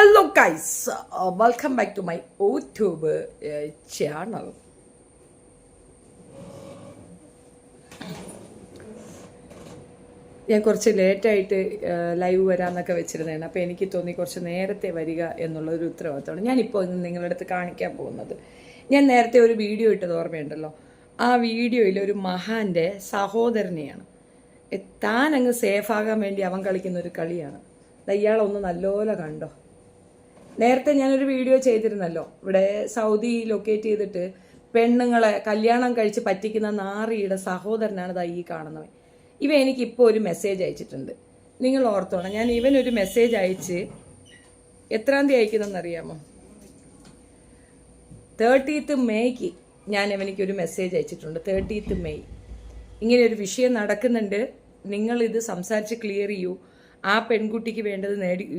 Hello guys, welcome back to my YouTube channel. ഞാൻ കുറച്ച് ലേറ്റായിട്ട് ലൈവ് വരാമെന്നൊക്കെ വെച്ചിരുന്നതാണ്. അപ്പോൾ എനിക്ക് തോന്നി കുറച്ച് നേരത്തെ വരിക എന്നുള്ളൊരു ഉത്തരവാദിത്തമാണ് ഞാനിപ്പോൾ നിങ്ങളുടെ അടുത്ത് കാണിക്കാൻ പോകുന്നത്. ഞാൻ നേരത്തെ ഒരു വീഡിയോ ഇട്ടത് ഓർമ്മയുണ്ടല്ലോ. ആ വീഡിയോയിൽ ഒരു മഹാൻ്റെ സഹോദരനെയാണ്. താൻ അങ്ങ് സേഫാകാൻ വേണ്ടി അവൻ കളിക്കുന്ന ഒരു കളിയാണ്. ഇയാളൊന്ന് നല്ലപോലെ കണ്ടോ. നേരത്തെ ഞാനൊരു വീഡിയോ ചെയ്തിരുന്നല്ലോ, ഇവിടെ സൗദി ലൊക്കേറ്റ് ചെയ്തിട്ട് പെണ്ണുങ്ങളെ കല്യാണം കഴിച്ച് പറ്റിക്കുന്ന നാറിയുടെ സഹോദരനാണ് ഈ കാണുന്നവൻ. ഇവ എനിക്കിപ്പോൾ ഒരു മെസ്സേജ് അയച്ചിട്ടുണ്ട്. നിങ്ങൾ ഓർത്തോണം, ഞാൻ ഇവനൊരു മെസ്സേജ് അയച്ച് എത്രാം തീയതി അയക്കുന്നതെന്നറിയാമോ? 30th May ഞാൻ ഇവനിക്കൊരു മെസ്സേജ് അയച്ചിട്ടുണ്ട്. 30th May ഇങ്ങനെ ഒരു വിഷയം നടക്കുന്നുണ്ട്, നിങ്ങളിത് സംസാരിച്ച് ക്ലിയർ ചെയ്യൂ, ആ പെൺകുട്ടിക്ക് വേണ്ടത്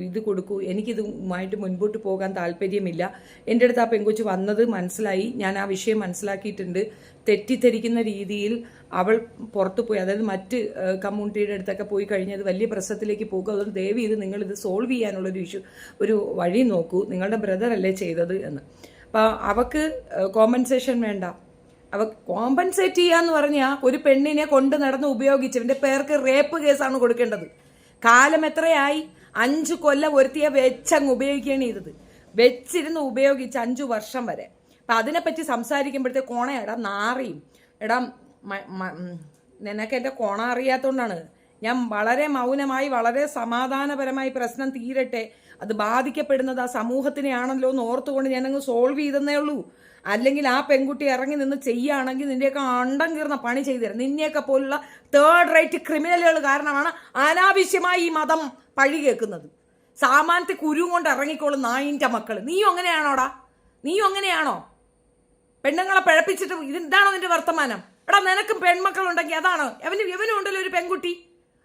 ഇത് കൊടുക്കൂ, എനിക്കിതുമായിട്ട് മുൻപോട്ട് പോകാൻ താല്പര്യമില്ല. എൻ്റെ അടുത്ത് ആ പെൺകുട്ടി വന്നത് മനസ്സിലായി, ഞാൻ ആ വിഷയം മനസ്സിലാക്കിയിട്ടുണ്ട്. തെറ്റിദ്ധരിക്കുന്ന രീതിയിൽ അവൾ പുറത്തു പോയി, അതായത് മറ്റ് കമ്മ്യൂണിറ്റിയുടെ അടുത്തൊക്കെ പോയി കഴിഞ്ഞാൽ അത് വലിയ പ്രശ്നത്തിലേക്ക് പോകും. അതുകൊണ്ട് ദയവ് ചെയ്ത് നിങ്ങളിത് സോൾവ് ചെയ്യാനുള്ളൊരു ഒരു വഴി നോക്കൂ, നിങ്ങളുടെ ബ്രദറല്ലേ ചെയ്തത് എന്ന്. അപ്പോൾ അവക്ക് കോമ്പൻസേഷൻ വേണ്ട. അവ കോമ്പൻസേറ്റ് ചെയ്യാന്ന് പറഞ്ഞാൽ ഒരു പെണ്ണിനെ കൊണ്ട് നടന്ന് ഉപയോഗിച്ച് ഇവൻ്റെ പേർക്ക് റേപ്പ് കേസാണ് കൊടുക്കേണ്ടത്. കാലം എത്രയായി? 5 കൊല്ലം ഒരുത്തിയെ വെച്ചങ്ങ് ഉപയോഗിക്കുകയാണ് ചെയ്തത്. വെച്ചിരുന്ന് ഉപയോഗിച്ച് 5 വർഷം വരെ. അപ്പം അതിനെപ്പറ്റി സംസാരിക്കുമ്പോഴത്തെ കോണ എടാ നാറിയും എടാ നിനക്ക് എൻ്റെ കോണ അറിയാത്തതുകൊണ്ടാണ് ഞാൻ വളരെ മൗനമായി വളരെ സമാധാനപരമായി പ്രശ്നം തീരട്ടെ, അത് ബാധിക്കപ്പെടുന്നത് ആ സമൂഹത്തിനെയാണല്ലോ എന്ന് ഓർത്തുകൊണ്ട് ഞാനങ്ങ് സോൾവ് ചെയ്തെന്നേ ഉള്ളൂ. അല്ലെങ്കിൽ ആ പെൺകുട്ടി ഇറങ്ങി നിന്ന് ചെയ്യുകയാണെങ്കിൽ നിന്റെയൊക്കെ അണ്ടം കീർന്ന പണി ചെയ്തു തരും. നിന്നെയൊക്കെ പോലുള്ള 3rd rate ക്രിമിനലുകൾ കാരണമാണ് അനാവശ്യമായി ഈ മതം പഴി കേൾക്കുന്നത്. സാമാനത്തെ കുരുവും കൊണ്ട് ഇറങ്ങിക്കോളും നായിൻ്റെ മക്കൾ. നീയും അങ്ങനെയാണോടാ? നീയും അങ്ങനെയാണോ? പെണ്ണുങ്ങളെ പിഴപ്പിച്ചിട്ട് ഇതാണോ നിന്റെ വർത്തമാനം? എടാ നിനക്കും പെൺമക്കളുണ്ടെങ്കിൽ അതാണോ? ഇവനും ഉണ്ടല്ലോ ഒരു പെൺകുട്ടി,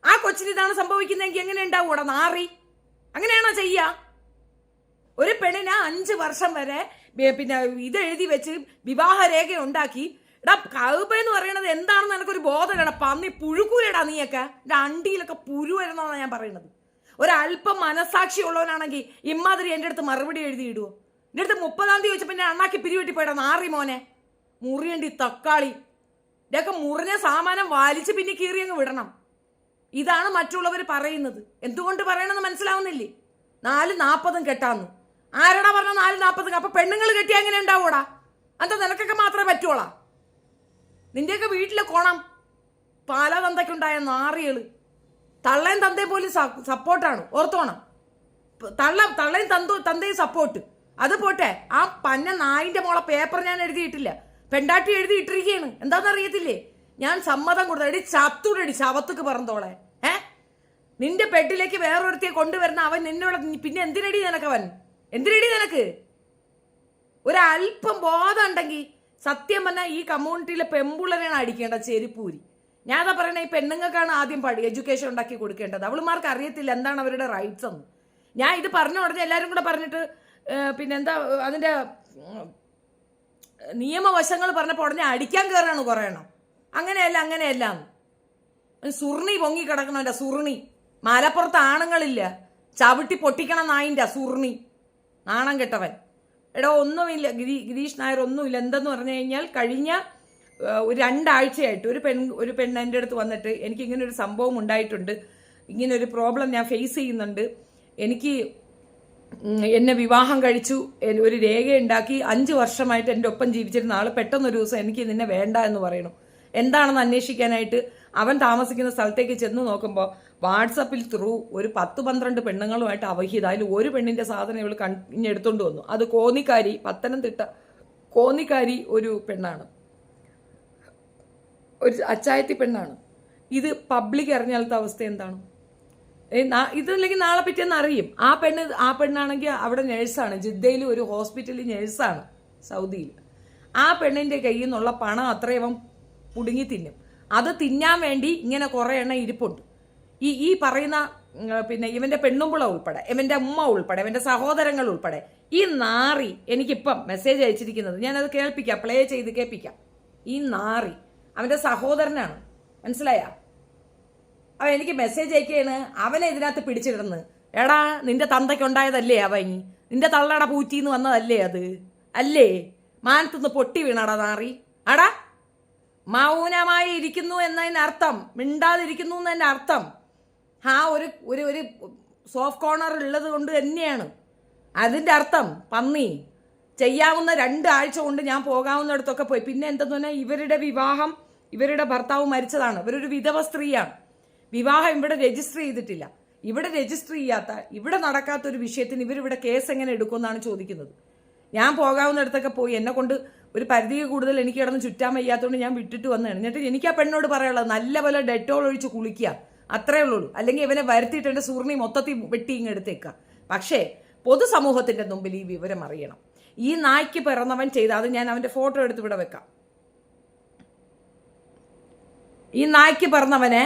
ആ കൊച്ചിന് ഇതാണ് സംഭവിക്കുന്നതെങ്കിൽ എങ്ങനെ ഉണ്ടാവും? എടാ നാറി, അങ്ങനെയാണോ ചെയ്യുക? ഒരു പെണ്ണിനെ 5 വർഷം വരെ പിന്നെ ഇത് എഴുതി വെച്ച് വിവാഹരേഖ ഉണ്ടാക്കി. എടാ കൗബ എന്ന് പറയണത് എന്താണെന്ന് എനിക്കൊരു ബോധമില്ലടാ. പന്നി പുഴുക്കൂലടാ നീയൊക്കെ. എൻ്റെ അണ്ടിയിലൊക്കെ പുഴു വരുന്നതാണ് ഞാൻ പറയുന്നത്. ഒരല്പം മനസാക്ഷി ഉള്ളവനാണെങ്കിൽ ഇമ്മാതിരി എൻ്റെ അടുത്ത് മറുപടി എഴുതിയിടുവോ? എൻ്റെ അടുത്ത് 30ാം തീയതി വെച്ചപ്പോൾ എൻ്റെ അണ്ണാക്കി പിരിവെട്ടിപ്പോയടാ നാറി മോനെ. മുറിയണ്ടി തക്കാളി ഇതൊക്കെ മുറിഞ്ഞ സാമാനം വലിച്ച് പിന്നെ കീറി അങ്ങ് വിടണം. ഇതാണ് മറ്റുള്ളവർ പറയുന്നത്. എന്തുകൊണ്ട് പറയണമെന്ന് മനസ്സിലാവുന്നില്ലേ? 4:40 കെട്ടാന്ന് ആരടാ പറഞ്ഞ? 4:40. അപ്പൊ പെണ്ണുങ്ങൾ കെട്ടി എങ്ങനെ ഉണ്ടാവൂടാ? എന്താ നിനക്കൊക്കെ മാത്രമേ പറ്റുവോളാ? നിന്റെയൊക്കെ വീട്ടിലെ കോണം പല തന്തയ്ക്കുണ്ടായ നാറികള്. തള്ളയും തന്തയും പോലും സപ്പോർട്ടാണ്, ഓർത്തോണം. തള്ളയും തന്തയും സപ്പോർട്ട്. അത് പോട്ടെ, ആ പന്ന നായിന്റെ മോളെ പേപ്പർ ഞാൻ എഴുതിയിട്ടില്ല, പെണ്ടാട്ടി എഴുതിയിട്ടിരിക്കുകയാണ്. എന്താണെന്ന് അറിയത്തില്ലേ? ഞാൻ സമ്മതം കൊടുത്ത എടി ചത്തൂടടി ശവത്തുക്ക് പറന്തോളെ. നിന്റെ ബെഡിലേക്ക് വേറൊരുത്തിയെ കൊണ്ടുവരുന്ന അവൻ നിന്നോട് പിന്നെ എന്തിനടി നിനക്കവൻ? എന്തിനടി നിനക്ക്? ഒരല്പം ബോധം ഉണ്ടെങ്കിൽ സത്യം പറഞ്ഞാൽ ഈ കമ്മ്യൂണിറ്റിയിലെ പെമ്പുള്ളനെയാണ് അടിക്കേണ്ടത് ചെരുപ്പൂരി. ഞാൻ അതാ പറയണേ, ഈ പെണ്ണുങ്ങൾക്കാണ് ആദ്യം എഡ്യൂക്കേഷൻ ഉണ്ടാക്കി കൊടുക്കേണ്ടത്. അവളുമാർക്ക് അറിയത്തില്ല എന്താണ് അവരുടെ റൈറ്റ്സ് എന്ന്. ഞാൻ ഇത് പറഞ്ഞ ഉടനെ എല്ലാവരും കൂടെ പറഞ്ഞിട്ട് പിന്നെന്താ അതിൻ്റെ നിയമവശങ്ങൾ പറഞ്ഞപ്പോൾ ഉടനെ അടിക്കാൻ കയറാണ് കുറേ എണ്ണം. അങ്ങനെയല്ല സുർണി പൊങ്ങി കിടക്കണവൻ്റെ സുർണി. മലപ്പുറത്ത് ആണുങ്ങളില്ല, ചവിട്ടി പൊട്ടിക്കണം നായിൻ്റെ സുർണി. നാണം കെട്ടവൻ. എടോ ഒന്നുമില്ല, ഗിരീഷ് നായർ ഒന്നുമില്ല. എന്തെന്ന് പറഞ്ഞു കഴിഞ്ഞാൽ കഴിഞ്ഞ ഒരു 2 ആഴ്ചയായിട്ട് ഒരു പെണ്ണ് എൻ്റെ അടുത്ത് വന്നിട്ട് എനിക്കിങ്ങനെ ഒരു സംഭവം ഉണ്ടായിട്ടുണ്ട്, ഇങ്ങനെ ഒരു പ്രോബ്ലം ഞാൻ ഫേസ് ചെയ്യുന്നുണ്ട്, എനിക്ക് എന്നെ വിവാഹം കഴിച്ചു, ഒരു രേഖ ഉണ്ടാക്കി 5 വർഷമായിട്ട് എൻ്റെ ഒപ്പം ജീവിച്ചിരുന്ന ആൾ പെട്ടെന്നൊരു ദിവസം എനിക്ക് നിന്നെ വേണ്ട എന്ന് പറയണു. എന്താണെന്ന് അന്വേഷിക്കാനായിട്ട് അവൻ താമസിക്കുന്ന സ്ഥലത്തേക്ക് ചെന്ന് നോക്കുമ്പോൾ വാട്സപ്പിൽ ത്രൂ ഒരു 10-12 പെണ്ണുങ്ങളുമായിട്ട് അവഹിത. അതിൽ ഒരു പെണ്ണിൻ്റെ സാധനം ഇവൾ എടുത്തുകൊണ്ട് വന്നു. അത് കോന്നിക്കാരി, പത്തനംതിട്ട കോന്നിക്കാരി ഒരു പെണ്ണാണ്, ഒരു അച്ചായത്തി പെണ്ണാണ്. ഇത് പബ്ലിക് അറിഞ്ഞാലത്തെ അവസ്ഥ എന്താണ്? ഇതല്ലെങ്കിൽ നാളെ പറ്റിയെന്ന് അറിയും. ആ പെണ്ണാണെങ്കിൽ അവിടെ നേഴ്സാണ്, ജിദ്ദയിൽ ഒരു ഹോസ്പിറ്റലിൽ നേഴ്സാണ് സൗദിയിൽ. ആ പെണ്ണിൻ്റെ കയ്യിൽ നിന്നുള്ള പണം അത്രയും പുടുങ്ങി തിന്നും. അത് തിന്നാൻ വേണ്ടി ഇങ്ങനെ കുറേ എണ്ണം ഇരിപ്പുണ്ട്. ഈ പറയുന്ന പിന്നെ ഇവൻ്റെ പെണ്ണുമ്പുള ഉൾപ്പെടെ, ഇവൻ്റെ ഉമ്മ ഉൾപ്പെടെ, ഇവൻ്റെ സഹോദരങ്ങൾ ഉൾപ്പെടെ. ഈ നാറി എനിക്കിപ്പം മെസ്സേജ് അയച്ചിരിക്കുന്നത്, ഞാനത് കേൾപ്പിക്കാം, പ്ലേ ചെയ്ത് കേൾപ്പിക്കാം. ഈ നാറി അവൻ്റെ സഹോദരനാണ്, മനസ്സിലായ? അവൻ എനിക്ക് മെസ്സേജ് അയക്കുകയാണ്, അവനെ ഇതിനകത്ത് പിടിച്ചിടുന്നു. എടാ നിന്റെ തന്തയ്ക്കുണ്ടായതല്ലേ അവൻ, നിന്റെ തള്ളട പൂറ്റിന്ന് വന്നതല്ലേ അത്, അല്ലേ? മാനത്തുനിന്ന് പൊട്ടി വീണടാ നാറി. അടാ മൗനമായി ഇരിക്കുന്നു എന്നതിനർത്ഥം, മിണ്ടാതിരിക്കുന്നു എന്നതിൻ്റെ അർത്ഥം ആ ഒരു ഒരു സോഫ്റ്റ് കോർണർ ഉള്ളത് കൊണ്ട് തന്നെയാണ് അതിൻ്റെ അർത്ഥം. പന്നി ചെയ്യാവുന്ന 2 ആഴ്ച കൊണ്ട് ഞാൻ പോകാവുന്നിടത്തൊക്കെ പോയി. പിന്നെ എന്തെന്ന് പറഞ്ഞാൽ ഇവരുടെ വിവാഹം, ഇവരുടെ ഭർത്താവ് മരിച്ചതാണ്, ഇവരൊരു വിധവ സ്ത്രീയാണ്. വിവാഹം ഇവിടെ രജിസ്റ്റർ ചെയ്തിട്ടില്ല. ഇവിടെ രജിസ്റ്റർ ചെയ്യാത്ത, ഇവിടെ നടക്കാത്തൊരു വിഷയത്തിന് ഇവരിവിടെ കേസ് എങ്ങനെ എടുക്കുമെന്നാണ് ചോദിക്കുന്നത്. ഞാൻ പോകാവുന്നിടത്തൊക്കെ പോയി. എന്നെ കൊണ്ട് ഒരു പരിധിക്ക് കൂടുതൽ എനിക്ക് കിടന്ന് ചുറ്റാൻ വയ്യാത്തതുകൊണ്ട് ഞാൻ വിട്ടിട്ട് വന്നതാണ്. എന്നിട്ട് എനിക്ക് ആ പെണ്ണോട് പറയാനുള്ളത് നല്ലപോലെ ഡെറ്റോൾ ഒഴിച്ച് കുളിക്കുക, അത്രേ ഉള്ളൂ. അല്ലെങ്കിൽ ഇവനെ വരുത്തിയിട്ട് എൻ്റെ സൂറിനെ മൊത്തത്തിൽ വെട്ടി ഇങ്ങ് എടുത്തേക്കുക. പക്ഷേ പൊതുസമൂഹത്തിന്റെ മുമ്പിൽ ഈ വിവരം അറിയണം. ഈ നായ്ക്ക് പിറന്നവൻ ചെയ്ത, അത് ഞാൻ അവന്റെ ഫോട്ടോ എടുത്ത് ഇവിടെ വെക്കാം. ഈ നായ്ക്ക് പിറന്നവനെ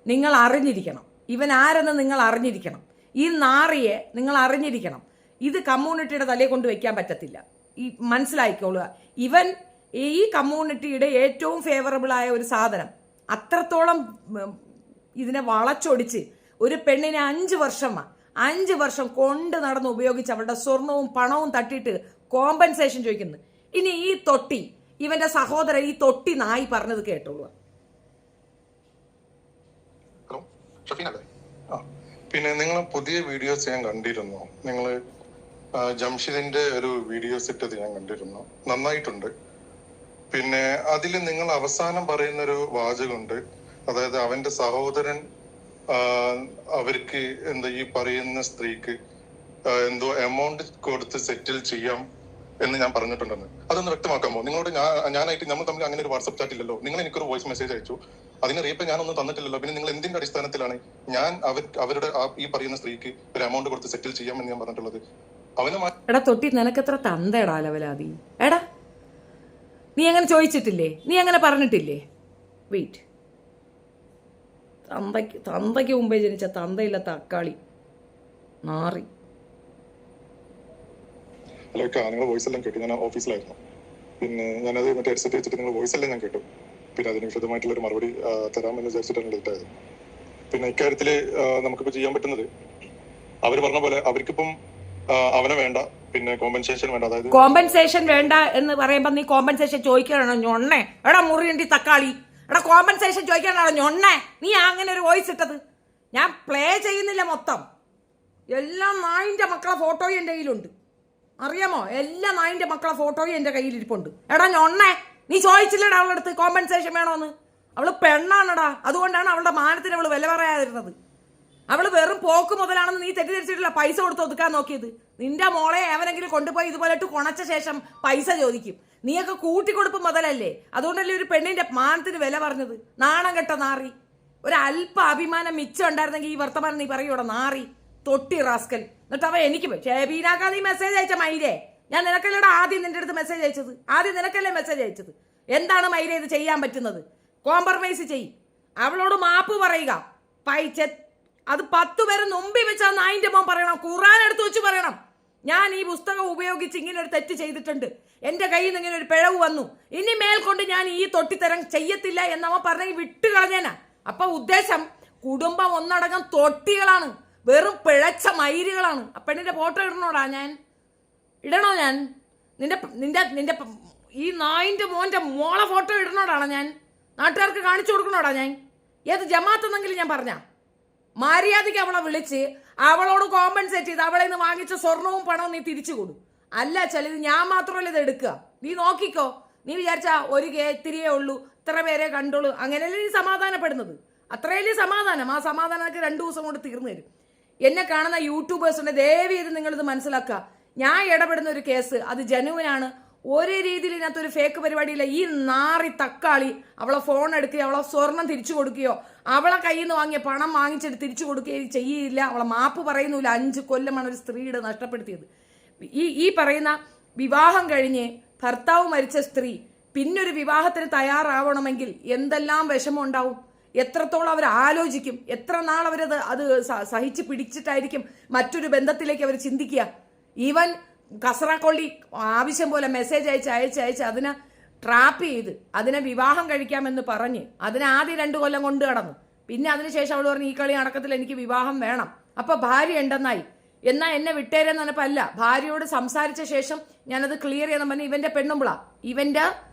നിങ്ങൾ അറിഞ്ഞിരിക്കണം. ഇവൻ ആരെന്ന് നിങ്ങൾ അറിഞ്ഞിരിക്കണം. ഈ നാറിയെ നിങ്ങൾ അറിഞ്ഞിരിക്കണം. ഇത് കമ്മ്യൂണിറ്റിയുടെ തലയെ കൊണ്ട് വെക്കാൻ പറ്റത്തില്ല. ഈ മനസ്സിലായിക്കോളുക. ഇവൻ ഈ കമ്മ്യൂണിറ്റിയുടെ ഏറ്റവും ഫേവറബിൾ ആയ ഒരു സാധനം, അത്രത്തോളം ഇതിനെ വളച്ചൊടിച്ച് ഒരു പെണ്ണിനെ 5 വർഷം കൊണ്ട് നടന്ന് ഉപയോഗിച്ച് അവളുടെ സ്വർണവും പണവും തട്ടിയിട്ട് കോമ്പൻസേഷൻ ചോദിക്കുന്നു. ഇനി ഈ തൊട്ടി, ഇവന്റെ സഹോദരൻ ഈ തൊട്ടി നായി പറഞ്ഞത് കേട്ടോളൂ. പിന്നെ നിങ്ങൾ പുതിയ വീഡിയോസ് ഞാൻ കണ്ടിരുന്നു. നിങ്ങൾ ജംഷിദിന്റെ ഒരു വീഡിയോസ് ഇട്ടത് ഞാൻ കണ്ടിരുന്നു, നന്നായിട്ടുണ്ട്. പിന്നെ അതിൽ നിങ്ങൾ അവസാനം പറയുന്ന ഒരു വാചകമുണ്ട്, അതായത് അവന്റെ സഹോദരൻ അവർക്ക് എന്താ ഈ പറയുന്ന സ്ത്രീക്ക് എന്തോ എമൗണ്ട് കൊടുത്ത് സെറ്റിൽ ചെയ്യാം എന്ന് ഞാൻ പറഞ്ഞിട്ടുണ്ടെന്ന്. അതൊന്ന് വ്യക്തമാക്കാമോ? നിങ്ങളോട് ഞാനായിട്ട് നമ്മൾ തമ്മിൽ അങ്ങനെ ഒരു വാട്സ്ആപ്പ് ചാറ്റ് ഇല്ലല്ലോ. നിങ്ങൾ എനിക്കൊരു വോയിസ് മെസ്സേജ് അയച്ചു, അതിന് റീപ്ലൈ ഞാനൊന്നും തന്നിട്ടില്ലല്ലോ. പിന്നെ നിങ്ങൾ എന്തിന്റെ അടിസ്ഥാനത്തിലാണ് ഞാൻ അവരുടെ ഈ പറയുന്ന സ്ത്രീക്ക് ഒരു എമൗണ്ട് കൊടുത്ത് സെറ്റിൽ ചെയ്യാം എന്ന് ഞാൻ പറഞ്ഞിട്ടുള്ളത്? എടാ തൊട്ടി, നിനക്കെത്ര തന്തടാ ലവലാതി. എടാ നീ അങ്ങനെ ചോദിച്ചിട്ടില്ലേ? നീ അങ്ങനെ പറഞ്ഞിട്ടില്ലേ? വെയിറ്റ്, തന്തയ്ക്ക് മുമ്പേ ജനിച്ച തന്തയില്ല തക്കാളി നാറി. ഹലോ, നിങ്ങൾ വോയിസ് എല്ലാം കേട്ടു. ഞാൻ ഓഫീസിലായിരുന്നു. പിന്നെ ഞാനത് മറ്റേ ഹെഡ്സെറ്റ് വെച്ചിട്ട് നിങ്ങൾ വോയിസ് എല്ലാം ഞാൻ കേട്ടു. പിന്നെ അതിന് വിശദമായിട്ടുള്ള ഒരു മറുപടി തരാമെന്ന് വിചാരിച്ചിട്ടാണ് ലേറ്റ് ആയത്. പിന്നെ ഇക്കാര്യത്തില് നമുക്കിപ്പോ ചെയ്യാൻ പറ്റുന്നത്, അവര് പറഞ്ഞ പോലെ അവർക്കിപ്പം അവനെ വേണ്ട, പിന്നെ കോമ്പൻസേഷൻ വേണ്ട. അതായത് കോമ്പൻസേഷൻ വേണ്ട എന്ന് പറയുമ്പോ നീ കോമ്പൻസേഷൻ ചോദിക്കാനാണോ ഞൊണ്ണേ? എടാ മുറിയണ്ടി തക്കാളി, എടാ കോമ്പൻസേഷൻ ചോദിക്കാനാണോ ഞൊണ്ണേ നീ അങ്ങനെ ഒരു വോയിസ് ഇട്ടത്? ഞാൻ പ്ലേ ചെയ്യുന്നില്ല, മൊത്തം എല്ലാ നായിന്റെ മക്കളെ ഫോട്ടോയും എൻ്റെ കയ്യിലുണ്ട്, അറിയാമോ? എല്ലാ നായിന്റെ മക്കളെ ഫോട്ടോയും എൻ്റെ കയ്യിലിരിപ്പുണ്ട്. എടാ ഞൊണ്ണേ, നീ ചോദിച്ചില്ലടാ അവളുടെ അടുത്ത് കോമ്പൻസേഷൻ വേണോന്ന്? അവള് പെണ്ണാണടാ, അതുകൊണ്ടാണ് അവളുടെ മാനത്തിന് അവള് വില പറയാതിരുന്നത്. അവള് വെറും പോക്ക് മുതലാണെന്ന് നീ തെറ്റിദ്ധരിച്ചിട്ടില്ല പൈസ കൊടുത്ത് ഒതുക്കാൻ നോക്കിയത്. നിന്റെ മോളെ എവനെങ്കിലും കൊണ്ടുപോയി ഇതുപോലെ ഇട്ട് കുണച്ച ശേഷം പൈസ ചോദിക്കും. നീയൊക്കെ കൂട്ടിക്കൊടുപ്പ് മുതലല്ലേ, അതുകൊണ്ടല്ലേ ഒരു പെണ്ണിന്റെ മാനത്തിന് വില പറഞ്ഞത്? നാണം കെട്ട നാറി. ഒരു അല്പ അഭിമാനം മിച്ചം ഉണ്ടായിരുന്നെങ്കിൽ ഈ വർത്തമാനം നീ പറയൂടെ നാറി തൊട്ടി റാസ്കൽ. എന്നിട്ട് അവ എനിക്ക് ഷേബീനാക്കാ നീ മെസ്സേജ് അയച്ച മൈരേ? ഞാൻ നിനക്കല്ലേടാ ആദ്യം നിന്റെ അടുത്ത് മെസ്സേജ് അയച്ചത്? ആദ്യം നിനക്കല്ലേ മെസ്സേജ് അയച്ചത്? എന്താണ് മൈരേ ഇത് ചെയ്യാൻ പറ്റുന്നത്? കോംപ്രമൈസ് ചെയ്യും, അവളോട് മാപ്പ് പറയുക. അത് 10 പേരെ മുമ്പിൽ വെച്ചാ നായിന്റെ മോൻ പറയണം, ഖുർആൻ എടുത്ത് വെച്ച് പറയണം, ഞാൻ ഈ പുസ്തകം ഉപയോഗിച്ച് ഇങ്ങനെ ഒരു തെറ്റ് ചെയ്തിട്ടുണ്ട്, എന്റെ കയ്യിൽ നിന്ന് ഇങ്ങനെ ഒരു പിഴവ് വന്നു, ഇനി മേൽക്കൊണ്ട് ഞാൻ ഈ തൊട്ടിത്തരം ചെയ്യത്തില്ല എന്നവൻ പറഞ്ഞെങ്കിൽ വിട്ടുകളഞ്ഞേനാ. അപ്പൊ ഉദ്ദേശം കുടുംബം ഒന്നടങ്കം തൊട്ടികളാണ്, വെറും പിഴച്ച മയിലുകളാണ്. ആ പെണ്ണിന്റെ ഫോട്ടോ ഇടണോടാ ഞാൻ? ഇടണോ ഞാൻ? നിന്റെ നിന്റെ നിന്റെ ഈ നായിന്റെ മോന്റെ മോളെ ഫോട്ടോ ഇടണോടാണ് ഞാൻ? നാട്ടുകാർക്ക് കാണിച്ചു കൊടുക്കണോടാ ഞാൻ? ഏത് ജമാഅത്തെന്നെങ്കിലും ഞാൻ പറഞ്ഞ മര്യാദയ്ക്ക് അവളെ വിളിച്ച് അവളോട് കോമ്പൻസേറ്റ് ചെയ്ത് അവളെ നിന്ന് വാങ്ങിച്ച സ്വർണവും പണവും നീ തിരിച്ചു കൊടു. അല്ല ചിലത് ഞാൻ മാത്രമല്ല ഇത് എടുക്കുക. നീ നോക്കിക്കോ. നീ വിചാരിച്ചാ ഒരു ഇത്തിരിയേ ഉള്ളൂ, ഇത്ര പേരെ കണ്ടോളൂ, അങ്ങനെയല്ലേ നീ സമാധാനപ്പെടുന്നത്? അത്രയല്ലേ സമാധാനം? ആ സമാധാനമൊക്കെ 2 ദിവസം കൊണ്ട് തീർന്നു തരും. എന്നെ കാണുന്ന യൂട്യൂബേഴ്സുണ്ട്, ദയവ് ചെയ്ത് നിങ്ങളിത് മനസ്സിലാക്കുക. ഞാൻ ഇടപെടുന്ന ഒരു കേസ് അത് ജനുവിനാണ്. ഒരേ രീതിയിൽ ഇതിനകത്തൊരു ഫേക്ക് പരിപാടിയില്ല. ഈ നാറി തക്കാളി അവളെ ഫോൺ എടുക്കുകയോ അവളെ സ്വർണം തിരിച്ചു കൊടുക്കുകയോ അവളെ കയ്യിൽ നിന്ന് വാങ്ങിയ പണം വാങ്ങിച്ചിട്ട് തിരിച്ചു കൊടുക്കുകയോ ചെയ്യില്ല. അവളെ മാപ്പ് പറയുന്നില്ല. 5 കൊല്ലമാണ് ഒരു സ്ത്രീയുടെ നഷ്ടപ്പെടുത്തിയത്. ഈ പറയുന്ന വിവാഹം കഴിഞ്ഞ് ഭർത്താവ് മരിച്ച സ്ത്രീ പിന്നൊരു വിവാഹത്തിന് തയ്യാറാവണമെങ്കിൽ എന്തെല്ലാം വിഷമം ഉണ്ടാവും, എത്രത്തോളം അവർ ആലോചിക്കും, എത്ര നാൾ അവരത് സഹിച്ച് പിടിച്ചിട്ടായിരിക്കും മറ്റൊരു ബന്ധത്തിലേക്ക് അവർ ചിന്തിക്കുക. ഈവൻ കസറാക്കൊള്ളി ആവശ്യം പോലെ മെസ്സേജ് അയച്ച് അതിനെ ട്രാപ്പ് ചെയ്ത് അതിനെ വിവാഹം കഴിക്കാമെന്ന് പറഞ്ഞ് അതിനെ ആദ്യം 2 കൊല്ലം കൊണ്ട് കടന്നു. പിന്നെ അതിനുശേഷം അവൾ പറഞ്ഞു ഈ കളി നടക്കത്തില്ല, എനിക്ക് വിവാഹം വേണം. അപ്പൊ ഭാര്യ ഉണ്ടെന്നായി. എന്നാ എന്നെ വിട്ടേരെന്ന് പറഞ്ഞപ്പോ അല്ല, ഭാര്യയോട് സംസാരിച്ച ശേഷം ഞാനത് ക്ലിയർ ചെയ്യാൻ പറഞ്ഞ് ഇവന്റെ പെണ്ണുമ്പിള, ഇവന്റെ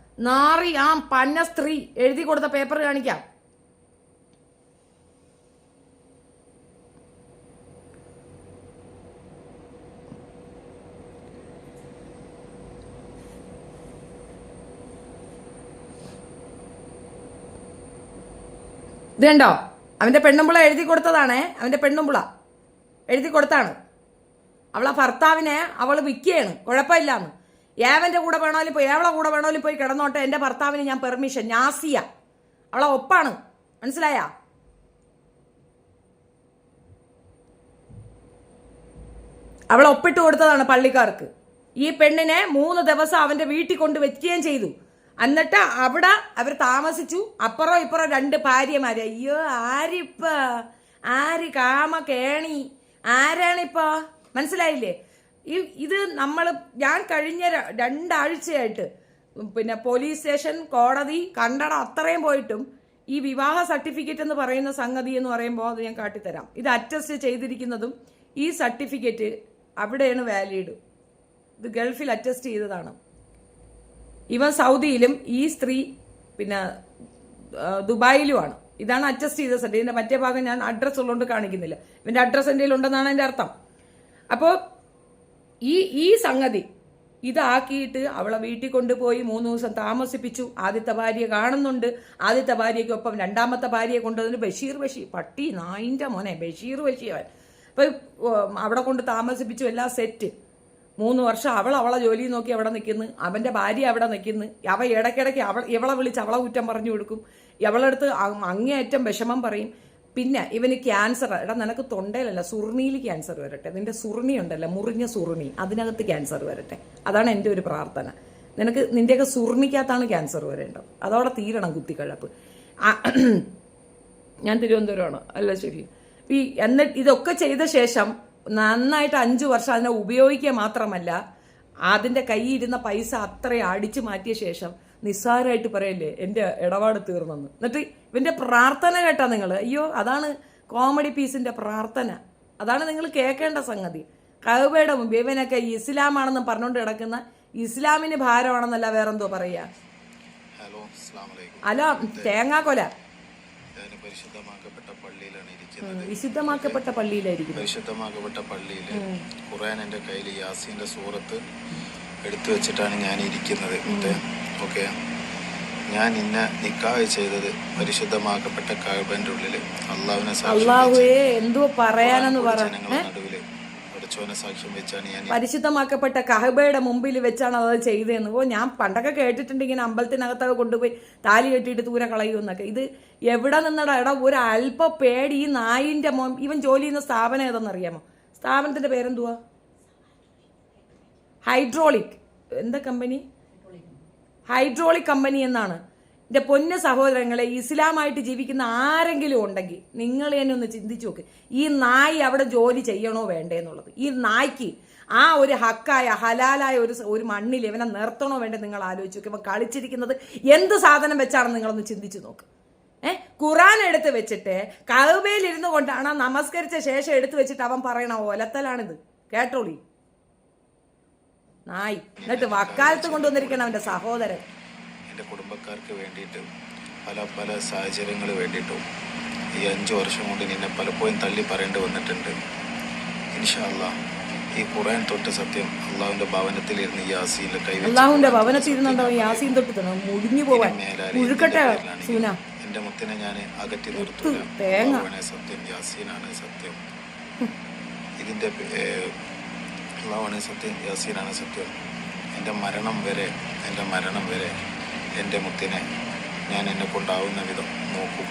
നാറി ആ പന്ന സ്ത്രീ എഴുതി കൊടുത്ത പേപ്പർ കാണിക്കാം. ഇത് കണ്ടോ, അവന്റെ പെണ്ണുമ്പിള എഴുതി കൊടുത്തതാണേ, അവന്റെ പെണ്ണുമ്പിള എഴുതി കൊടുത്താണ്. അവളെ ഭർത്താവിനെ അവൾ വിൽക്കുകയാണ്, കുഴപ്പമില്ലാന്ന്. ഏവന്റെ കൂടെ വേണോലും പോയി, ഏവളെ കൂടെ വേണോലും പോയി കിടന്നോട്ടെ, എന്റെ ഭർത്താവിന് ഞാൻ പെർമിഷൻ, നാസിയ അവളെ ഒപ്പാണ്, മനസ്സിലായ? അവളെ ഒപ്പിട്ട് കൊടുത്തതാണ് പള്ളിക്കാർക്ക്. ഈ പെണ്ണിനെ 3 ദിവസം അവന്റെ വീട്ടിൽ കൊണ്ട് വെക്കുകയും ചെയ്തു. എന്നിട്ട് അവിടെ അവർ താമസിച്ചു. അപ്പുറം ഇപ്പുറം 2 ഭാര്യമാര്. അയ്യോ, ആര് കാമ കേണി ആരാണിപ്പോ, മനസ്സിലായില്ലേ? ഇത് ഞാൻ കഴിഞ്ഞ 2 ആഴ്ചയായിട്ട് പിന്നെ പോലീസ് സ്റ്റേഷൻ, കോടതി, കണ്ടട അത്രയും പോയിട്ടും ഈ വിവാഹ സർട്ടിഫിക്കറ്റ് എന്ന് പറയുന്ന സംഗതി എന്ന് പറയുമ്പോൾ അത് ഞാൻ കാട്ടിത്തരാം. ഇത് അറ്റസ്റ്റ് ചെയ്തിരിക്കുന്നതും ഈ സർട്ടിഫിക്കറ്റ് അവിടെയാണ് വാലിഡ്. ഇത് ഗൾഫിൽ അറ്റസ്റ്റ് ചെയ്തതാണ്. ഇവൻ സൗദിയിലും ഈ സ്ത്രീ പിന്നെ ദുബായിലുമാണ്. ഇതാണ് അഡ്ജസ്റ്റ് ചെയ്ത സെറ്റ്. ഇതിന്റെ മറ്റേ ഭാഗം ഞാൻ അഡ്രസ് ഉള്ളതുകൊണ്ട് കാണിക്കുന്നില്ല. ഇവന്റെ അഡ്രസ് എൻ്റെ ഉണ്ടെന്നാണ് എൻ്റെ അർത്ഥം. അപ്പോൾ ഈ സംഗതി ഇതാക്കിയിട്ട് അവളെ വീട്ടിൽ കൊണ്ടുപോയി 3 ദിവസം താമസിപ്പിച്ചു. ആദ്യത്തെ ഭാര്യ കാണുന്നുണ്ട്. ആദ്യത്തെ ഭാര്യയ്ക്കൊപ്പം 2ാമത്തെ ഭാര്യയെ കൊണ്ടുവന്നിട്ട് ബഷീർ പട്ടി നായിൻ്റെ മോനെ ബഷീർ അവൻ. അപ്പൊ അവിടെ കൊണ്ട് താമസിപ്പിച്ചു, എല്ലാം സെറ്റ്. 3 വർഷം അവളെ ജോലി നോക്കി അവിടെ നിൽക്കുന്നു, അവന്റെ ഭാര്യ അവിടെ നിൽക്കുന്നു. അവ ഇടയ്ക്കിടയ്ക്ക് ഇവളെ വിളിച്ച് അവളെ കുറ്റം പറഞ്ഞു കൊടുക്കും. ഇവളെടുത്ത് അങ്ങേയറ്റം വിഷമം പറയും. പിന്നെ ഇവന് ക്യാൻസർ. എടാ, നിനക്ക് തൊണ്ടയിലല്ല സുറുണിയിൽ ക്യാൻസർ വരട്ടെ. നിന്റെ സുറുണി ഉണ്ടല്ലോ, മുറിഞ്ഞ സുറുണി, അതിനകത്ത് ക്യാൻസർ വരട്ടെ. അതാണ് എൻ്റെ ഒരു പ്രാർത്ഥന. നിന്റെയൊക്കെ സുറുണിക്കകത്താണ് ക്യാൻസർ വരേണ്ടത്. അതോടെ തീരണം കുത്തിക്കഴപ്പ്. ഞാൻ തിരുവനന്തപുരമാണ്, അല്ല ശരി. എന്നിട്ട് ഇതൊക്കെ ചെയ്ത ശേഷം നന്നായിട്ട് 5 വർഷം അതിനെ ഉപയോഗിക്കുക മാത്രമല്ല, അതിന്റെ കയ്യിൽ ഇരുന്ന പൈസ അത്രയും അടിച്ചു മാറ്റിയ ശേഷം നിസ്സാരമായിട്ട് പറയല്ലേ എൻ്റെ ഇടപാട് തീർന്നെന്ന്. എന്നിട്ട് ഇവന്റെ പ്രാർത്ഥന കേട്ടാ നിങ്ങൾ. അയ്യോ, അതാണ് കോമഡി പീസിന്റെ പ്രാർത്ഥന. അതാണ് നിങ്ങൾ കേൾക്കേണ്ട സംഗതി. കഅബയുടെ മുമ്പ് ഇവനൊക്കെ ഇസ്ലാമാണെന്ന് പറഞ്ഞുകൊണ്ട് കിടക്കുന്ന ഇസ്ലാമിന് ഭാരമാണെന്നല്ല വേറെന്തോ പറയാ. അല്ല, തേങ്ങാക്കൊല. വിശുദ്ധമാക്കപ്പെട്ട പള്ളിയിലായിരിക്കും. പരിശുദ്ധമാക്കപ്പെട്ട പള്ളിയിൽ ഖുർആൻ എൻ്റെ കയ്യിൽ യാസീന്റെ സൂറത്ത് എടുത്തു വെച്ചിട്ടാണ് ഞാൻ ഇരിക്കുന്നത്. ഓക്കെ, ഞാൻ ഇന്ന നിക്കാഹ് ചെയ്തത് പരിശുദ്ധമാക്കപ്പെട്ട കഅബന്റെ ഉള്ളില് അള്ളാഹുവേ എന്തോ പറയാനെന്ന് നടുവില് പഠിച്ചോനെ സാക്ഷ്യം വെച്ചാണ് ഞാൻ പരിശുദ്ധമാക്കപ്പെട്ട കഅബയുടെ മുമ്പിൽ വെച്ചാണ് അത് ചെയ്തതെന്ന്. ഞാൻ പണ്ടൊക്കെ കേട്ടിട്ടുണ്ട് ഇങ്ങനെ അമ്പലത്തിനകത്തൊക്കെ കൊണ്ടുപോയി താലി കെട്ടിയിട്ട് ദൂരെ കളയുമെന്നൊക്കെ. ഇത് എവിടെ നിന്നടാ? എടാ, ഒരു അല്പ പേടി. ഈ നായിന്റെ ഇവൻ ജോലി ചെയ്യുന്ന സ്ഥാപനം ഏതെന്നറിയാമോ? സ്ഥാപനത്തിന്റെ പേരെന്തുവാ? ഹൈഡ്രോളിക്. എന്താ കമ്പനി? ഹൈഡ്രോളിക് കമ്പനി എന്നാണ്. എൻ്റെ പൊന്ന സഹോദരങ്ങളെ, ഇസ്ലാമായിട്ട് ജീവിക്കുന്ന ആരെങ്കിലും ഉണ്ടെങ്കിൽ നിങ്ങൾ തന്നെ ഒന്ന് ചിന്തിച്ചു നോക്ക്. ഈ നായി അവിടെ ജോലി ചെയ്യണോ വേണ്ടേ എന്നുള്ളത്. ഈ നായ്ക്ക് ആ ഒരു ഹക്കായ ഹലാലായ ഒരു മണ്ണിൽ ഇവനെ നിർത്തണോ വേണ്ടേ നിങ്ങൾ ആലോചിച്ച് നോക്ക്. ഇവൻ കളിച്ചിരിക്കുന്നത് എന്ത് സാധനം വെച്ചാണെന്ന് നിങ്ങളൊന്ന് ചിന്തിച്ചു നോക്ക്. ഖുറാൻ എടുത്ത് വെച്ചിട്ട് കഅബയിൽ ഇരുന്നു കൊണ്ടാണ് നമസ്കരിച്ച ശേഷം എടുത്തു വെച്ചിട്ട് അവൻ പറയണ ഒലത്തലാണിത്. കേട്ടോളി നായി. എന്നിട്ട് വക്കാലത്ത് കൊണ്ടുവന്നിരിക്കണം അവന്റെ സഹോദരൻ. എൻ്റെ കുടുംബക്കാർക്ക് വേണ്ടിയിട്ട് പല സാഹചര്യങ്ങൾ വേണ്ടിയിട്ടും ഈ 5 വർഷം കൊണ്ട് നിന്നെ പലപ്പോഴും തള്ളി പറയേണ്ടി വന്നിട്ടുണ്ട്. ഇൻഷാ അല്ലാഹ് ഈ ഖുർആൻ തൊട്ട് സത്യം അള്ളാഹുവിന്റെ ഭവനത്തിലിരുന്ന് യാസീനിൽ കൈവച്ചു. അള്ളാഹുവിന്റെ ഭവനത്തിൽ ഇരുന്നുണ്ടോ യാസീൻ തൊട്ട് മുടിഞ്ഞു പോവാൻ എന്റെ മുത്തിനെ ഞാൻ അകറ്റി നിർത്തൂല. സത്യം യാസീനാണ് സത്യം. ഇതിന്റെ അള്ളാഹുവാണ് സത്യം, യാസീനാണ് സത്യം. എൻ്റെ മരണം വരെ എൻ്റെ മുത്തിനെ ഞാൻ എന്നെ കൊണ്ടാവുന്ന വിധം നോക്കും.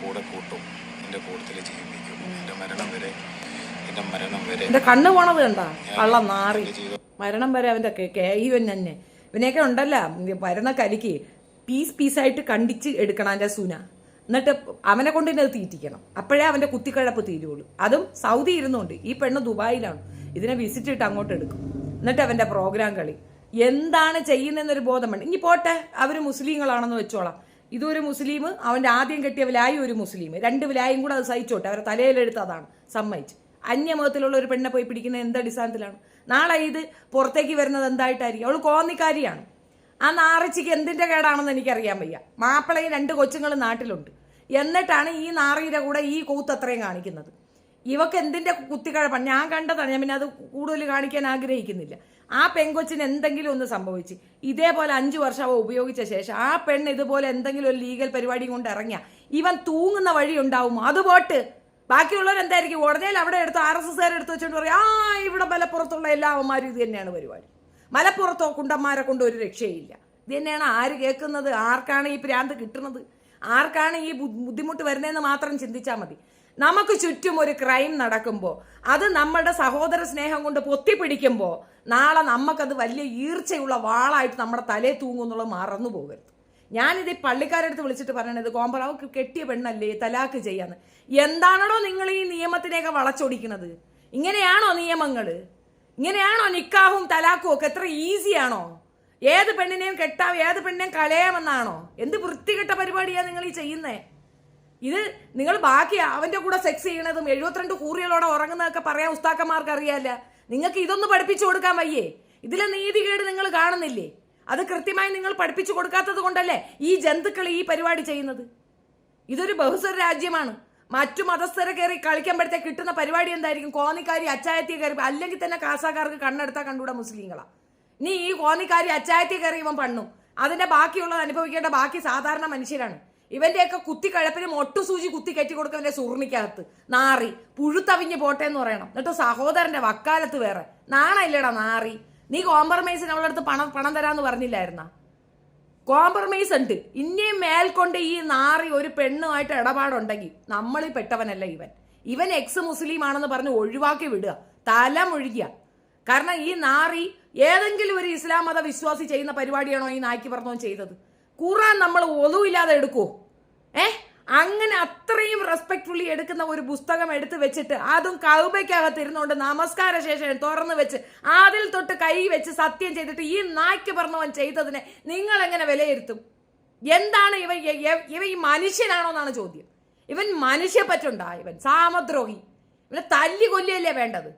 കൂടെ കൂട്ടും, എൻ്റെ കൂട്ടത്തിൽ ജീവിപ്പിക്കും. എൻ്റെ മരണം വരെ എന്റെ കണ്ണ് പോണത് കണ്ടാ കള്ളം നാറി. മരണം വരെ അവന്റെ കേവൻ തന്നെ. ഇവനെയൊക്കെ ഉണ്ടല്ലോ വരുന്ന കരിക്ക് പീസായിട്ട് കണ്ടിച്ച് എടുക്കണം അവന്റെ സുന. എന്നിട്ട് അവനെ കൊണ്ട് തന്നെ അത് തീറ്റിക്കണം. അപ്പോഴേ അവന്റെ കുത്തിക്കഴപ്പ് തീരുള്ളൂ. അതും സൗദി ഇരുന്നുകൊണ്ട്. ഈ പെണ്ണ് ദുബായിലാണ്. ഇതിനെ വിസിറ്റ് ഇട്ട് അങ്ങോട്ട് എടുക്കും. എന്നിട്ട് അവന്റെ പ്രോഗ്രാം കളി എന്താണ് ചെയ്യുന്നതെന്നൊരു ബോധം വേണ്ട. ഇനി പോട്ടെ, അവര് മുസ്ലിങ്ങളാണെന്ന് വെച്ചോളാം. ഇതൊരു മുസ്ലിം, അവൻ്റെ ആദ്യം കെട്ടിയ വിലായി ഒരു മുസ്ലിം, 2 വിലായും കൂടെ അത് സഹിച്ചോട്ടെ, അവരെ തലയിലെടുത്ത് അതാണ് സമ്മതിച്ച്. അന്യമതത്തിലുള്ള ഒരു പെണ്ണെ പോയി പിടിക്കുന്നത് എന്ത് അടിസ്ഥാനത്തിലാണ്? നാളെ ഇത് പുറത്തേക്ക് വരുന്നത് എന്തായിട്ടായിരിക്കും? അവൾ കോന്നിക്കാരിയാണ്. ആ നാറിച്ചിക്ക് എന്തിൻ്റെ കേടാണെന്ന് എനിക്കറിയാൻ വയ്യ. മാപ്പിളയും 2 കൊച്ചുങ്ങളും നാട്ടിലുണ്ട്, എന്നിട്ടാണ് ഈ നാറിയുടെ കൂടെ ഈ കൂത്ത് അത്രയും കാണിക്കുന്നത്. ഇവക്ക് എന്തിൻ്റെ കുത്തിക്കഴപ്പാണ്? ഞാൻ കണ്ടതാണ്, ഞാൻ പിന്നെ അത് കൂടുതൽ കാണിക്കാൻ ആഗ്രഹിക്കുന്നില്ല. ആ പെൺകൊച്ചിന് എന്തെങ്കിലും ഒന്ന് സംഭവിച്ച് ഇതേപോലെ 5 വർഷം അവ ഉപയോഗിച്ച ശേഷം ആ പെണ്ണ് ഇതുപോലെ എന്തെങ്കിലും ഒരു ലീഗൽ പരിപാടി കൊണ്ട് ഇറങ്ങിയ ഇവൻ തൂങ്ങുന്ന വഴി ഉണ്ടാവും. അത് പോട്ട് ബാക്കിയുള്ളവർ എന്തായിരിക്കും? ഉടനെ അവിടെ എടുത്ത് RSS എടുത്ത് വെച്ചോണ്ട് പറയും, ഇവിടെ മലപ്പുറത്തുള്ള എല്ലാ അവന്മാരും ഇത് തന്നെയാണ് പരിപാടി. മലപ്പുറത്തോ കുണ്ടന്മാരെ കൊണ്ട് ഒരു രക്ഷയില്ല. ഇത് തന്നെയാണ് ആര് കേൾക്കുന്നത്? ആർക്കാണ് ഈ പ്രാന്ത് കിട്ടുന്നത്? ആർക്കാണ് ഈ ബുദ്ധിമുട്ട് വരുന്നതെന്ന് മാത്രം ചിന്തിച്ചാൽ മതി. നമുക്ക് ചുറ്റും ഒരു ക്രൈം നടക്കുമ്പോൾ അത് നമ്മളുടെ സഹോദര സ്നേഹം കൊണ്ട് പൊത്തിപ്പിടിക്കുമ്പോൾ നാളെ നമുക്കത് വലിയ ഈർച്ചയുള്ള വാളായിട്ട് നമ്മുടെ തലേ തൂങ്ങുന്നുള്ളത് മറന്നു പോകരുത്. ഞാനിത് ഈ പള്ളിക്കാരെടുത്ത് വിളിച്ചിട്ട് പറയണത്, കോമ്പറാവ് കെട്ടിയ പെണ്ണല്ലേ, തലാക്ക് ചെയ്യാന്ന്. എന്താണോ നിങ്ങൾ ഈ നിയമത്തിനെയൊക്കെ വളച്ചൊടിക്കുന്നത്? ഇങ്ങനെയാണോ നിയമങ്ങൾ? ഇങ്ങനെയാണോ നിക്കാഹും തലാക്കും ഒക്കെ? എത്ര ഈസിയാണോ? ഏത് പെണ്ണിനെയും കെട്ടാം, ഏത് പെണ്ണിനെയും കളയാമെന്നാണോ? എന്ത് വൃത്തികെട്ട പരിപാടിയാണ് നിങ്ങൾ ഈ ചെയ്യുന്നേ? ഇത് നിങ്ങൾ ബാക്കി അവന്റെ കൂടെ സെക്സ് ചെയ്യണതും 72 കൂറികളോടെ ഉറങ്ങുന്നതൊക്കെ പറയാൻ ഉസ്താക്കന്മാർക്ക് അറിയാല്ല. നിങ്ങൾക്ക് ഇതൊന്ന് പഠിപ്പിച്ചു കൊടുക്കാൻ വയ്യേ? ഇതിലെ നീതികേട് നിങ്ങൾ കാണുന്നില്ലേ? അത് കൃത്യമായി നിങ്ങൾ പഠിപ്പിച്ചു കൊടുക്കാത്തത് കൊണ്ടല്ലേ ഈ ജന്തുക്കൾ ഈ പരിപാടി ചെയ്യുന്നത്. ഇതൊരു ബഹുസ്വര രാജ്യമാണ്. മറ്റു മതസ്ഥരെ കയറി കളിക്കുമ്പോഴത്തേക്ക് കിട്ടുന്ന പരിപാടി എന്തായിരിക്കും? കോന്നിക്കാരി അച്ചായത്തി കയറി, അല്ലെങ്കിൽ തന്നെ കാസാക്കാർക്ക് കണ്ണെടുത്താൽ കണ്ടുകൂടാ മുസ്ലിങ്ങളാ. നീ ഈ കോന്നിക്കാരി അച്ചായത്തി കയറി ഇവൻ പണ്ണും, അതിന്റെ ബാക്കിയുള്ളത് അനുഭവിക്കേണ്ട ബാക്കി സാധാരണ മനുഷ്യരാണ്. ഇവന്റെയൊക്കെ കുത്തിക്കഴപ്പിന് മൊട്ടുസൂചി കുത്തി കെട്ടി കൊടുക്കവന്റെ സുർണിക്കകത്ത് നാറി പുഴുത്തവിഞ്ഞ് പോട്ടെ എന്ന് പറയണം. എന്നിട്ട് സഹോദരന്റെ വക്കാലത്ത് വേറെ നാണയില്ലടാ നാറി. നീ കോംപ്രമൈസിന് അവളുടെ അടുത്ത് പണം തരാന്ന് പറഞ്ഞില്ലായിരുന്ന? കോംപ്രമൈസ് ഉണ്ട്. ഇനിയും മേൽക്കൊണ്ട് ഈ നാറി ഒരു പെണ്ണുമായിട്ട് ഇടപാടുണ്ടെങ്കിൽ നമ്മളിൽ പെട്ടവനല്ല ഇവൻ എക്സ് മുസ്ലിം ആണെന്ന് പറഞ്ഞ് ഒഴിവാക്കി വിടുക, തല മുഴുകിയ. കാരണം ഈ നാറി ഏതെങ്കിലും ഒരു ഇസ്ലാം മത വിശ്വാസി ചെയ്യുന്ന പരിപാടിയാണോ ഈ നായ്ക്ക് പറഞ്ഞവൻ ചെയ്തത്? ഖുർആൻ നമ്മൾ ഒതുവില്ലാതെ എടുക്കുവോ? അങ്ങനെ അത്രയും റെസ്പെക്ട്ഫുള്ളി എടുക്കുന്ന ഒരു പുസ്തകം എടുത്ത് വെച്ചിട്ട് അതും കൗബയ്ക്കകത്ത് ഇരുന്നുകൊണ്ട് നമസ്കാര ശേഷം തുറന്നു വെച്ച് അതിൽ തൊട്ട് കൈ വെച്ച് സത്യം ചെയ്തിട്ട് ഈ നായ്ക്ക് പറഞ്ഞവൻ ചെയ്തതിനെ നിങ്ങൾ എങ്ങനെ വിലയിരുത്തും? എന്താണ് ഇവ ഈ മനുഷ്യനാണോ എന്നാണ് ചോദ്യം. ഇവൻ മനുഷ്യപ്പറ്റുണ്ടാ? ഇവൻ സാമദ്രോഹി. ഇവനെ തല്ലി കൊല്ലിയല്ലേ വേണ്ടത്?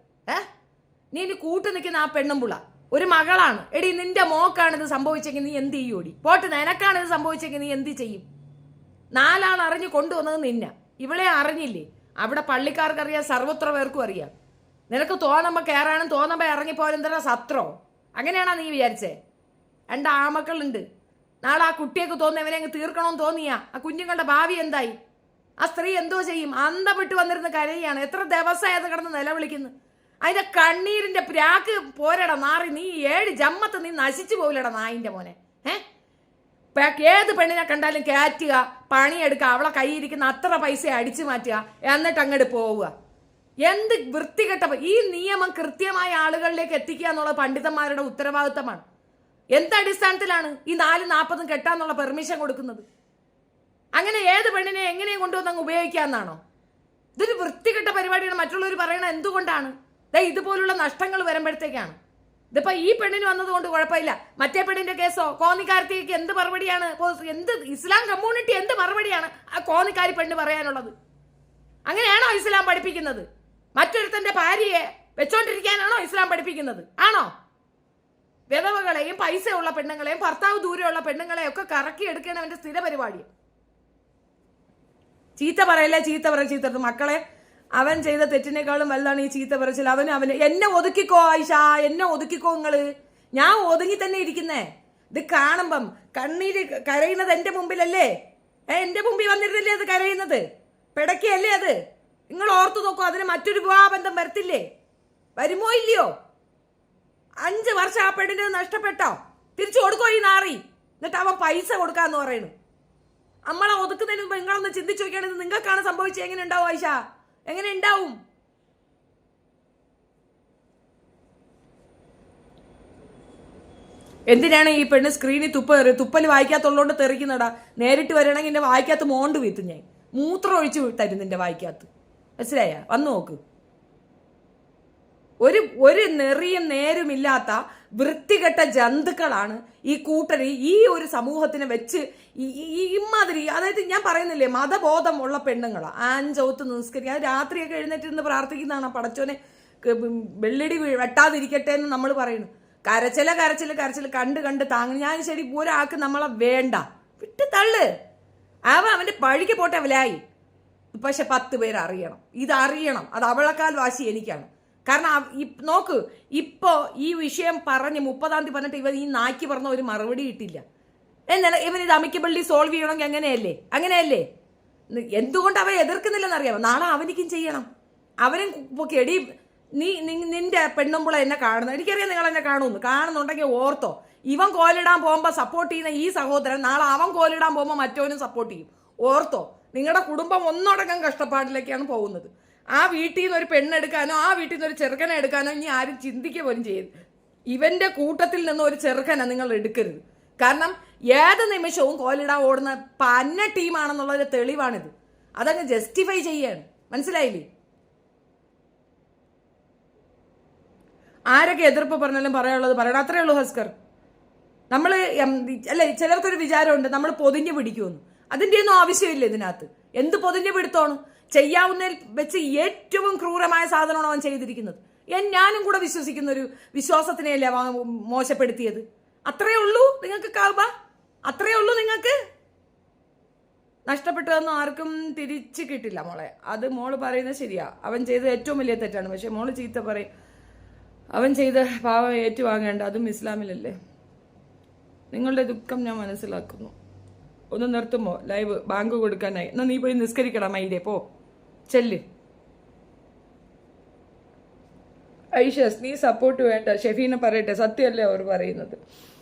നീ ഇനി കൂട്ടു നിൽക്കുന്ന ആ പെണ്ണുമ്പുള്ള ഒരു മകളാണ്. എടി നിന്റെ മോക്കാണ് ഇത് സംഭവിച്ചെങ്കിൽ നീ എന്ത് ചെയ്യൂടി? പോട്ട് നിനക്കാണ് ഇത് സംഭവിച്ചെങ്കിൽ നീ എന്ത് ചെയ്യും? 4 ആൾ അറിഞ്ഞു കൊണ്ടുവന്നത് നിന്ന. ഇവളെ അറിഞ്ഞില്ലേ? അവിടെ പള്ളിക്കാർക്കറിയാം, സർവത്ര പേർക്കും അറിയാം. നിനക്ക് തോന്നുമ്പോ കയറാനും തോന്നുമ്പോ ഇറങ്ങിപ്പോലെന്താ സത്രോ? അങ്ങനെയാണോ നീ വിചാരിച്ചേ? 2 ആമക്കളുണ്ട്. നാളെ ആ കുട്ടിയൊക്കെ തോന്നുന്നവനെ അങ്ങ് തീർക്കണമെന്ന് തോന്നിയാ ആ കുഞ്ഞുങ്ങളുടെ ഭാവി എന്തായി? ആ സ്ത്രീ എന്തോ ചെയ്യും? അന്തപ്പെട്ട് വന്നിരുന്ന കരയാണ്. എത്ര ദിവസമായി അത് കിടന്ന് നിലവിളിക്കുന്നു. അതിന്റെ കണ്ണീരിന്റെ പ്രാക്ക് പോരടാ നാറി. നീ 7 ജമ്മത്ത് നീ നശിച്ചു പോവില്ലടാ നായിന്റെ മോനെ. ഏത് പെണ്ണിനെ കണ്ടാലും കയറ്റുക, പണിയെടുക്കുക, അവളെ കൈയിരിക്കുന്ന അത്ര പൈസ അടിച്ചു മാറ്റുക, എന്നിട്ട് അങ്ങോട്ട് പോവുക. എന്ത് വൃത്തികെട്ട! ഈ നിയമം കൃത്യമായ ആളുകളിലേക്ക് എത്തിക്കുക എന്നുള്ളത് പണ്ഡിതന്മാരുടെ ഉത്തരവാദിത്തമാണ്. എന്തടിസ്ഥാനത്തിലാണ് ഈ 4:40 കെട്ടാന്നുള്ള പെർമിഷൻ കൊടുക്കുന്നത്? അങ്ങനെ ഏത് പെണ്ണിനെ എങ്ങനെയും കൊണ്ടുവന്ന് അങ്ങ് ഉപയോഗിക്കാന്നാണോ? ഇതൊരു വൃത്തികെട്ട പരിപാടിയാണ്. മറ്റുള്ളവർ പറയണ എന്തുകൊണ്ടാണ്? ഇതുപോലുള്ള നഷ്ടങ്ങൾ വരുമ്പോഴത്തേക്കാണ്. ഇതിപ്പോ ഈ പെണ്ണിന് വന്നതുകൊണ്ട് കുഴപ്പമില്ല. മറ്റേ പെണ്ണിന്റെ കേസോ കോന്നിക്കാരത്തേക്ക് എന്ത് മറുപടിയാണ്? എന്ത് ഇസ്ലാം കമ്മ്യൂണിറ്റി എന്ത് മറുപടിയാണ് ആ കോന്നിക്കാരി പെണ്ണ് പറയാനുള്ളത്? അങ്ങനെയാണോ ഇസ്ലാം പഠിപ്പിക്കുന്നത്? മറ്റൊരുത്തന്റെ ഭാര്യയെ വെച്ചോണ്ടിരിക്കാനാണോ ഇസ്ലാം പഠിപ്പിക്കുന്നത്? ആണോ? വിധവകളെയും പൈസയുള്ള പെണ്ണുങ്ങളെയും ഭർത്താവ് ദൂരെയുള്ള പെണ്ണുങ്ങളെയും ഒക്കെ കറക്കി എടുക്കണവന്റെ സ്ഥിര പരിപാടി. ചീത്ത പറയല്ലേ, ചീത്ത പറ മക്കളെ. അവൻ ചെയ്ത തെറ്റിനേക്കാളും വലുതാണ് ഈ ചീത്ത പറച്ചിൽ. അവന് എന്നെ ഒതുക്കിക്കോ ആയിഷ, എന്നെ ഒതുക്കിക്കോ നിങ്ങള്. ഞാൻ ഒതുങ്ങി തന്നെ ഇരിക്കുന്നേ. ഇത് കാണുമ്പം കണ്ണീര് കരയുന്നത് എന്റെ മുമ്പിലല്ലേ? എന്റെ മുമ്പിൽ വന്നിരുന്നില്ലേ അത് കരയുന്നത്? പിടക്കിയല്ലേ അത്? നിങ്ങൾ ഓർത്തു നോക്കൂ. അതിന് മറ്റൊരു വിവാഹബന്ധം വരത്തില്ലേ? വരുമോ ഇല്ലയോ? 5 വർഷം ആ പെണ്ണിന് നഷ്ടപ്പെട്ടോ? തിരിച്ചു കൊടുക്കോ ഈ നാറി? എന്നിട്ട് അവൻ പൈസ കൊടുക്കാന്ന് പറയുന്നു. നമ്മളെ ഒതുക്കുന്നതിന് മുമ്പ് നിങ്ങളൊന്ന് ചിന്തിച്ചു നോക്കിയാണെങ്കിൽ നിങ്ങൾക്കാണ് സംഭവിച്ചത്. എങ്ങനെ ഉണ്ടാവും ആയിഷ? എങ്ങനെ ഉണ്ടാവും? എന്തിനാണ് ഈ പെണ്ണ് സ്ക്രീനിൽ തുപ്പല് വായിക്കാത്തുള്ളതുകൊണ്ട് തെറിക്കുന്നടാ? നേരിട്ട് വരണമെങ്കിൽ എന്റെ വായിക്കാത്ത മോണ്ട് വീത്തും. ഞാൻ മൂത്രം ഒഴിച്ചു തരും നിന്റെ വായിക്കാത്ത. മനസ്സിലായ? വന്നു നോക്ക്. ഒരു നെറിയും നേരുമില്ലാത്ത വൃത്തികെട്ട ജന്തുക്കളാണ് ഈ കൂട്ടർ ഈ ഒരു സമൂഹത്തിനെ വെച്ച് ഇമാതിരി. അതായത് ഞാൻ പറയുന്നില്ലേ, മതബോധമുള്ള പെണ്ണുങ്ങളാ ആഞ്ചൗത്ത് നിസ്കരിക്കുക, അത് രാത്രിയൊക്കെ എഴുന്നേറ്റിരുന്ന് പ്രാർത്ഥിക്കുന്നതാണ് പടച്ചോനെ വെള്ളിടി വെട്ടാതിരിക്കട്ടെ എന്ന് നമ്മൾ പറയുന്നു. കരച്ചില് കണ്ട് താങ്ങി. ഞാൻ ശരി ഒരാൾക്ക് നമ്മളെ വേണ്ട, വിട്ട് തള്ളു, അവന്റെ പഴിക്ക് പോട്ടെ വിലായി. പക്ഷെ 10 പേര് അറിയണം, ഇതറിയണം. അത് അവളെക്കാൾ വാശി എനിക്കാണ്. കാരണം നോക്ക്, ഇപ്പോ ഈ വിഷയം പറഞ്ഞ് 30-ാം തീയതി പറഞ്ഞിട്ട് ഇവൻ ഈ നാക്കി പറഞ്ഞ ഒരു മറുപടി ഇട്ടില്ല. എന്നാൽ ഇവൻ ഇത് അമിക്കബിളി സോൾവ് ചെയ്യണമെങ്കിൽ അങ്ങനെയല്ലേ? എന്തുകൊണ്ട് അവൻ എതിർക്കുന്നില്ലെന്നറിയാമോ? നാളെ അവനിക്കും ചെയ്യണം. അവനും എടി നിന്റെ പെണ്ണുമ്പുള എന്നെ കാണുന്നു, എനിക്കറിയാം നിങ്ങൾ എന്നെ കാണുന്നുണ്ടെങ്കിൽ ഓർത്തോ, ഇവൻ കോലിടാൻ പോകുമ്പോൾ സപ്പോർട്ട് ചെയ്യുന്ന ഈ സഹോദരൻ നാളെ അവൻ കോലിടാൻ പോകുമ്പോൾ മറ്റവനും സപ്പോർട്ട് ചെയ്യും. ഓർത്തോ, നിങ്ങളുടെ കുടുംബം ഒന്നടങ്കം കഷ്ടപ്പാടിലേക്കാണ് പോകുന്നത്. ആ വീട്ടിൽ നിന്ന് ഒരു പെണ്ണെടുക്കാനോ ആ വീട്ടിൽ നിന്ന് ഒരു ചെറുക്കനെ എടുക്കാനോ ഇനി ആരും ചിന്തിക്കുക പോലും ചെയ്യരുത്. ഇവന്റെ കൂട്ടത്തിൽ നിന്ന് ഒരു ചെറുക്കനെ നിങ്ങൾ എടുക്കരുത്. കാരണം ഏത് നിമിഷവും കോലിടാൻ ഓടുന്ന പന്ന ടീമാണെന്നുള്ളൊരു തെളിവാണിത്. അതങ്ങ് ജസ്റ്റിഫൈ ചെയ്യാണ്. മനസ്സിലായില്ലേ? ആരൊക്കെ എതിർപ്പ് പറഞ്ഞാലും പറയാനുള്ളത് പറയണം. അത്രേ ഉള്ളൂ ഹസ്കർ. നമ്മൾ അല്ലെ, ചിലർക്കൊരു വിചാരമുണ്ട് നമ്മൾ പൊതിഞ്ഞു പിടിക്കുമെന്ന്. അതിൻ്റെ ഒന്നും ആവശ്യമില്ല ഇതിനകത്ത്. എന്ത് പൊതിഞ്ഞു പിടുത്തോണ്? ചെയ്യാവുന്നതിൽ വെച്ച് ഏറ്റവും ക്രൂരമായ സാധനമാണ് അവൻ ചെയ്തിരിക്കുന്നത്. ഞാനും കൂടെ വിശ്വസിക്കുന്ന ഒരു വിശ്വാസത്തിനെയല്ലേ മോശപ്പെടുത്തിയത്. അത്രേ ഉള്ളൂ നിങ്ങൾക്ക് കാവ, അത്രേ ഉള്ളൂ നിങ്ങൾക്ക്. നഷ്ടപ്പെട്ടതൊന്നും ആർക്കും തിരിച്ചു കിട്ടില്ല മോളെ. അത് മോള് പറയുന്നത് ശരിയാ, അവൻ ചെയ്തത് ഏറ്റവും വലിയ തെറ്റാണ്. പക്ഷെ മോള് ചീത്ത പറയും, അവൻ ചെയ്ത പാവം ഏറ്റുവാങ്ങേണ്ട, അതും ഇസ്ലാമിലല്ലേ. നിങ്ങളുടെ ദുഃഖം ഞാൻ മനസ്സിലാക്കുന്നു. ഒന്ന് നിർത്തുമോ ലൈവ്? ബാങ്ക് കൊടുക്കാനായി. എന്നാ നീ പോയി നിസ്കരിക്കണം മൈഡേ, പോ ചെല്ല്. ഐഷസ്, നീ സപ്പോർട്ട് വേണ്ട, ഷെഫീനെ പറയട്ടെ. സത്യമല്ലേ അവർ പറയുന്നത്?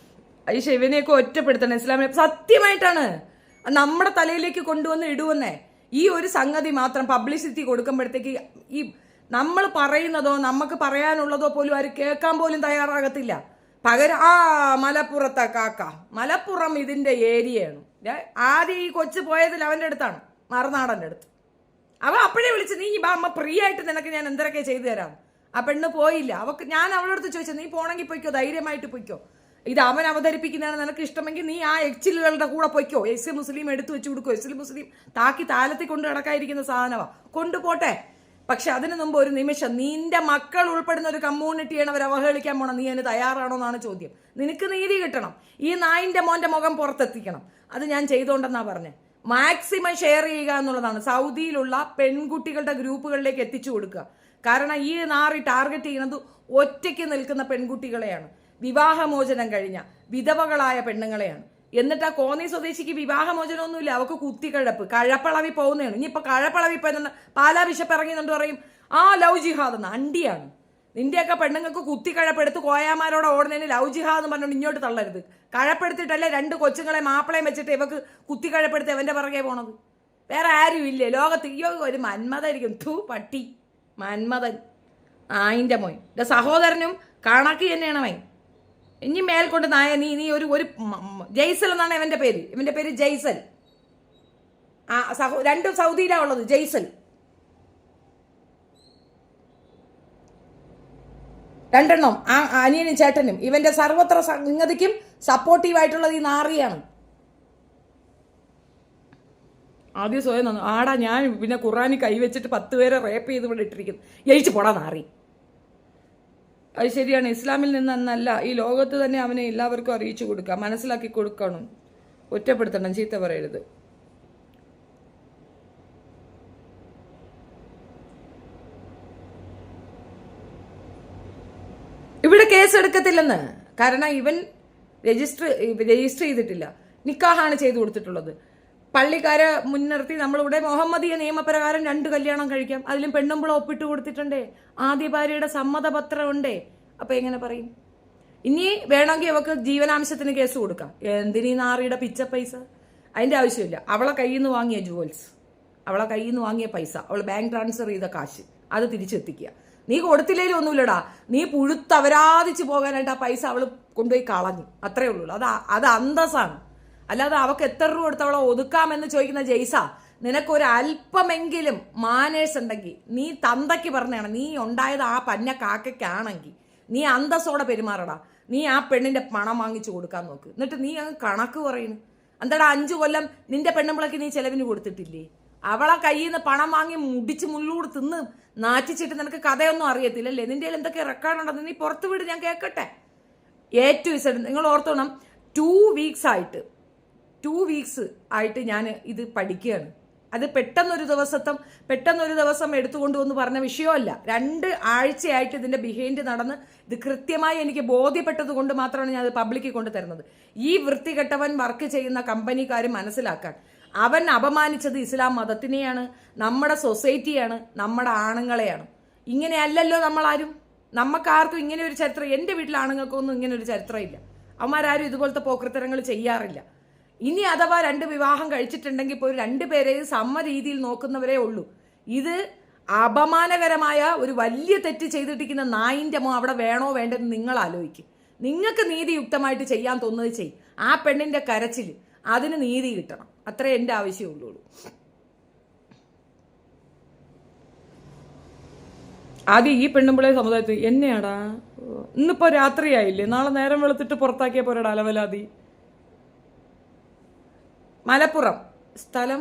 ഐഷ ഇവനെയൊക്കെ ഒറ്റപ്പെടുത്തണം. ഇസ്ലാമിനെ സത്യമായിട്ടാണ് നമ്മുടെ തലയിലേക്ക് കൊണ്ടുവന്ന് ഇടുവന്നേ. ഈ ഒരു സംഗതി മാത്രം പബ്ലിസിറ്റി കൊടുക്കുമ്പോഴത്തേക്ക് ഈ നമ്മൾ പറയുന്നതോ നമുക്ക് പറയാനുള്ളതോ പോലും ആര് കേൾക്കാൻ പോലും തയ്യാറാകത്തില്ല. പകരം മലപ്പുറത്തെ കാക്ക, മലപ്പുറം ഇതിന്റെ ഏരിയയാണ്. ആദ്യം ഈ കൊച്ചു പോയതിൽ അവന്റെ അടുത്താണ്, മറുനാടന്റെ അടുത്ത്. അവ അപ്പോഴേ വിളിച്ച്, നീ അമ്മ ഫ്രീ ആയിട്ട് നിനക്ക് ഞാൻ എന്തൊക്കെ ചെയ്തു തരാം. ആ പെണ്ണ് പോയില്ല. ഞാൻ അവളുടെ അടുത്ത് ചോദിച്ചു, നീ പോണെങ്കിൽ പൊയ്ക്കോ, ധൈര്യമായിട്ട് പൊയ്ക്കോ. ഇത് അവൻ അവതരിപ്പിക്കുന്നതാണ് നിനക്ക് ഇഷ്ടമെങ്കിൽ നീ ആ എക്സിലുകളുടെ കൂടെ പൊയ്ക്കോ. എസ് മുസ്ലിം എടുത്തു വെച്ച് കൊടുക്കോ. എസ് മുസ്ലിം താക്കി താലത്തിൽ കൊണ്ട് കിടക്കാതിരിക്കുന്ന സാധനമാണ്, കൊണ്ടുപോട്ടെ. പക്ഷെ അതിനു മുമ്പ് ഒരു നിമിഷം നിന്റെ മക്കൾ ഉൾപ്പെടുന്ന ഒരു കമ്മ്യൂണിറ്റിയാണ് അവർ അവഹേളിക്കാൻ പോണം. നീ അതിന് തയ്യാറാണോ എന്നാണ് ചോദ്യം. നിനക്ക് നീതി കിട്ടണം. ഈ നായിന്റെ മോന്റെ മുഖം പുറത്തെത്തിക്കണം. അത് ഞാൻ ചെയ്തോണ്ടെന്നാ പറഞ്ഞത്. മാക്സിമം ഷെയർ ചെയ്യുക എന്നുള്ളതാണ്. സൗദിയിലുള്ള പെൺകുട്ടികളുടെ ഗ്രൂപ്പുകളിലേക്ക് എത്തിച്ചു കൊടുക്കുക. കാരണം ഈ നാറി ടാർഗറ്റ് ചെയ്യുന്നത് ഒറ്റയ്ക്ക് നിൽക്കുന്ന പെൺകുട്ടികളെയാണ്, വിവാഹമോചനം കഴിഞ്ഞ വിധവകളായ പെണ്ണുങ്ങളെയാണ്. എന്നിട്ട് ആ കോന്നി സ്വദേശിക്ക് വിവാഹമോചനമൊന്നുമില്ല, അവക്ക് കുത്തിക്കഴപ്പ്, കഴപ്പളവി പോകുന്നതാണ്. ഇനിയിപ്പോൾ കഴപ്പളവി ഇപ്പം പാലാ ബിഷപ്പ് ഇറങ്ങിയെന്നുണ്ട് പറയും ലവ് ജിഹാദ് എന്ന്. അണ്ടിയാണ് നിന്റെയൊക്കെ പെണ്ണുങ്ങൾക്ക് കുത്തിക്കഴപ്പെടുത്ത് കോയാമാരോടെ ഓടുന്നതിന് ലവ് ജിഹാദ് എന്ന് പറഞ്ഞുകൊണ്ട് ഇങ്ങോട്ട് തള്ളരുത്. കഴപ്പെടുത്തിട്ടല്ലേ 2 കൊച്ചുങ്ങളെ മാപ്പിളയും വെച്ചിട്ട് ഇവക്ക് കുത്തിക്കഴപ്പെടുത്തി അവന്റെ പിറകെ പോണത്. വേറെ ആരും ഇല്ലേ ലോകത്ത്? ഒരു മന്മതായിരിക്കും. പട്ടി മന്മതൻ, ആയിന്റെ മോൻ. എന്റെ സഹോദരനും കാണാക്കി തന്നെയാണ് അവൻ. ഇനി മേൽക്കൊണ്ട് നായ നീ ഒരു ജയ്സൽ എന്നാണ് ഇവന്റെ പേര് ജയ്സൽ. 2 സൗദിയിലാണ് ഉള്ളത്. ജയ്സൽ 2 അനിയനും ചേട്ടനും. ഇവന്റെ സർവത്ര സംഗതിക്കും സപ്പോർട്ടീവായിട്ടുള്ളത് ഈ നാറിയാണ്. ആദ്യം സ്വയം തന്നു ആടാ, ഞാൻ പിന്നെ ഖുറാനി കൈവച്ചിട്ട് 10 പേരെ റേപ്പ് ചെയ്ത് ഇവിടെ ഇട്ടിരിക്കുന്നു. ജയിച്ചു പോടാ നാറി. അത് ശരിയാണ്. ഇസ്ലാമിൽ നിന്നല്ല, ഈ ലോകത്ത് തന്നെ അവനെ എല്ലാവർക്കും അറിയിച്ചു കൊടുക്കുക, മനസ്സിലാക്കി കൊടുക്കണം. ഒറ്റപ്പെടുത്തണം, ചീത്ത പറയരുത്. ഇവിടെ കേസ് എടുക്കത്തില്ലെന്ന്. കാരണം ഇവൻ രജിസ്റ്റർ ചെയ്തിട്ടില്ല, നിക്കാഹാണ് ചെയ്തു കൊടുത്തിട്ടുള്ളത്. പള്ളിക്കാരെ മുൻനിർത്തി നമ്മളിവിടെ മുഹമ്മദീയ നിയമപ്രകാരം 2 കല്യാണം കഴിക്കാം. അതിലും പെണ്ണുമ്പള ഒപ്പിട്ട് കൊടുത്തിട്ടുണ്ടേ, ആദ്യ ഭാര്യയുടെ സമ്മതപത്രം ഉണ്ടേ. അപ്പൊ എങ്ങനെ പറയും? ഇനി വേണമെങ്കിൽ അവക്ക് ജീവനാംശത്തിന് കേസ് കൊടുക്കാം. എന്തിനീ നാറിയുടെ പിച്ച പൈസ? അതിന്റെ ആവശ്യമില്ല. അവളെ കയ്യിൽ നിന്ന് വാങ്ങിയ ജുവൽസ്, അവളെ കയ്യിൽ നിന്ന് വാങ്ങിയ പൈസ, അവൾ ബാങ്ക് ട്രാൻസ്ഫർ ചെയ്ത കാശ് അത് തിരിച്ചെത്തിക്കുക. നീ കൊടുത്തില്ലേലും ഒന്നുമില്ലടാ, നീ പുഴുത്തവരാധിച്ചു പോകാനായിട്ട് ആ പൈസ അവൾ കൊണ്ടുപോയി കളഞ്ഞു. അത്രേ ഉള്ളൂ. അത് അന്തസ്സാണ്. അല്ലാതെ അവക്ക് എത്ര രൂപ കൊടുത്ത് അവളെ ഒതുക്കാമെന്ന് ചോദിക്കുന്ന ജയ്സ, നിനക്കൊരു അല്പമെങ്കിലും മാനേഴ്സ് ഉണ്ടെങ്കിൽ നീ തന്തയ്ക്ക് പറഞ്ഞാണ്, നീ ഉണ്ടായത് ആ പന്ന കാക്കയ്ക്കാണെങ്കിൽ നീ അന്തസ്സോടെ പെരുമാറടാ. നീ ആ പെണ്ണിന്റെ പണം വാങ്ങിച്ചു കൊടുക്കാൻ നോക്ക്. എന്നിട്ട് നീ അങ്ങ് കണക്ക് പറയുന്നു. എന്താടാ 5 കൊല്ലം നിന്റെ പെണ്ണുമ്പിളക്ക് നീ ചെലവിന് കൊടുത്തിട്ടില്ലേ? അവളെ കയ്യിൽ നിന്ന് പണം വാങ്ങി മുടിച്ച് മുള്ളൂട് തിന്ന് നാറ്റിച്ചിട്ട് നിനക്ക് കഥയൊന്നും അറിയത്തില്ലല്ലേ? നിന്റെ കയ്യിൽ എന്തൊക്കെ റെക്കോർഡുണ്ടെന്ന് നീ പുറത്ത് വിട്, ഞാൻ കേൾക്കട്ടെ. A-Z നിങ്ങൾ ഓർത്തോണം, 2 വീക്സ് ആയിട്ട് ഞാൻ ഇത് പഠിക്കുകയാണ്. അത് പെട്ടെന്നൊരു ദിവസം എടുത്തുകൊണ്ട് വന്ന് പറഞ്ഞ വിഷയമല്ല. 2 ആഴ്ചയായിട്ട് ഇതിന്റെ ബിഹൈൻഡ് നടന്ന് ഇത് കൃത്യമായി എനിക്ക് ബോധ്യപ്പെട്ടത് കൊണ്ട് മാത്രമാണ് ഞാൻ അത് പബ്ലിക്കിൽ കൊണ്ട് തരുന്നത്. ഈ വൃത്തികെട്ടവൻ വർക്ക് ചെയ്യുന്ന കമ്പനിക്കാർ മനസ്സിലാക്കാൻ, അവൻ അപമാനിച്ചത് ഇസ്ലാം മതത്തിനെയാണ്, നമ്മുടെ സൊസൈറ്റിയാണ്, നമ്മുടെ ആണുങ്ങളെയാണ്. ഇങ്ങനെയല്ലല്ലോ നമ്മളാരും. നമുക്കാർക്കും ഇങ്ങനെ ഒരു ചരിത്രം, എൻ്റെ വീട്ടിലെ ആണുങ്ങൾക്കൊന്നും ഇങ്ങനെ ഒരു ചരിത്രമില്ല. അവന്മാരാരും ഇതുപോലത്തെ പോക്രിത്തരങ്ങൾ ചെയ്യാറില്ല. ഇനി അഥവാ 2 വിവാഹം കഴിച്ചിട്ടുണ്ടെങ്കിൽ ഇപ്പോൾ 2 പേരെയും സമ രീതിയിൽ നോക്കുന്നവരേ ഉള്ളൂ. ഇത് അപമാനകരമായ ഒരു വലിയ തെറ്റ് ചെയ്തിട്ടിരിക്കുന്ന നായിൻ്റെ മോ അവിടെ വേണോ വേണ്ടെന്ന് നിങ്ങൾ ആലോചിക്കും. നിങ്ങൾക്ക് നീതിയുക്തമായിട്ട് ചെയ്യാൻ തോന്നുന്നത് ചെയ്യും. ആ പെണ്ണിന്റെ കരച്ചിൽ, അതിന് നീതി കിട്ടണം. അത്രേ എൻ്റെ ആവശ്യമുള്ളൂ. ആദ്യം ഈ പെണ്ണുമ്പിളെ സമുദായത്തിൽ എന്നെയാടാ, ഇന്നിപ്പോ രാത്രിയായില്ലേ, നാളെ നേരം വെളുത്തിട്ട് പുറത്താക്കിയ പോരാടാ അലവലാതി. മലപ്പുറം, സ്ഥലം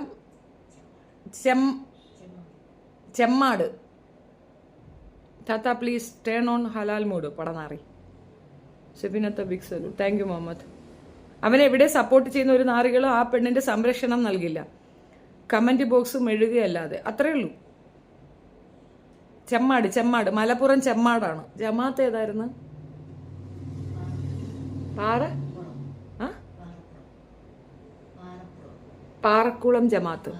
ചെമ്മാട്. താത്ത പ്ലീസ് ടേൺ ഓൺ ഹലാൽ മൂഡ് പടനാറി. ഷെബിനത്ത ബിഗ് സലു. Thank you Muhammad. അവനെ എവിടെ സപ്പോർട്ട് ചെയ്യുന്ന ഒരു നാറികളും ആ പെണ്ണിന്റെ സംരക്ഷണം നൽകില്ല. കമന്റ് ബോക്സ് മെഴുകുകയല്ലാതെ. അത്രേ ഉള്ളൂ. ചെമ്മാട്, മലപ്പുറം ചെമ്മാടാണ്. ജമാഅത്ത് ഏതായിരുന്നു? പാറക്കുളം ജമാഅത്ത്,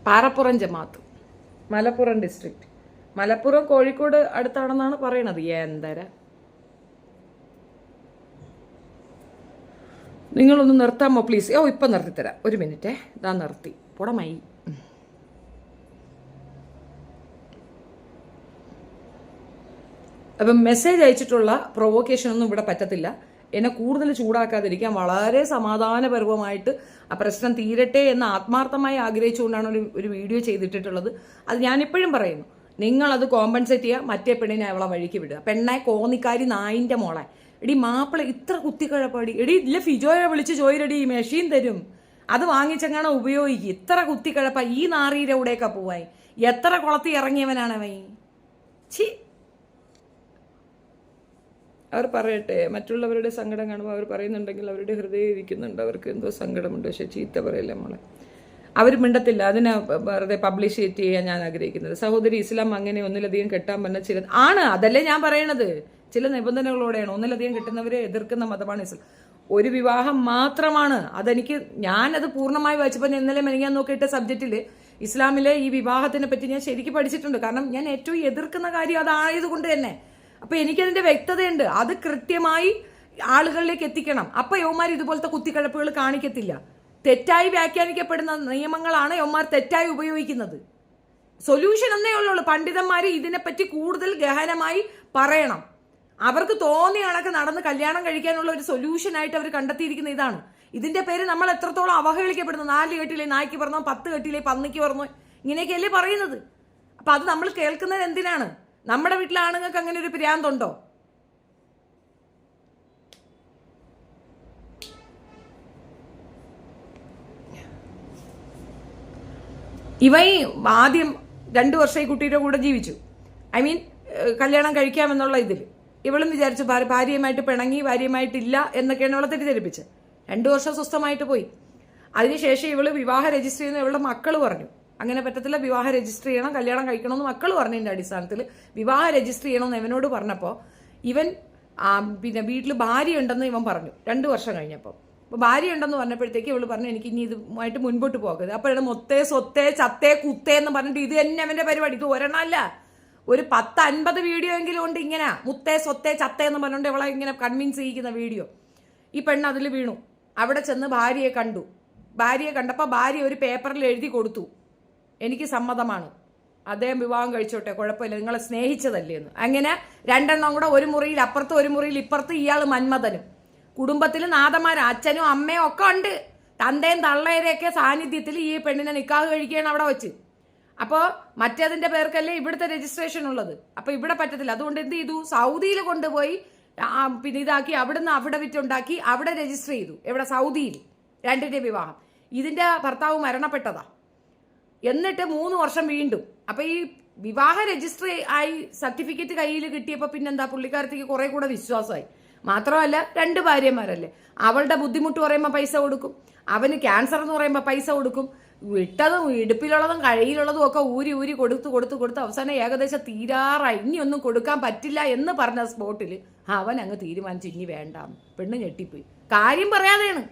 പാറപ്പുറം ജമാഅത്ത്, മലപ്പുറം ഡിസ്ട്രിക്ട്. മലപ്പുറം കോഴിക്കോട് അടുത്താണെന്നാണ് പറയണത്. എന്തര നിങ്ങളൊന്ന് നിർത്താമോ പ്ലീസ്? ഇപ്പം നിർത്തിത്തരാം, 1 മിനിറ്റേ. ഇതാ നിർത്തി പുടമായി. അപ്പം മെസ്സേജ് അയച്ചിട്ടുള്ള പ്രൊവോക്കേഷൻ ഒന്നും ഇവിടെ പറ്റത്തില്ല. എന്നെ കൂടുതൽ ചൂടാക്കാതിരിക്കാൻ വളരെ സമാധാനപരമായിട്ട് ആ പ്രശ്നം തീരട്ടെ എന്ന് ആത്മാർത്ഥമായി ആഗ്രഹിച്ചുകൊണ്ടാണ് ഒരു വീഡിയോ ചെയ്തിട്ടുള്ളത്. അത് ഞാനിപ്പോഴും പറയുന്നു, നിങ്ങളത് കോമ്പൻസേറ്റ് ചെയ്യുക, മറ്റേ പെണ്ണിനെ അവളെ വഴിക്ക് വിടുക. പെണ്ണെ കോന്നിക്കാരി നായിൻ്റെ മോളെ. എടി മാപ്പിള ഇത്ര കുത്തിക്കഴപ്പാടി. എടി ഇല്ല, ഫിജോയെ വിളിച്ച് ചോദിരടി, മെഷീൻ തരും, അത് വാങ്ങിച്ചെങ്ങാണോ ഉപയോഗിക്കുക. ഇത്ര കുത്തിക്കഴപ്പ ഈ നാറിയുടെ കൂടെയൊക്കെ പോവായി. എത്ര കുളത്തി ഇറങ്ങിയവനാണവൻ. ഛീ, അവർ പറയട്ടെ. മറ്റുള്ളവരുടെ സങ്കടം കാണുമ്പോൾ അവർ പറയുന്നുണ്ടെങ്കിൽ അവരുടെ ഹൃദയം ഇരിക്കുന്നുണ്ട്, അവർക്ക് എന്തോ സങ്കടമുണ്ട്. പക്ഷെ ചീത്ത പറയില്ല മോളെ. അവർ മിണ്ടത്തില്ല. അതിനെ വെറുതെ പബ്ലിഷിറ്റ് ചെയ്യാൻ ഞാൻ ആഗ്രഹിക്കുന്നത്. സഹോദരി, ഇസ്ലാം അങ്ങനെ ഒന്നിലധികം കെട്ടാൻ പറഞ്ഞ ചില ആണ്. അതല്ലേ ഞാൻ പറയണത്. ചില നിബന്ധനകളോടെയാണ്. ഒന്നിലധികം കെട്ടുന്നവരെ എതിർക്കുന്ന മതമാണ് ഇസ്ലാം. ഒരു വിവാഹം മാത്രമാണ്. ഞാനത് പൂർണ്ണമായി വായിച്ചപ്പോൾ ഇന്നലെ മെനിയാൻ നോക്കിയിട്ട സബ്ജക്റ്റിൽ ഇസ്ലാമിലെ ഈ വിവാഹത്തിനെ പറ്റി ഞാൻ ശരിക്കും പഠിച്ചിട്ടുണ്ട്. കാരണം ഞാൻ ഏറ്റവും എതിർക്കുന്ന കാര്യം അതായതുകൊണ്ട് തന്നെ. അപ്പൊ എനിക്കതിന്റെ വ്യക്തതയുണ്ട്. അത് കൃത്യമായി ആളുകളിലേക്ക് എത്തിക്കണം. അപ്പൊ യവന്മാർ ഇതുപോലത്തെ കുത്തിക്കഴപ്പുകൾ കാണിക്കത്തില്ല. തെറ്റായി വ്യാഖ്യാനിക്കപ്പെടുന്ന നിയമങ്ങളാണ് യവന്മാർ തെറ്റായി ഉപയോഗിക്കുന്നത്. സൊല്യൂഷൻ എന്നേ ഉള്ളൂ. പണ്ഡിതന്മാർ ഇതിനെപ്പറ്റി കൂടുതൽ ഗഹനമായി പറയണം. അവർക്ക് തോന്നിയ കണക്ക് നടന്ന് കല്യാണം കഴിക്കാനുള്ള ഒരു സൊല്യൂഷനായിട്ട് അവർ കണ്ടെത്തിയിരിക്കുന്ന ഇതാണ്. ഇതിന്റെ പേര് നമ്മൾ എത്രത്തോളം അവഹേളിക്കപ്പെടുന്നു. 4 കെട്ടിലെ നായ്ക്ക് പറഞ്ഞോ, 10 കെട്ടിലെ പന്നിക്ക് പറഞ്ഞോ, ഇങ്ങനെയൊക്കെയല്ലേ പറയുന്നത്. അപ്പൊ അത് നമ്മൾ കേൾക്കുന്നത് എന്തിനാണ്? നമ്മുടെ വീട്ടിലെ ആണുങ്ങൾക്ക് അങ്ങനെ ഒരു പ്രാന്തുണ്ടോ? ഇവൻ ആദ്യം 2 വർഷം ഈ കുട്ടിയുടെ കൂടെ ജീവിച്ചു. കല്യാണം കഴിക്കാമെന്നുള്ള ഇതിൽ ഇവളും വിചാരിച്ചു ഭാര്യയുമായിട്ട് പിണങ്ങി, ഭാര്യയുമായിട്ടില്ല എന്നൊക്കെയാണ് ഇവളെ തെറ്റിദ്ധരിപ്പിച്ചത്. 2 വർഷം സ്വസ്ഥമായിട്ട് പോയി. അതിനുശേഷം ഇവള് വിവാഹം രജിസ്റ്റർ ചെയ്യുന്ന ഇവളുടെ മക്കൾ പറഞ്ഞു അങ്ങനെ പറ്റത്തില്ല, വിവാഹം രജിസ്റ്റർ ചെയ്യണം, കല്യാണം കഴിക്കണമെന്ന് മക്കൾ പറഞ്ഞതിന്റെ അടിസ്ഥാനത്തിൽ വിവാഹം രജിസ്റ്റർ ചെയ്യണമെന്ന് ഇവനോട് പറഞ്ഞപ്പോൾ ഇവൻ പിന്നെ വീട്ടിൽ ഭാര്യ ഉണ്ടെന്ന് ഇവൻ പറഞ്ഞു 2 വർഷം കഴിഞ്ഞപ്പോൾ. അപ്പോൾ ഭാര്യ ഉണ്ടെന്ന് പറഞ്ഞപ്പോഴത്തേക്ക് ഇവള് പറഞ്ഞു എനിക്ക് ഇനി ഇതുമായിട്ട് മുൻപോട്ട് പോകരുത്. അപ്പോഴാണ് മൊത്തേ സ്വത്തേ ചത്തേ കുത്തേ എന്ന് പറഞ്ഞിട്ട് ഇത് തന്നെ അവന്റെ പരിപാടി. ഇത് ഒരെണ്ണമല്ല, ഒരു 10-50 വീഡിയോ എങ്കിലും ഉണ്ട് ഇങ്ങനെ മുത്തേ സ്വത്തേ ചത്തേ എന്ന് പറഞ്ഞുകൊണ്ട് ഇവളെ ഇങ്ങനെ കൺവിൻസ് ചെയ്യിക്കുന്ന വീഡിയോ. ഈ പെണ്ണ് അതിൽ വീണു. അവിടെ ചെന്ന് ഭാര്യയെ കണ്ടു. ഭാര്യയെ കണ്ടപ്പോൾ ഭാര്യ ഒരു പേപ്പറിൽ എഴുതി കൊടുത്തു, എനിക്ക് സമ്മതമാണ്, അദ്ദേഹം വിവാഹം കഴിച്ചോട്ടെ, കുഴപ്പമില്ല, നിങ്ങളെ സ്നേഹിച്ചതല്ലേ എന്ന്. അങ്ങനെ 2 എണ്ണം കൂടെ ഒരു മുറിയിൽ അപ്പുറത്ത് ഒരു മുറിയിൽ ഇപ്പുറത്ത് ഇയാൾ മന്മഥനും. കുടുംബത്തിൽ നാഥന്മാർ അച്ഛനും അമ്മയും ഒക്കെ ഉണ്ട്. തന്തയും തള്ളയുടെയൊക്കെ സാന്നിധ്യത്തിൽ ഈ പെണ്ണിനെ നിക്കാഹ് കഴിക്കുകയാണ് അവിടെ വെച്ച്. അപ്പോൾ മറ്റേതിന്റെ പേർക്കല്ലേ ഇവിടുത്തെ രജിസ്ട്രേഷൻ ഉള്ളത്. അപ്പൊ ഇവിടെ പറ്റത്തില്ല. അതുകൊണ്ട് എന്ത് ചെയ്തു, സൗദിയിൽ കൊണ്ടുപോയി പിന്നെ ഇതാക്കി, അവിടുന്ന് അവിടെ വിറ്റുണ്ടാക്കി അവിടെ രജിസ്റ്റർ ചെയ്തു. എവിടെ? സൗദിയിൽ. രണ്ടിന്റെ വിവാഹം. ഇതിന്റെ ഭർത്താവ് മരണപ്പെട്ടതാ. എന്നിട്ട് 3 വർഷം വീണ്ടും. അപ്പൊ ഈ വിവാഹ രജിസ്റ്റർ ആയി സർട്ടിഫിക്കറ്റ് കയ്യിൽ കിട്ടിയപ്പോ പിന്നെന്താ, പുള്ളിക്കാരത്തേക്ക് കുറെ കൂടെ വിശ്വാസമായി. മാത്രമല്ല 2 ഭാര്യമാരല്ലേ. അവളുടെ ബുദ്ധിമുട്ട് പറയുമ്പോൾ പൈസ കൊടുക്കും, അവന് ക്യാൻസർ എന്ന് പറയുമ്പോൾ പൈസ കൊടുക്കും. വിട്ടതും ഇടുപ്പിലുള്ളതും കഴയിലുള്ളതും ഒക്കെ ഊരി ഊരി കൊടുത്ത് അവസാനം ഏകദേശം തീരാറായി. ഇനിയൊന്നും കൊടുക്കാൻ പറ്റില്ല എന്ന് പറഞ്ഞ സ്പോട്ടിൽ അവൻ അങ്ങ് തീരുമാനിച്ചു ഇനി വേണ്ട. പെണ്ണ് ഞെട്ടിപ്പോയി. കാര്യം പറയാതെയാണ്.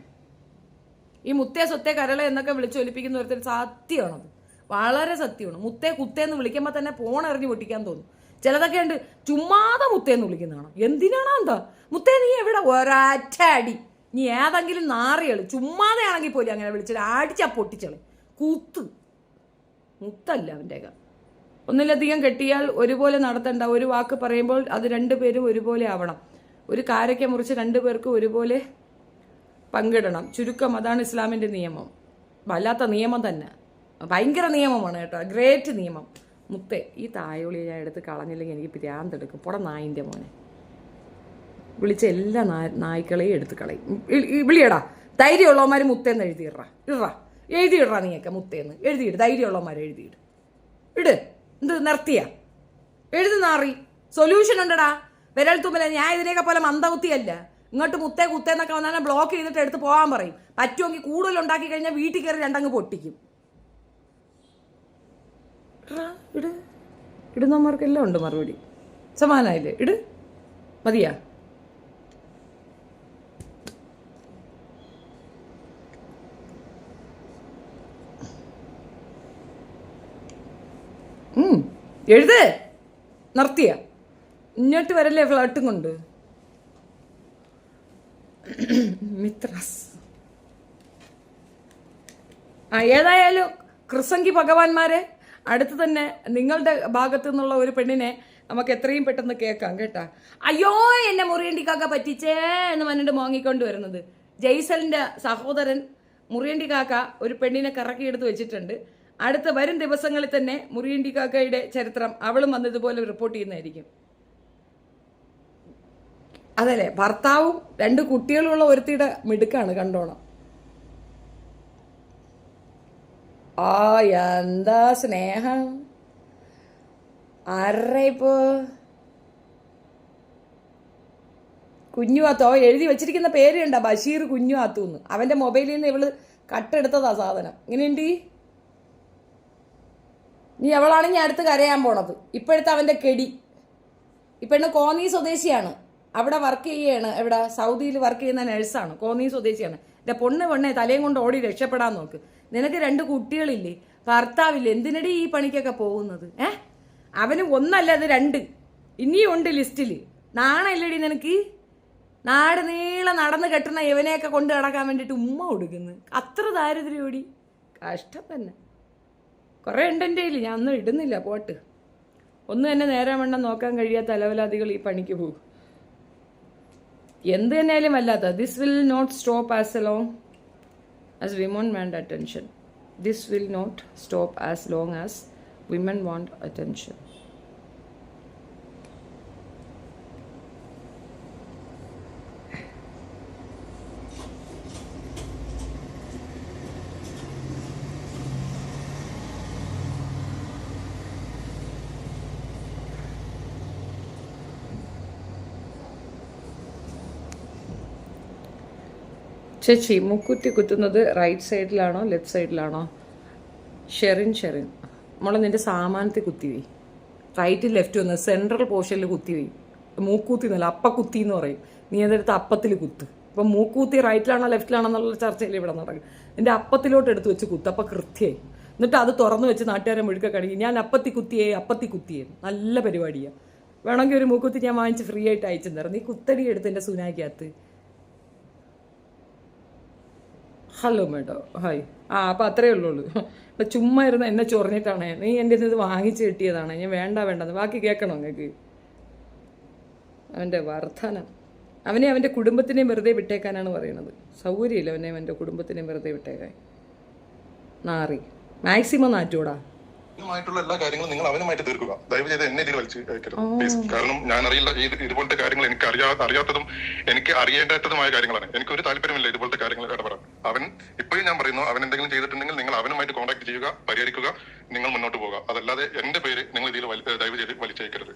ഈ മുത്തേ സ്വത്തേ കരള എന്നൊക്കെ വിളിച്ചൊലിപ്പിക്കുന്ന ഒരുത്തർ സത്യമാണത്, വളരെ സത്യമാണ്. മുത്തേ കുത്തേന്ന് വിളിക്കുമ്പോൾ തന്നെ ഫോണെറിഞ്ഞ് പൊട്ടിക്കാൻ തോന്നും. ചിലതൊക്കെ ഉണ്ട് ചുമ്മാതെ മുത്തേന്ന് വിളിക്കുന്നതാണ്. എന്തിനാണോ എന്താ മുത്തേ നീ എവിടെ? ഒരൊറ്റ അടി. നീ ഏതെങ്കിലും നാറികള് ചുമ്മാതെ ആണെങ്കിൽ പോലും അങ്ങനെ വിളിച്ചിട്ട് അടിച്ചാ പൊട്ടിച്ചളി. കൂത്ത് മുത്തല്ല അവൻ്റെയൊക്കെ. ഒന്നിലധികം കെട്ടിയാൽ ഒരുപോലെ നടത്തണ്ട. ഒരു വാക്ക് പറയുമ്പോൾ അത് 2 പേരും ഒരുപോലെ ആവണം. ഒരു കാരയ്ക്ക മുറിച്ച് 2 പേർക്കും ഒരുപോലെ പങ്കിടണം. ചുരുക്കം അതാണ് ഇസ്ലാമിന്റെ നിയമം. വല്ലാത്ത നിയമം തന്നെ, ഭയങ്കര നിയമമാണ് കേട്ടോ, ഗ്രേറ്റ് നിയമം. മുത്തേ, ഈ തായോളി ഞാൻ എടുത്ത് കളഞ്ഞില്ലെങ്കിൽ എനിക്ക് ഭ്രാന്തെടുക്കും. പൊട നായിൻ്റെ മോനെ. വിളിച്ച എല്ലാ നായ്ക്കളെയും എടുത്ത് കളയും. വിളിയടാ. ധൈര്യമുള്ളവന്മാർ മുത്തേന്ന് എഴുതിയിടറാ നീയൊക്കെ മുത്തേന്ന് എഴുതിയിട്. ധൈര്യമുള്ളവന്മാർ എഴുതിയിട്. എന്ത് നിർത്തിയ എഴുതുന്നാറി. സൊല്യൂഷൻ ഉണ്ടടാ വിരൽ തുമ്പല. ഞാൻ ഇതിനെയൊക്കെ പോലെ മന്ദബുദ്ധിയല്ല. ഇങ്ങോട്ട് മുത്തേ കുത്തേന്നൊക്കെ വന്നാൽ ബ്ലോക്ക് ചെയ്തിട്ട് എടുത്ത് പോകാൻ പറയും. പറ്റുമെങ്കിൽ കൂടുതൽ ഉണ്ടാക്കി കഴിഞ്ഞാൽ വീട്ടിൽ കയറി 2 പൊട്ടിക്കും. ഇടുന്നവന്മാർക്കെല്ലാം ഉണ്ട് മറുപടി. സമാനായില്ലേ? മതിയാ. എഴുത്. നിർത്തിയ ഇങ്ങോട്ട് വരല്ലേ ഫ്ലട്ടും കൊണ്ട്. മിത്രാസ്. ഏതായാലും കൃസംഗി ഭഗവാന്മാരെ, അടുത്ത് തന്നെ നിങ്ങളുടെ ഭാഗത്തു നിന്നുള്ള ഒരു പെണ്ണിനെ നമുക്ക് എത്രയും പെട്ടെന്ന് കേൾക്കാം കേട്ടാ. അയ്യോ എന്നെ മുറിയണ്ടിക്കാക്ക പറ്റിച്ചേ എന്ന് പറഞ്ഞിട്ട് മോങ്ങിക്കൊണ്ട് വരുന്നത്. ജയ്സലിന്റെ സഹോദരൻ മുറിയണ്ടിക്കാക്ക ഒരു പെണ്ണിനെ കറക്കിയെടുത്ത് വെച്ചിട്ടുണ്ട്. അടുത്ത വരും ദിവസങ്ങളിൽ തന്നെ മുറിയണ്ടിക്കാക്കയുടെ ചരിത്രം അവളും വന്നതുപോലെ റിപ്പോർട്ട് ചെയ്യുന്നതായിരിക്കും. അതല്ലേ, ഭർത്താവും 2 കുട്ടികളുള്ള ഒരുത്തിയുടെ മിടുക്കാണ്, കണ്ടോണം. എന്താ സ്നേഹം. ആരുടെ ഇപ്പോ കുഞ്ഞുവാത്തോ എഴുതി വെച്ചിരിക്കുന്ന പേര് കണ്ട, ബഷീർ കുഞ്ഞുവാത്തൂന്ന്. അവന്റെ മൊബൈലിൽ നിന്ന് ഇവള് കട്ടെടുത്തതാ സാധനം. ഇങ്ങനെയുണ്ട്. നീ അവളാണെങ്കിൽ അടുത്ത് കരയാൻ പോണത്. ഇപ്പോഴത്തെ അവന്റെ കെടി. ഈ പെണ്ണ് കോന്നി സ്വദേശിയാണ്. അവിടെ വർക്ക് ചെയ്യാണ്. എവിടെ? സൗദിയിൽ വർക്ക് ചെയ്യുന്ന നഴ്സാണ്. കോന്നി സ്വദേശിയാണ്. എൻ്റെ പൊണ്ണെ തലയും കൊണ്ട് ഓടി രക്ഷപ്പെടാൻ നോക്ക്. നിനക്ക് 2 കുട്ടികളില്ലേ, ഭർത്താവില്ലേ, എന്തിനടി ഈ പണിക്കൊക്കെ പോകുന്നത്? അവന് 1 അല്ല, അത് 2 ഇനിയും ഉണ്ട് ലിസ്റ്റിൽ. നാണയില്ലടി നിനക്ക്? നാട് നീളെ നടന്ന് കെട്ടുന്ന ഇവനെയൊക്കെ കൊണ്ട് നടക്കാൻ വേണ്ടിയിട്ട് ഉമ്മ കൊടുക്കുന്നു. അത്ര ദാരിദ്ര്യോടി. കഷ്ടം തന്നെ. കുറേ ഉണ്ട് എൻ്റെ കയ്യിൽ. ഞാൻ ഒന്നും ഇടുന്നില്ല. പോട്ട്. ഒന്നും തന്നെ നേരം വണ്ണം നോക്കാൻ കഴിയാത്ത അലവലാദികൾ ഈ പണിക്ക് പോകും. എന്ത് തന്നെയാലും വല്ലാത്ത. This will not stop as long as women want attention. This will not stop as long as women want attention. ചേച്ചി, മുക്കുറ്റി കുത്തുന്നത് റൈറ്റ് സൈഡിലാണോ ലെഫ്റ്റ് സൈഡിലാണോ? ഷെറിൻ മോളെ നിന്റെ സാമാനത്തിൽ കുത്തിവേ. റൈറ്റ് ലെഫ്റ്റ് വന്ന് സെൻട്രൽ പോർഷനിൽ കുത്തിവേ. മൂക്കൂത്തി എന്നല്ല, അപ്പക്കുത്തി എന്ന് പറയും. നീ അതെടുത്ത് അപ്പത്തിൽ കുത്ത്. ഇപ്പം മൂക്കൂത്തി റൈറ്റിലാണോ ലെഫ്റ്റിലാണോ എന്നുള്ള ചർച്ചയിൽ ഇവിടെ നടക്കും. നിന്റെ അപ്പത്തിലോട്ട് എടുത്ത് വെച്ച് കുത്ത്. അപ്പം കൃത്യമായി. എന്നിട്ട് അത് തുറന്നു വെച്ച് നാട്ടുകാരെ മുഴുക്ക കണക്കി ഞാൻ അപ്പത്തി കുത്തിയേ. നല്ല പരിപാടിയാണ്. വേണമെങ്കിൽ ഒരു മൂക്കുത്തി ഞാൻ വാങ്ങിച്ച് ഫ്രീ ആയിട്ട് അയച്ചു തരാം. നീ കുത്തടി എടുത്ത് എൻ്റെ സുനാക്കകത്ത്. Hello മേഡോ, hi. അപ്പം അത്രയേ ഉള്ളൂ. ഇപ്പം ചുമ്മാ ഇരുന്ന് എന്നെ ചൊറിഞ്ഞിട്ടാണ്. നീ എൻ്റെ ഇത് വാങ്ങിച്ച് കിട്ടിയതാണ്. ഞാൻ വേണ്ടെന്ന് ബാക്കി കേൾക്കണോ നിങ്ങൾക്ക്? അവൻ്റെ വർധനം. അവനെ അവൻ്റെ കുടുംബത്തിനെയും വെറുതെ വിട്ടേക്കാനാണ് പറയുന്നത്. സൗകര്യമില്ല അവനെ അവൻ്റെ കുടുംബത്തിനെയും വെറുതെ വിട്ടേക്കാൻ. നാറി മാക്സിമം നാറ്റൂടാ. ായിട്ടുള്ള എല്ലാ കാര്യങ്ങളും നിങ്ങൾ അവനുമായിട്ട് തീർക്കുക. ദയവ് ചെയ്ത് എന്നെ ഇതിൽ വലിച്ച് അയക്കരുത് പ്ലീസ്. കാരണം ഞാൻ അറിയില്ല ഇതുപോലത്തെ കാര്യങ്ങൾ എനിക്ക് അറിയാത്തതും എനിക്ക് അറിയേണ്ടതുമായ കാര്യങ്ങളാണ്. എനിക്കൊരു താല്പര്യമില്ല ഇതുപോലത്തെ കാര്യങ്ങൾ ഇടപെടാൻ. അവൻ ഇപ്പോഴും ഞാൻ പറയുന്നു, അവൻ എന്തെങ്കിലും ചെയ്തിട്ടുണ്ടെങ്കിൽ നിങ്ങൾ അവനുമായിട്ട് കോൺടാക്ട് ചെയ്യുക, പരിഹരിക്കുക, നിങ്ങൾ മുന്നോട്ട് പോകുക. അതല്ലാതെ എന്റെ പേര് നിങ്ങൾ ഇതിൽ ദയവ് ചെയ്ത് വലിച്ചയക്കരുത്.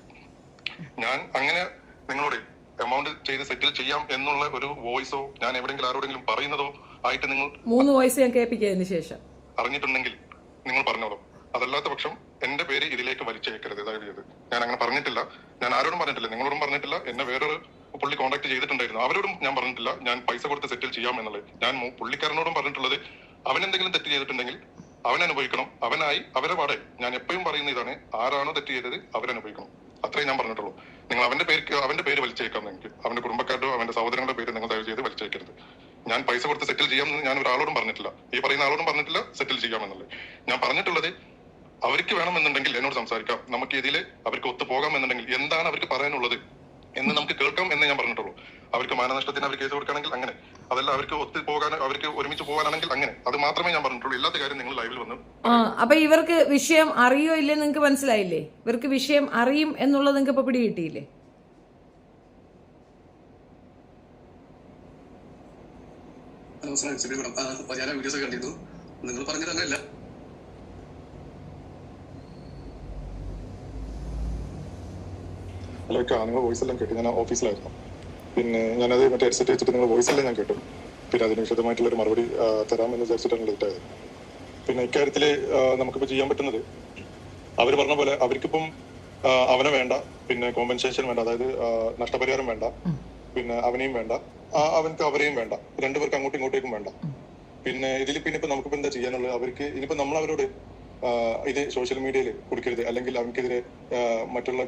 ഞാൻ അങ്ങനെ നിങ്ങളോട് എമൗണ്ട് ചെയ്ത് സെറ്റിൽ ചെയ്യാം എന്നുള്ള ഒരു വോയിസോ ഞാൻ എവിടെയെങ്കിലും ആരോടെങ്കിലും പറയുന്നതോ ആയിട്ട് നിങ്ങൾ 3 വോയിസ് ഞാൻ കേൾപ്പിച്ചതിന് ശേഷം അറിഞ്ഞിട്ടുണ്ടെങ്കിൽ നിങ്ങൾ പറഞ്ഞോളൂ. അതല്ലാത്ത പക്ഷം എന്റെ പേര് ഇതിലേക്ക് വലിച്ചേക്കരുത് ദയവ് ചെയ്ത്. ഞാൻ അങ്ങനെ പറഞ്ഞിട്ടില്ല, ഞാൻ ആരോടും പറഞ്ഞിട്ടില്ല, നിങ്ങളോടും പറഞ്ഞിട്ടില്ല. എന്നെ വേറൊരു പുള്ളി കോൺടാക്ട് ചെയ്തിട്ടുണ്ടായിരുന്നു, അവരോടും ഞാൻ പറഞ്ഞിട്ടില്ല ഞാൻ പൈസ കൊടുത്ത് സെറ്റിൽ ചെയ്യാം എന്നുള്ളത്. ഞാൻ പുള്ളിക്കാരനോടും പറഞ്ഞിട്ടുള്ളത് അവൻ എന്തെങ്കിലും തെറ്റ് ചെയ്തിട്ടുണ്ടെങ്കിൽ അവൻ അനുഭവിക്കണം, അവനായി അവരെ പാടെ. ഞാൻ എപ്പോഴും പറയുന്ന ഇതാണ്, ആരാണോ തെറ്റ് ചെയ്തത് അവരനുഭവിക്കണം. അത്രേ ഞാൻ പറഞ്ഞിട്ടുള്ളൂ. നിങ്ങൾ അവന്റെ പേര് വലിച്ചേക്കാം. നിങ്ങൾക്ക് അവന്റെ കുടുംബക്കാരുടെയോ അവന്റെ സഹോദരങ്ങളുടെ പേര് നിങ്ങൾ ദയവ് ചെയ്ത് വലിച്ചേക്കരുത്. ഞാൻ പൈസ കൊടുത്ത് സെറ്റിൽ ചെയ്യാമെന്ന് ഞാൻ ഒരാളോടും പറഞ്ഞിട്ടില്ല, ഈ പറയുന്ന ആളോടും പറഞ്ഞിട്ടില്ല സെറ്റിൽ ചെയ്യാമെന്നുള്ളത്. ഞാൻ പറഞ്ഞിട്ടുള്ളത് അവർക്ക് വേണമെന്നുണ്ടെങ്കിൽ എന്നോട് സംസാരിക്കാം, നമുക്ക് ഇതില് അവർക്ക് ഒത്തുപോകാം എന്നുണ്ടെങ്കിൽ എന്താണ് അവർക്ക് പറയാനുള്ളത് എന്ന് നമുക്ക് കേൾക്കാം എന്ന് ഞാൻ പറഞ്ഞിട്ടുള്ളൂ. അവർക്ക് മാനനഷ്ടത്തിന് അവർ കേസ് കൊടുക്കുകയാണെങ്കിൽ അങ്ങനെ, അതല്ല അവർക്ക് ഒത്തുപോകാൻ അവർക്ക് ഒരുമിച്ച് പോകാനാണെങ്കിൽ അങ്ങനെ, അത് മാത്രമേ ഞാൻ പറഞ്ഞിട്ടുള്ളൂ. ഇല്ലാത്ത കാര്യം നിങ്ങൾ ലൈവിൽ വന്ന്. അപ്പൊ ഇവർക്ക് വിഷയം അറിയോ ഇല്ലേ നിങ്ങൾക്ക് മനസ്സിലായില്ലേ? ഇവർക്ക് വിഷയം അറിയും എന്നുള്ളത് നിങ്ങൾക്ക് ഇപ്പൊ പിടി കിട്ടിയില്ലേ? ഞാൻ വീഡിയോസ് കണ്ടിരുന്നു. നിങ്ങൾ പറഞ്ഞത് അങ്ങനെയല്ല. ഹലോ, നിങ്ങൾ വോയിസ് എല്ലാം കേട്ടു. ഞാൻ ഓഫീസിലായിരുന്നു. പിന്നെ ഞാനത് മറ്റേ ഹെഡ്സെറ്റ് വെച്ചിട്ട് നിങ്ങൾ വോയിസ് എല്ലാം ഞാൻ കേട്ടു. പിന്നെ അതിന് വിശദമായിട്ടുള്ള ഒരു മറുപടി തരാമെന്ന് വിചാരിച്ചിട്ടാണ് ലേറ്റായത്. പിന്നെ ഇക്കാര്യത്തിൽ നമുക്കിപ്പോൾ ചെയ്യാൻ പറ്റുന്നത്, അവർ പറഞ്ഞ പോലെ അവർക്കിപ്പം അവനെ വേണ്ട, പിന്നെ കോമ്പൻസേഷൻ വേണ്ട, അതായത് നഷ്ടപരിഹാരം വേണ്ട, പിന്നെ അവനെയും വേണ്ട, അവനക്ക് അവരെയും വേണ്ട, രണ്ടുപേർക്ക് അങ്ങോട്ടും ഇങ്ങോട്ടേക്കും വേണ്ട. പിന്നെ ഇതിൽ പിന്നെ ഇപ്പൊ നമുക്കിപ്പോ എന്താ ചെയ്യാനുള്ളത്? അവർക്ക് ഇനിയിപ്പോ നമ്മൾ അവരോട് ഇത് സോഷ്യൽ മീഡിയയിൽ കൊടുക്കരുത്, അല്ലെങ്കിൽ അവൻക്കെതിരെ മറ്റുള്ള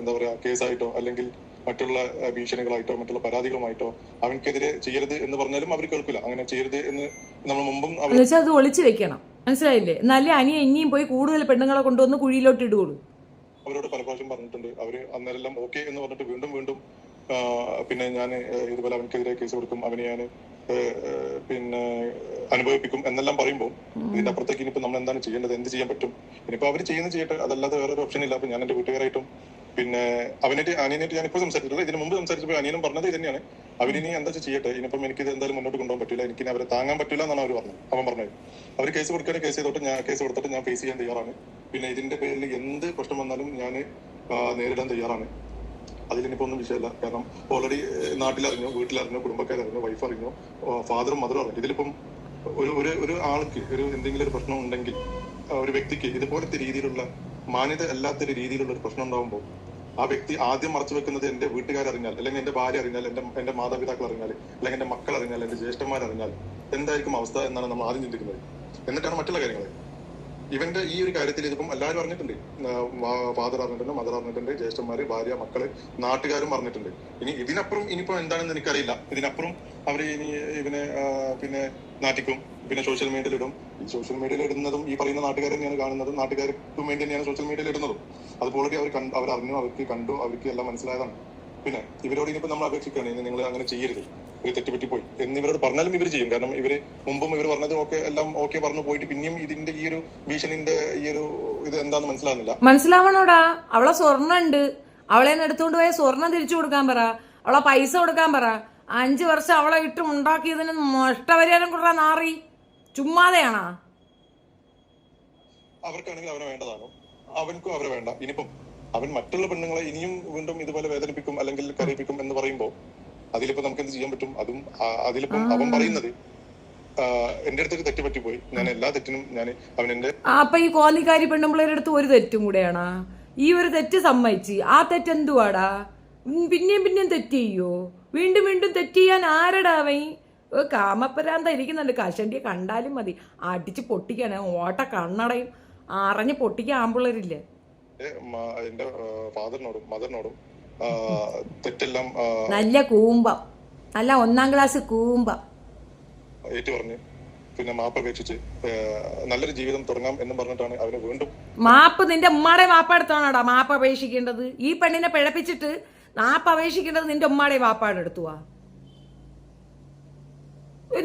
എന്താ പറയാ കേസായിട്ടോ അല്ലെങ്കിൽ മറ്റുള്ള ഭീഷണികളായിട്ടോ മറ്റുള്ള പരാതികളുമായിട്ടോ അവൻക്കെതിരെ ചെയ്യരുത് എന്ന് പറഞ്ഞാലും അവർ കേൾക്കില്ല. അങ്ങനെ ചെയ്യരുത് എന്ന് നമ്മൾ മുമ്പും അത് ഒളിച്ചു വെക്കണം, മനസ്സിലായില്ലേ? എന്നാലേ അനിയ ഇനിയും പോയി കൂടുതൽ പെണ്ണുങ്ങളെ കൊണ്ടുവന്ന് കുഴിയിലോട്ട് ഇടുകയുള്ളൂ. അവരോട് പല പ്രാവശ്യം പറഞ്ഞിട്ടുണ്ട്. അവര് അന്നേരെല്ലാം ഓക്കെ എന്ന് പറഞ്ഞിട്ട് വീണ്ടും പിന്നെ ഞാൻ ഇതുപോലെ അവൻക്കെതിരെ കേസ് കൊടുക്കും, അവനെ ഞാൻ പിന്നെ അനുഭവിപ്പിക്കും എന്നെല്ലാം പറയുമ്പോൾ ഇതിന്റെ അപ്പുറത്തേക്ക് ഇനിയിപ്പോ നമ്മൾ എന്താണ് ചെയ്യേണ്ടത്, എന്ത് ചെയ്യാൻ പറ്റും? ഇനിയിപ്പോ അവർ ചെയ്യട്ടെ, അതല്ലാതെ വേറൊരു ഓപ്ഷൻ ഇല്ല. അപ്പൊ ഞാൻ എന്റെ വീട്ടുകാരായിട്ടും പിന്നെ അനിയനായിട്ട് ഞാനിപ്പോ സംസാരിച്ചിട്ടുള്ളത്, ഇതിന് മുമ്പ് സംസാരിച്ചപ്പോൾ അനിയനും പറഞ്ഞത് ഇത് തന്നെയാണ്. അവരിനി എന്താ ചെയ്യട്ടെ, ഇനിയിപ്പം എനിക്കിത് എന്തായാലും മുന്നോട്ട് കൊണ്ടുപോകാൻ പറ്റില്ല, എനിക്ക് അവരെ താങ്ങാൻ പറ്റില്ല എന്നാണ് അവൻ പറഞ്ഞത്. അവർ കേസ് കൊടുക്കുകയാണെങ്കിൽ കേസ് കൊടുത്തിട്ട് ഞാൻ ഫേസ് ചെയ്യാൻ തയ്യാറാണ്. പിന്നെ ഇതിന്റെ പേരിൽ എന്ത് പ്രശ്നം വന്നാലും ഞാൻ നേരിടാൻ തയ്യാറാണ്. അതിലിനിപ്പോ ഒന്നും വിഷയമല്ല. കാരണം ഓൾറെഡി നാട്ടിലറിഞ്ഞു, വീട്ടിലറിഞ്ഞു, കുടുംബക്കാരറിഞ്ഞു, വൈഫ് അറിഞ്ഞു, ഫാദറും മദറും അറിഞ്ഞു. ഇതിലിപ്പം ഒരു ആൾക്ക് എന്തെങ്കിലും ഒരു പ്രശ്നം ഉണ്ടെങ്കിൽ, ഒരു വ്യക്തിക്ക് ഇതുപോലത്തെ രീതിയിലുള്ള മാന്യത അല്ലാത്തൊരു രീതിയിലുള്ള ഒരു പ്രശ്നം ഉണ്ടാകുമ്പോൾ ആ വ്യക്തി ആദ്യം മറച്ചു വെക്കുന്നത് എന്റെ വീട്ടുകാരറിഞ്ഞാൽ, അല്ലെങ്കിൽ എന്റെ ഭാര്യ അറിഞ്ഞാൽ, എന്റെ മാതാപിതാക്കൾ അറിഞ്ഞാൽ, അല്ലെങ്കിൽ എന്റെ മക്കൾ അറിഞ്ഞാൽ, എന്റെ ജ്യേഷ്ഠന്മാരറിഞ്ഞാൽ എന്തായിരിക്കും അവസ്ഥ എന്നാണ് നമ്മൾ ആദ്യം ചിന്തിക്കുന്നത്. എന്നിട്ടാണ് മറ്റുള്ള കാര്യങ്ങൾ. ഇവന്റെ ഈ ഒരു കാര്യത്തിൽ ഇതിപ്പം എല്ലാവരും അറിഞ്ഞിട്ടുണ്ട്. ഫാദർ അറിഞ്ഞിട്ടുണ്ട്, മദർ അറിഞ്ഞിട്ടുണ്ട്, ജ്യേഷ്ഠന്മാര്, ഭാര്യ, മക്കള്, നാട്ടുകാരും അറിഞ്ഞിട്ടുണ്ട്. ഇനി ഇതിനപ്പുറം ഇനിയിപ്പോ എന്താണെന്ന് എനിക്കറിയില്ല. ഇതിനപ്പുറം അവര് ഇനി ഇവനെ പിന്നെ നാട്ടിക്കും, പിന്നെ സോഷ്യൽ മീഡിയയിൽ ഇടും. ഈ സോഷ്യൽ മീഡിയയിൽ ഇടുന്നതും ഈ പറയുന്ന നാട്ടുകാരെ തന്നെയാണ് കാണുന്നതും, നാട്ടുകാർക്ക് വേണ്ടി തന്നെയാണ് സോഷ്യൽ മീഡിയയിൽ ഇടുന്നതും. അതുപോലെ അവരറിഞ്ഞു, അവർക്ക് കണ്ടു, അവർക്ക് എല്ലാം മനസ്സിലായതാണ്. പിന്നെ ഇവരോട് ഇനിയിപ്പോ നമ്മൾ അപേക്ഷിക്കുകയാണ്, ഇനി നിങ്ങൾ അങ്ങനെ ചെയ്യരുത്, ഒരു തെറ്റുപറ്റിപ്പോയി എന്നിവരോട് പറഞ്ഞാലും ഇവർ ചെയ്യും. കാരണം ഇവര് മുമ്പും ഇവർ പറഞ്ഞത് എല്ലാം ഓക്കെ പറഞ്ഞു പോയിട്ട് പിന്നെയും ഇതിന്റെ ഈ ഒരു ഭീഷണിന്റെ ഈ ഒരു ഇത് എന്താന്ന് മനസ്സിലാവണോടാ. അവളെ സ്വർണ്ണം ഉണ്ട്, അവളെ എടുത്തുകൊണ്ട് പോയ സ്വർണ്ണം തിരിച്ചു കൊടുക്കാൻ പറ, അവളെ പൈസ കൊടുക്കാൻ പറ. 5 വർഷം അവളെ ഇട്ട് ഉണ്ടാക്കിയതിന് നഷ്ടപരിഹാരം കൊടുക്കാൻ നാറി ചുമ്മാതെയാണോ? അവർക്കാണെങ്കിൽ അവരെ വേണ്ടതാണോ? അവൻക്കും അവരെ വേണ്ട. ഇനിയിപ്പം അവൻ മറ്റുള്ള പെണ്ണുങ്ങളെ ഇനിയും വീണ്ടും ഇതുപോലെ വേദനിപ്പിക്കും അല്ലെങ്കിൽ കരയിപ്പിക്കും എന്ന് പറയുമ്പോ അതിലിപ്പോ നമുക്ക് എന്ത് ചെയ്യാൻ പറ്റും? അതിലിപ്പം അവൻ പറയുന്നത് എന്റെ അടുത്തൊരു തെറ്റ് പറ്റിപ്പോയി, ഞാൻ എല്ലാ തെറ്റിനും ഞാൻ അവനെന്റെ. അപ്പൊ ഈ കോന്നിക്കാരി പെണ്ണുമ്പിള്ളേരുടെ അടുത്ത് ഒരു തെറ്റും കൂടെയാണാ? ഈ ഒരു തെറ്റ് സമ്മതിച്ച് ആ തെറ്റ് എന്തുവാടാ? പിന്നെയും തെറ്റ് ചെയ്യോ? വീണ്ടും തെറ്റ് ചെയ്യാൻ ആരടാവൻ? കാമപ്പരാന്ത ഇരിക്കുന്നുണ്ട്. കഷണ്ടിയെ കണ്ടാലും മതി അടിച്ച് പൊട്ടിക്കാണ്. ഓട്ട കണ്ണടയും അറിഞ്ഞ് പൊട്ടിക്കാൻ ആമ്പിള്ളേരില്ല. എന്റെ ഫാദറിനോടും മദറിനോടും തെറ്റെല്ലാം നല്ല കൂമ്പം, നല്ല 1ാം ക്ലാസ് കൂമ്പം ഏറ്റു പറഞ്ഞ് പിന്നെ മാപ്പ് അപേക്ഷിച്ച് നല്ലൊരു ജീവിതം തുടങ്ങാം എന്ന് പറഞ്ഞിട്ടാണ് അവന് വീണ്ടും മാപ്പ്. നിന്റെ ഉമ്മാടെ മാപ്പ് എടുത്തോണാടാ മാപ്പ് അപേക്ഷിക്കേണ്ടത്? ഈ പെണ്ണിനെ പിഴപ്പിച്ചിട്ട് ആപ്പ് അപേക്ഷിക്കേണ്ടത് നിന്റെ ഉമ്മാടെ വാപ്പാടെ അടുത്തുവാ.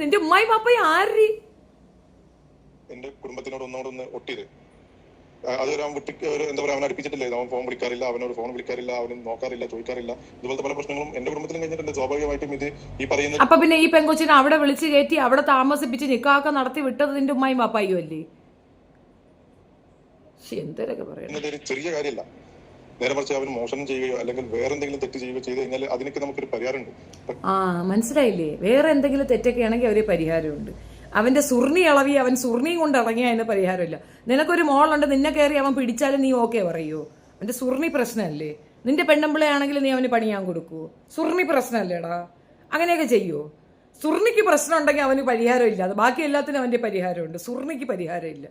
നിന്റെ ഉമ്മായി വാപ്പയും ആര്? എന്റെ കുടുംബത്തിനോട് ഒന്നോടൊന്ന് ഒട്ടിയത് അത് അവൻ എന്താ പറയാ, അവൻ അടുപ്പിച്ചിട്ടില്ലേ, അവൻ ഫോൺ വിളിക്കാറില്ല, അവനോട് ഫോൺ വിളിക്കാറില്ല, അവനും നോക്കാറില്ല, ചോദിക്കാറില്ല. ഇതുപോലത്തെ പല പ്രശ്നങ്ങളും എന്റെ കുടുംബത്തിലും കഴിഞ്ഞിട്ടുണ്ട്. സ്വാഭാവികമായിട്ടും ഇത് ഈ പറയുന്ന അപ്പൊ പിന്നെ ഈ പെങ്കൊച്ചിനെ അവിടെ വിളിച്ച് കയറ്റി അവിടെ താമസിപ്പിച്ച് നിക്കാക്ക നടത്തി വിട്ടത് നിന്റെ ഉമ്മായും വാപ്പായും അല്ലേ? എന്തൊക്കെ പറയുന്നത് ഒരു ചെറിയ കാര്യമല്ല. നേരെ മറിച്ച് അവൻ മോഷണം ചെയ്യുകയോ അല്ലെങ്കിൽ വേറെ എന്തെങ്കിലും തെറ്റ് ചെയ്യുകയോ ചെയ്ത് കഴിഞ്ഞാൽ അതിനൊക്കെ നമുക്കൊരു പരിഹാരമുണ്ട്. മനസ്സിലായില്ലേ? വേറെ എന്തെങ്കിലും തെറ്റൊക്കെ ആണെങ്കിൽ ഒരു പരിഹാരമുണ്ട്. അവന്റെ സുർണി ഇളവി അവൻ സുർണിയും കൊണ്ട് ഇറങ്ങിയ അതിന് പരിഹാരമില്ല. നിനക്കൊരു മോളുണ്ട്, നിന്നെ കയറി അവൻ പിടിച്ചാലും നീ ഓക്കെ പറയൂ? അവന്റെ സുർണി പ്രശ്നമല്ലേ? നിന്റെ പെണ്ണമ്പിളയാണെങ്കിൽ നീ അവന് പണിയാൻ കൊടുക്കൂ? സുർണി പ്രശ്നമല്ലേടാ? അങ്ങനെയൊക്കെ ചെയ്യുമോ? സുർണിക്ക് പ്രശ്നം ഉണ്ടെങ്കിൽ അവന് പരിഹാരമില്ല. അത് ബാക്കി എല്ലാത്തിനും അവന്റെ പരിഹാരമുണ്ട്, സുർണിക്ക് പരിഹാരമില്ല.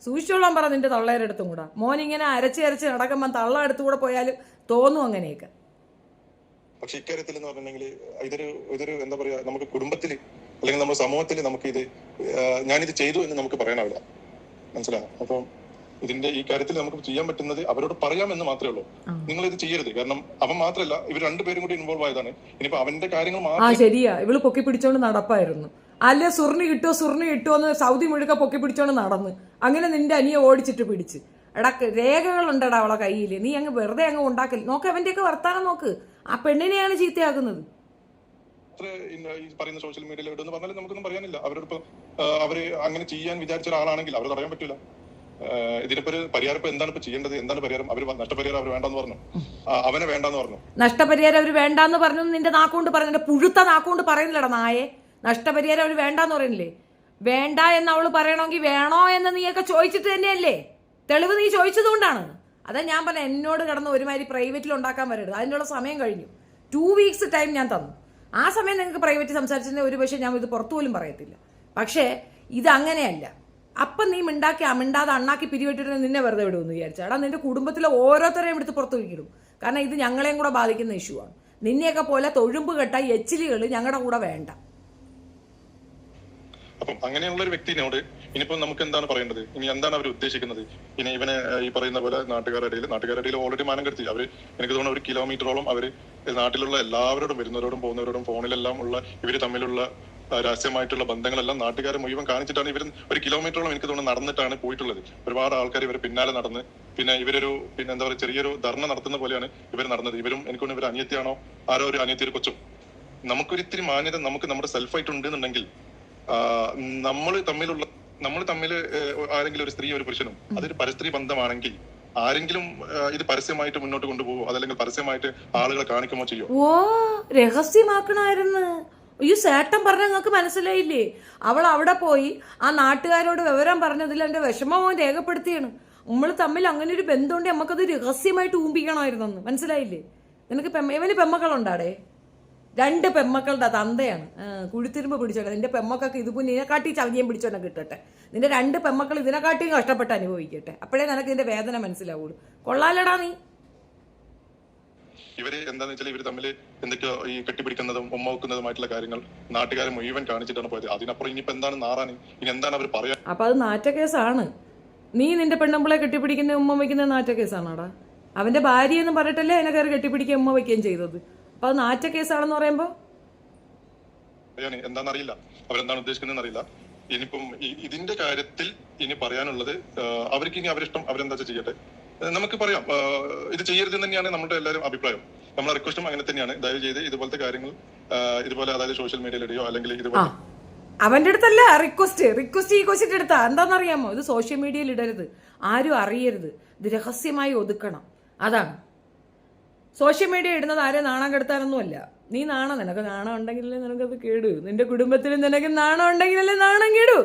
സൂക്ഷിച്ചോളാൻ പറ നിന്റെ തള്ളയുടെ അടുത്തും കൂടെ. മോൻ ഇങ്ങനെ അരച്ച് നടക്കുമ്പോൾ തള്ള അടുത്തുകൂടെ പോയാലും തോന്നും അങ്ങനെയൊക്കെ. പക്ഷെ ഇക്കാര്യത്തിൽ എന്ന് പറഞ്ഞിട്ടുണ്ടെങ്കിൽ ഇതൊരു എന്താ പറയാ, നമുക്ക് കുടുംബത്തില് അല്ലെങ്കിൽ നമ്മുടെ സമൂഹത്തിൽ നമുക്കിത് ഞാനിത് ചെയ്തു എന്ന് നമുക്ക് പറയാനാവില്ല. മനസ്സിലായോ? അപ്പം ഇതിന്റെ ഈ കാര്യത്തിൽ നമുക്ക് ചെയ്യാൻ പറ്റുന്നത് അവരോട് പറയാമെന്ന് മാത്രമേ ഉള്ളൂ. നിങ്ങൾ ഇത് ചെയ്യരുത്. കാരണം അവൻ മാത്രമല്ല, ഇവർ രണ്ടുപേരും കൂടി ഇൻവോൾവ് ആയതാണ്. ഇനിയിപ്പോ അവന്റെ കാര്യങ്ങൾ മാത്രം ശരിയാ, ഇവള് പൊക്കി പിടിച്ചോണ്ട് നടപ്പായിരുന്നു. അല്ലെ സുർണി കിട്ടുമോ എന്ന് സൗദി മുഴുക്ക പൊക്കി പിടിച്ചോണ്ട് നടന്ന് അങ്ങനെ നിന്റെ അനിയെ ഓടിച്ചിട്ട് പിടിച്ച്. എടാ രേഖകളുണ്ടടാ അവളെ കയ്യിൽ, നീ അങ്ങ് വെറുതെ അങ്ങ് ഉണ്ടാക്കല്. നോക്ക് അവന്റെയൊക്കെ വർത്താനം നോക്ക്. ആ പെണ്ണിനെയാണ് ചീത്തയാക്കുന്നത്. ഈ പറയുന്ന സോഷ്യൽ മീഡിയയിൽ ഇടുന്ന് പറഞ്ഞാലും നമുക്കൊന്നും പറയാനില്ല. അവരോട് അവര് അങ്ങനെ ചെയ്യാൻ വിചാരിച്ച ഒരാളാണെങ്കിൽ അവർ പറയാൻ പറ്റൂല. ഇതിനിപ്പോ ഒരു പരിഹാരം ഇപ്പൊ എന്താണ് ഇപ്പൊ ചെയ്യേണ്ടത്? എന്താണ് പരിഹാരം? അവര് നഷ്ടപരിഹാരം അവർ വേണ്ടെന്ന് പറഞ്ഞു, അവനെ വേണ്ടെന്ന് പറഞ്ഞു. നഷ്ടപരിഹാരം അവര് വേണ്ടാന്ന് പറഞ്ഞു. നിന്റെ നാക്കുകൊണ്ട് പറഞ്ഞു, നിന്റെ പുഴുത്ത നാക്കുകൊണ്ട് പറയുന്നില്ലടാ നായെ. നഷ്ടപരിഹാരം അവര് വേണ്ടാന്ന് പറയുന്നില്ലേ? വേണ്ട എന്ന് അവള് പറയണമെങ്കിൽ വേണോ എന്ന് നീയൊക്കെ ചോദിച്ചിട്ട് തന്നെയല്ലേ? തെളിവ് നീ ചോദിച്ചതുകൊണ്ടാണ്. അതാ ഞാൻ പറഞ്ഞ, എന്നോട് കിടന്ന് ഒരുമാതിരി പ്രൈവറ്റിൽ ഉണ്ടാക്കാൻ വരരുത്. അതിനുള്ള സമയം കഴിഞ്ഞു. 2 weeks ടൈം ഞാൻ തന്നു. ആ സമയം നിങ്ങൾക്ക് പ്രൈവറ്റ് സംസാരിച്ചതിന് ഒരു പക്ഷേ ഞാൻ ഇത് പുറത്തു പോലും പറയത്തില്ല. പക്ഷേ ഇത് അങ്ങനെയല്ല. അപ്പം നീ മിണ്ടാതെ അണ്ണാക്കി പിരിവിട്ടിട്ട് നിന്നെ വെറുതെ വിടുമെന്ന് വിചാരിച്ചാൽ എടാ, നിന്റെ കുടുംബത്തിലെ ഓരോരുത്തരെയും എടുത്ത് പുറത്തു വയ്ക്കിടും. കാരണം ഇത് ഞങ്ങളെയും കൂടെ ബാധിക്കുന്ന ഇഷ്യൂ ആണ്. നിന്നെയൊക്കെ പോലെ തൊഴുമ്പ് കെട്ട എച്ചിലുകൾ ഞങ്ങളുടെ കൂടെ വേണ്ട. അപ്പം അങ്ങനെയുള്ള ഒരു വ്യക്തിനോട് ഇനിയിപ്പോ നമുക്ക് എന്താണ് പറയേണ്ടത്? ഇനി എന്താണ് അവർ ഉദ്ദേശിക്കുന്നത്? ഇനി ഇവനെ ഈ പറയുന്ന പോലെ നാട്ടുകാരുടെ ഓൾറെഡി മാനം കെടുത്തി. അവര് എനിക്ക് തോന്നുന്നു 1 കിലോമീറ്ററോളം അവര് നാട്ടിലുള്ള എല്ലാവരോടും വരുന്നവരോടും പോകുന്നവരോടും ഫോണിലെല്ലാം ഉള്ള ഇവര് തമ്മിലുള്ള രഹസ്യമായിട്ടുള്ള ബന്ധങ്ങളെല്ലാം നാട്ടുകാരെ മുഴുവൻ കാണിച്ചിട്ടാണ് ഇവർ 1 കിലോമീറ്ററോളം എനിക്ക് തോന്നുന്നു നടന്നിട്ടാണ് പോയിട്ടുള്ളത്. ഒരുപാട് ആൾക്കാർ ഇവർ പിന്നാലെ നടന്ന് പിന്നെ എന്താ പറയുക, ചെറിയൊരു ധർണ നടത്തുന്ന പോലെയാണ് ഇവർ നടന്നത്. ഇവരും എനിക്ക് തോന്നുന്നു ഇവർ അനിയത്തിയാണോ ആരോ ഒരു അനിയത്തി ഒരു കൊച്ചും. നമുക്കൊരിത്തിരി മാന്യത നമുക്ക് നമ്മുടെ സെൽഫായിട്ട് ഉണ്ടെന്നുണ്ടെങ്കിൽ നമ്മൾ തമ്മിൽ ആരെങ്കിലും ഒരു സ്ത്രീ ഒരു പുരുഷനും അതൊരു പരസ്ത്രീ ബന്ധമാണെങ്കിൽ ആരെങ്കിലും ഇത് പരസ്യമായിട്ട് മുന്നോട്ട് കൊണ്ടുപോകുമോ? അതല്ലെങ്കിൽ പരസ്യമായിട്ട് ആളുകളെ കാണിക്കുമോ ചെയ്യോ? രഹസ്യമാക്കണമായിരുന്നു. അയ്യോ, സേട്ടൻ പറഞ്ഞ നിങ്ങൾക്ക് മനസ്സിലായില്ലേ? അവൾ അവിടെ പോയി ആ നാട്ടുകാരോട് വിവരം പറഞ്ഞതിൽ എന്റെ വിഷമം രേഖപ്പെടുത്തിയാണ്. നമ്മൾ തമ്മിൽ അങ്ങനെ ഒരു ബന്ധമുണ്ട്, നമുക്കത് രഹസ്യമായിട്ട് ഊമ്പിക്കണമായിരുന്നു. മനസ്സിലായില്ലേ? നിനക്ക് ഇവന് പെമ്മക്കളുണ്ടാടേ? 2 പെമ്മക്കളുടെ തന്തയാണ്. കുഴിത്തിരുമ്പ് പിടിച്ചോട്ടെ. നിന്റെ പെമ്മക്കൊക്കെ ഇത് ഇതിനെക്കാട്ടി ചവിഞ്ഞയും പിടിച്ചോന്നെ കിട്ടട്ടെ. നിന്റെ 2 പെമ്മക്കൾ ഇതിനെക്കാട്ടിയും കഷ്ടപ്പെട്ട് അനുഭവിക്കട്ടെ. അപ്പോഴേ നിനക്ക് ഇതിന്റെ വേദന മനസ്സിലാവുള്ളൂ. കൊള്ളാലടാ നീ. ഇവര് എന്താന്ന് വെച്ചാൽ ഇവര് തമ്മിൽ എന്തൊക്കെയോ ഈ കെട്ടിപ്പിടിക്കുന്നതും ഉമ്മ വെക്കുന്നതുമായിട്ടുള്ള കാര്യങ്ങൾ നാട്ടുകാരെ മുഴുവൻ കാണിച്ചിട്ടാണ് പോയത്. അതിനപ്പുറം ഇനിയിപ്പോ എന്താണ് നാറാൻ? ഇനി എന്താണ് അവർ പറയാ? അപ്പൊ അത് നാറ്റക്കേസാണ്. നീ നിന്റെ പെണ്ണുമ്പിളെ കെട്ടിപ്പിടിക്കുന്ന ഉമ്മ വയ്ക്കുന്ന നാറ്റക്കേസാണാടാ. അവന്റെ ഭാര്യ എന്ന് പറഞ്ഞിട്ടല്ലേ അതിനെ കയറി കെട്ടിപ്പിടിക്കുകയും ഉമ്മ വയ്ക്കുകയും ചെയ്തത്. അപ്പൊ അത് നാറ്റക്കേസാണെന്ന് പറയുമ്പോ എന്താണെന്നറിയില്ല, അവരെന്താണ് ഉദ്ദേശിക്കുന്നതെന്ന് അറിയില്ല. ഇനിയിപ്പം ഇതിന്റെ കാര്യത്തിൽ ഇനി പറയാനുള്ളത് അവർക്ക് ഇനി അവരിഷ്ടം അവരെന്താ ചെയ്യട്ടെ. നമുക്ക് പറയാം, ഇത് ചെയ്യരുത് തന്നെയാണ് നമ്മുടെ എല്ലാവരും അഭിപ്രായം. നമ്മളെ റിക്വസ്റ്റും അങ്ങനെ തന്നെയാണ്. ദയവ് ചെയ്ത് ഇതുപോലത്തെ കാര്യങ്ങൾ ഇതുപോലെ അതായത് സോഷ്യൽ മീഡിയയിലിടെയോ അല്ലെങ്കിൽ ഇതുപോലെ അവന്റെ അടുത്തല്ല റിക്വസ്റ്റ് ഈ ക്വസ്റ്റിന്റെ അടുത്താ. എന്താണെന്നറിയാമോ? ഇത് സോഷ്യൽ മീഡിയയിൽ ഇടരുത്, ആരും അറിയരുത്, ഇത് രഹസ്യമായി ഒതുക്കണം. അതാണ് സോഷ്യൽ മീഡിയ ഇടുന്നത്. ആരെയും നാണം കെടുത്താനൊന്നുമല്ല. നീ നിനക്ക് നാണം ഉണ്ടെങ്കിലല്ലേ നിനക്കത് കേടു. നിന്റെ കുടുംബത്തിൽ നിനക്ക് നാണം ഉണ്ടെങ്കിലല്ലേ നാണം കേടു.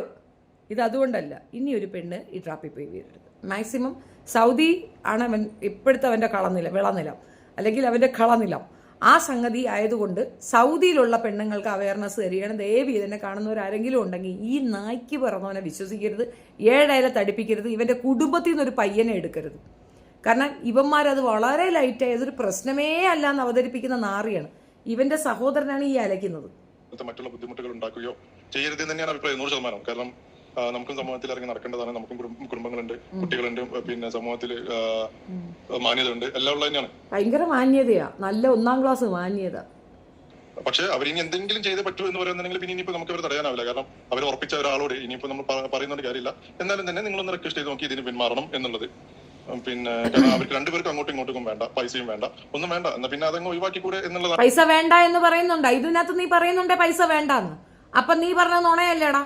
ഇത് അതുകൊണ്ടല്ല. ഇനി ഒരു പെണ്ണ് ഈ ട്രാപ്പിൽ പോയി വീഴരുത്. മാക്സിമം സൗദി ആണ് ഇപ്പോഴത്തെ അവൻ്റെ വിളനിലം അല്ലെങ്കിൽ അവൻ്റെ കളനിലം. ആ സംഗതി ആയതുകൊണ്ട് സൗദിയിലുള്ള പെണ്ണുങ്ങൾക്ക് അവയർനെസ് തരികയാണ്. ദയവ് ഇതിനെ കാണുന്നവരാരെങ്കിലും ഉണ്ടെങ്കിൽ ഈ നായ്ക്ക് പിറന്നവനെ വിശ്വസിക്കരുത്, ഏഴയലെ തടിപ്പിക്കരുത്, ഇവൻ്റെ കുടുംബത്തിൽ നിന്നൊരു പയ്യനെ എടുക്കരുത്. കാരണം ഇവന്മാരത് വളരെ ലൈറ്റായി അതൊരു പ്രശ്നമേ അല്ല എന്ന് അവതരിപ്പിക്കുന്ന നാറിയാണ്. ഇവന്റെ സഹോദരനാണ് ഈ അലയ്ക്കുന്നത്. മറ്റുള്ള ബുദ്ധിമുട്ടുകൾ ഉണ്ടാക്കുകയോ ചെയ്യരുത് തന്നെയാണ് അഭിപ്രായം 100%. കാരണം നമുക്കും സമൂഹത്തിൽ ഇറങ്ങി നടക്കേണ്ടതാണ്. നമുക്കും കുടുംബങ്ങളുണ്ട്, കുട്ടികളുണ്ട്, പിന്നെ സമൂഹത്തിൽ മാന്യത ഉണ്ട്, എല്ലാം ഉള്ളത് തന്നെയാണ്. ഭയങ്കര മാന്യതയാ, നല്ല 1ാം ക്ലാസ് മാന്യത. പക്ഷെ അവരിനി എന്തെങ്കിലും ചെയ്തേ പറ്റൂ എന്ന് പറയുന്നുണ്ടെങ്കിൽ പിന്നെ ഇനിയിപ്പോ നമുക്ക് അവർ തടയാനാവില്ല. കാരണം അവർ ഉറപ്പിച്ച ഒരാളോട് ഇനിയിപ്പോ നമ്മൾ പറയുന്ന കാര്യമില്ല. എന്നാലും തന്നെ നിങ്ങളൊന്ന് റിക്വസ്റ്റ് ചെയ്ത് നോക്കി ഇതിന് പിന്മാറണം എന്നുള്ളത്. പിന്നെ കാരണം അവർക്ക് രണ്ടുപേർക്കും അങ്ങോട്ടും ഇങ്ങോട്ടും വേണ്ട, പൈസയും വേണ്ട, ഒന്നും വേണ്ട, എന്നാ പിന്നെ അതങ്ങ് ഒഴിവാക്കി കൂടെ എന്നുള്ളതാണ്. പൈസ വേണ്ട എന്ന് പറയുന്നുണ്ട്, ഇതിനകത്ത് നീ പറയുന്നുണ്ടേ പൈസ വേണ്ടെന്ന്. അപ്പൊ നീ പറഞ്ഞ നുണയല്ലേടാ?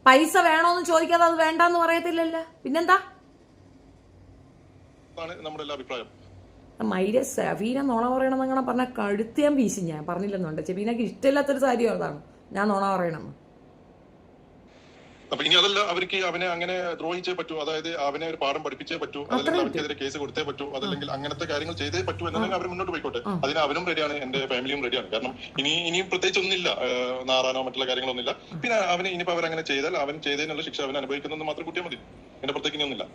പൈസ വേണോന്ന് ചോദിക്കാതെ അത് വേണ്ടെന്ന് പറയത്തില്ലല്ലോ, പിന്നെന്താ? നമ്മുടെ എല്ലാ അഭിപ്രായം. മൈര സഫീന നുണ പറയണമെന്ന് അങ്ങനെ പറഞ്ഞാൽ കഴുത്തിയാൻ വീശി. ഞാൻ പറഞ്ഞില്ലെന്നുണ്ട്, ചെബീനക്ക് ഇഷ്ടമില്ലാത്തൊരു കാര്യം അതാണ് ഞാൻ നുണ പറയണമെന്ന്. അപ്പൊ ഇനി അതല്ല, അവർക്ക് അവനെ അങ്ങനെ ദ്രോഹിച്ചേ പറ്റൂ, അതായത് അവനെ ഒരു പാഠം പഠിപ്പിച്ചേ പറ്റൂ, അതല്ലെങ്കിൽ അവർക്കെതിരെ കേസ് കൊടുത്തേ പറ്റൂ, അതല്ലെങ്കിൽ അങ്ങനത്തെ കാര്യങ്ങൾ ചെയ്തേ പറ്റൂ എന്നുണ്ടെങ്കിൽ അവർ മുന്നോട്ട് പോയിക്കോട്ടെ. അതിന് അവനും റെഡിയാണ്, എന്റെ ഫാമിലിയും റെഡിയാണ്. കാരണം ഇനിയും പ്രത്യേകിച്ച് ഒന്നുമില്ല, നാറാനോ മറ്റുള്ള കാര്യങ്ങളൊന്നുമില്ല. പിന്നെ അവന് ഇനിയിപ്പോ അവരങ്ങനെ ചെയ്താൽ അവൻ ചെയ്തതിനുള്ള ശിക്ഷ അവൻ അനുഭവിക്കുന്നത് മാത്രം കൂട്ടിയാൽ മതി. എന്റെ പ്രത്യേകിച്ച് ഇനിയൊന്നുമില്ല.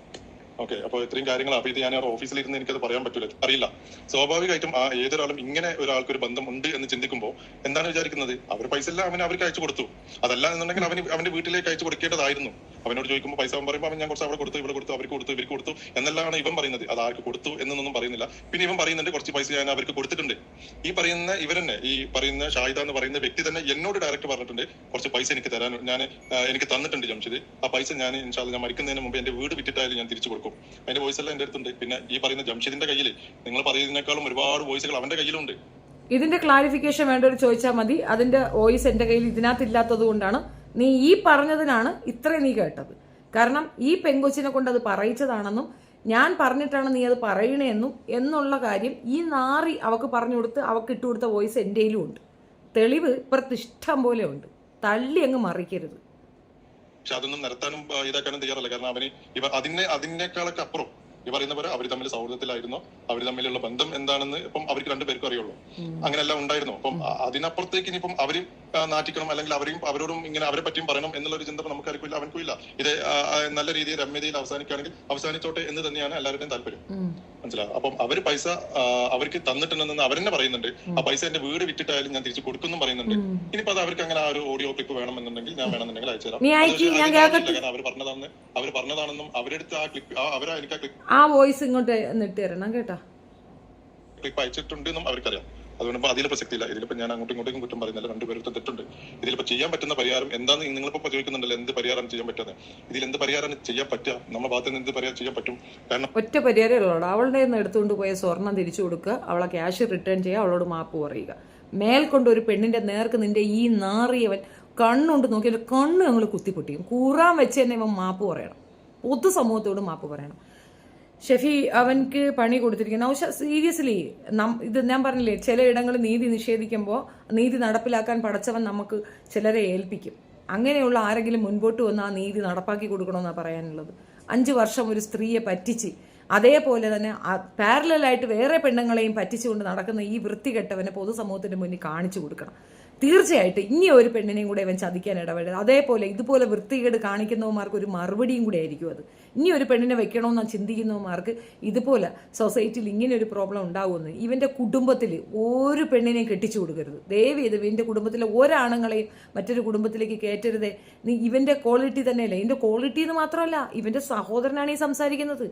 ഓക്കെ, അപ്പൊ ഇത്രയും കാര്യങ്ങൾ. അപ്പൊ ഇത് ഞാൻ ഓഫീസിൽ ഇരുന്ന് എനിക്കത് പറയാൻ പറ്റൂല, അറിയില്ല. സ്വാഭാവികമായിട്ടും ഏതൊരാളും ഇങ്ങനെ ഒരാൾക്ക് ഒരു ബന്ധം ഉണ്ട് എന്ന് ചിന്തിക്കുമ്പോൾ എന്താണ് വിചാരിക്കുന്നത്? അവർ പൈസ എല്ലാം അവർക്ക് അയച്ചു കൊടുത്തു. അതല്ല എന്നുണ്ടെങ്കിൽ അവന്റെ വീട്ടിലേക്ക് അയച്ചു കൊടുക്കേണ്ടതായിരുന്നു. അവനോട് ചോദിക്കുമ്പോൾ പൈസ പറയുമ്പോൾ അവൻ ഞാൻ കുറച്ച് അവിടെ കൊടുത്തു, ഇവിടെ കൊടുത്തു, അവർക്ക് കൊടുത്തു, ഇവർക്ക് കൊടുത്തു എന്നെല്ലാമാണ് ഇവൻ പറയുന്നത്. അത് ആർക്ക് കൊടുത്തു എന്നൊന്നും പറയുന്നില്ല. പിന്നെ ഇവൻ പറയുന്നുണ്ട് കുറച്ച് പൈസ ഞാൻ അവർക്ക് കൊടുത്തിട്ടുണ്ട്. ഈ പറയുന്ന ഇവരെന്നെ, ഈ പറയുന്ന ഷാഹിദ എന്ന് പറയുന്ന വ്യക്തി തന്നെ എന്നോട് ഡയറക്റ്റ് പറഞ്ഞിട്ടുണ്ട് കുറച്ച് പൈസ എനിക്ക് തരാൻ എനിക്ക് തന്നിട്ടുണ്ട് ജംഷിദ്. ആ പൈസ ഞാൻ ഇൻഷാ അല്ലാഹ് ഞാൻ മരിക്കുന്നതിന് മുമ്പ് എന്റെ വീട് വിറ്റിട്ടായാലും ഞാൻ തിരിച്ചു കൊടുക്കും. അതിന്റെ വോയിസ് എല്ലാം എന്റെ അടുത്തുണ്ട്. പിന്നെ ഈ പറയുന്ന ജംഷിദിന്റെ കയ്യിൽ നിങ്ങൾ പറയുന്നതിനേക്കാളും ഒരുപാട് വോയിസുകൾ അവന്റെ കയ്യിലുണ്ട്. ഇതിന്റെ ക്ലാരിഫിക്കേഷൻ വേണ്ടവർ ചോദിച്ചാൽ മതി. അതിന്റെ വോയിസ് എന്റെ കയ്യിൽ ഇതിനകത്ത് ഇല്ലാത്തത് കൊണ്ടാണ് നീ ഈ പറഞ്ഞതിനാണ് ഇത്രയും നീ കേട്ടത്. കാരണം ഈ പെങ്കൊച്ചിനെ കൊണ്ട് അത് പറയിച്ചതാണെന്നും ഞാൻ പറഞ്ഞിട്ടാണ് നീ അത് പറയണേന്നും എന്നുള്ള കാര്യം ഈ നാറി അവക്ക് പറഞ്ഞു കൊടുത്ത് അവക്ക് ഇട്ടുകൊടുത്ത വോയിസ് എൻ്റെ കയ്യിലും ഉണ്ട്. തെളിവ് ഇപ്പുറത്ത് ഇഷ്ടം പോലെ ഉണ്ട്. തള്ളി അങ്ങ് മറിക്കരുത്. പക്ഷെ അതൊന്നും നിരത്താനും ഇതാക്കാനും തയ്യാറല്ല. കാരണം അവന് അതിനേക്കാളൊക്കെ അപ്പുറം ഈ പറയുന്ന പോലെ അവർ തമ്മിൽ സൗഹൃദത്തിലായിരുന്നോ, അവർ തമ്മിലുള്ള ബന്ധം എന്താണെന്ന് ഇപ്പം അവർക്ക് രണ്ടുപേർക്കും അറിയുള്ളൂ. അങ്ങനെല്ലാം ഉണ്ടായിരുന്നു. അപ്പം അതിനപ്പുറത്തേക്ക് ഇനിയിപ്പം അവരും നാട്ടിക്കണം, അല്ലെങ്കിൽ അവരോടും ഇങ്ങനെ അവരെ പറ്റിയും പറയണം എന്നുള്ള ഒരു ചിന്ത നമുക്കാർക്കും ഇല്ല, അവൻക്കും ഇല്ല. ഇത് നല്ല രീതിയിൽ രമ്യതയിൽ അവസാനിക്കുകയാണെങ്കിൽ അവസാനിച്ചോട്ടെ എന്ന് തന്നെയാണ് എല്ലാവരുടെയും താല്പര്യം. മനസ്സിലാവും. അപ്പം അവര് പൈസ അവർക്ക് തന്നിട്ടുണ്ടെന്ന് അവരെന്നെ പറയുന്നുണ്ട്. ആ പൈസ എന്റെ വീട് വിറ്റിട്ടായാലും ഞാൻ തിരിച്ചു കൊടുക്കുന്നു പറയുന്നുണ്ട്. ഇനിയിപ്പോ അത് അവർക്ക് അങ്ങനെ ആ ഒരു ഓഡിയോ ക്ലിപ്പ് വേണമെന്നുണ്ടെങ്കിൽ ഞാൻ വേണമെന്നുണ്ടെങ്കിൽ അയച്ചുതരാം. അവർ പറഞ്ഞതാണെന്നും അവരെടുത്ത് ആ ക്ലിപ്പ് എനിക്ക് ആ ക്ലിപ്പ് ആ വോയിസ് ഇങ്ങോട്ട് ഇട്ട് തരണം കേട്ടോ. ക്ലിപ്പ് അയച്ചിട്ടുണ്ടെന്നും അവർക്കറിയാം. അതുകൊണ്ട് അതിലെ പ്രസക്തിയില്ല. ഇതിലിപ്പോ ഞാൻ അങ്ങോട്ടും ഇങ്ങോട്ടും കുറ്റം പറയുന്നില്ല, രണ്ടുപേരും തെറ്റുണ്ട്. ഇതിലിപ്പോ ചെയ്യാൻ പറ്റുന്ന പരിഹാരം എന്താന്ന് നിങ്ങളിപ്പോ ചോദിക്കുന്നുണ്ടല്ലോ, എന്ത് പരിഹാരമാണ് ചെയ്യാൻ പറ്റുന്നത്? ഇതിൽ എന്ത് പരിഹാരമാണ് ചെയ്യാൻ പറ്റുക? നമ്മുടെ ഭാഗത്ത് നിന്ന് എന്ത് പരിഹാരം ചെയ്യാൻ പറ്റും? കാരണം ഒറ്റ പരിഹാരമേ ഉള്ളൂ. അവളുടെ നിന്ന് എടുത്തുകൊണ്ട് പോയ സ്വർണം തിരിച്ചു കൊടുക്കുക, അവളെ ക്യാഷ് റിട്ടേൺ ചെയ്യുക, അവളോട് മാപ്പ് പറയുക. മേൽ കൊണ്ട് ഒരു പെണ്ണിന്റെ നേർക്ക് നിന്റെ ഈ നാറിയവൻ കണ്ണുകൊണ്ട് നോക്കി കണ്ണ് ഞങ്ങൾ കുത്തിപ്പൊട്ടിക്കും. കൂറാൻ വെച്ച് തന്നെ ഇവൻ മാപ്പ് പറയണം, പൊതുസമൂഹത്തോട് മാപ്പ് പറയണം. ഷെഫി അവൻക്ക് പണി കൊടുത്തിരിക്കുന്നു. സീരിയസ്ലി ഇത് ഞാൻ പറഞ്ഞില്ലേ, ചിലയിടങ്ങളിൽ നീതി നിഷേധിക്കുമ്പോൾ നീതി നടപ്പിലാക്കാൻ പടച്ചവൻ നമുക്ക് ചിലരെ ഏൽപ്പിക്കും. അങ്ങനെയുള്ള ആരെങ്കിലും മുൻപോട്ട് വന്ന് ആ നീതി നടപ്പാക്കി കൊടുക്കണമെന്നാണ് പറയാനുള്ളത്. 5 വർഷം ഒരു സ്ത്രീയെ പറ്റിച്ച് അതേപോലെ തന്നെ പാരലായിട്ട് വേറെ പെണ്ണുങ്ങളെയും പറ്റിച്ചുകൊണ്ട് നടക്കുന്ന ഈ വൃത്തികെട്ടവനെ പൊതുസമൂഹത്തിന്റെ മുന്നിൽ കാണിച്ചു കൊടുക്കണം. തീർച്ചയായിട്ടും ഇനി ഒരു പെണ്ണിനെയും കൂടെ അവൻ ചതിക്കാൻ ഇടപെടരുത്. അതേപോലെ ഇതുപോലെ വൃത്തികേട് കാണിക്കുന്നവന്മാർക്ക് ഒരു മറുപടിയും കൂടെ ആയിരിക്കും അത്. ഇനി ഒരു പെണ്ണിനെ വെക്കണമെന്ന് ചിന്തിക്കുന്നവന്മാർക്ക് ഇതുപോലെ സൊസൈറ്റിയിൽ ഇങ്ങനെ ഒരു പ്രോബ്ലം ഉണ്ടാകുമെന്ന്. ഇവന്റെ കുടുംബത്തിൽ ഒരു പെണ്ണിനെയും കെട്ടിച്ചു കൊടുക്കരുത് ദയവ് ചെയ്ത്. ഇവന്റെ കുടുംബത്തിലെ ഒരാണുങ്ങളെയും മറ്റൊരു കുടുംബത്തിലേക്ക് കയറ്റരുതേ. നീ ഇവന്റെ ക്വാളിറ്റി തന്നെയല്ല, ഇതിന്റെ ക്വാളിറ്റി എന്ന് മാത്രമല്ല, ഇവന്റെ സഹോദരനാണ് ഈ സംസാരിക്കുന്നത്.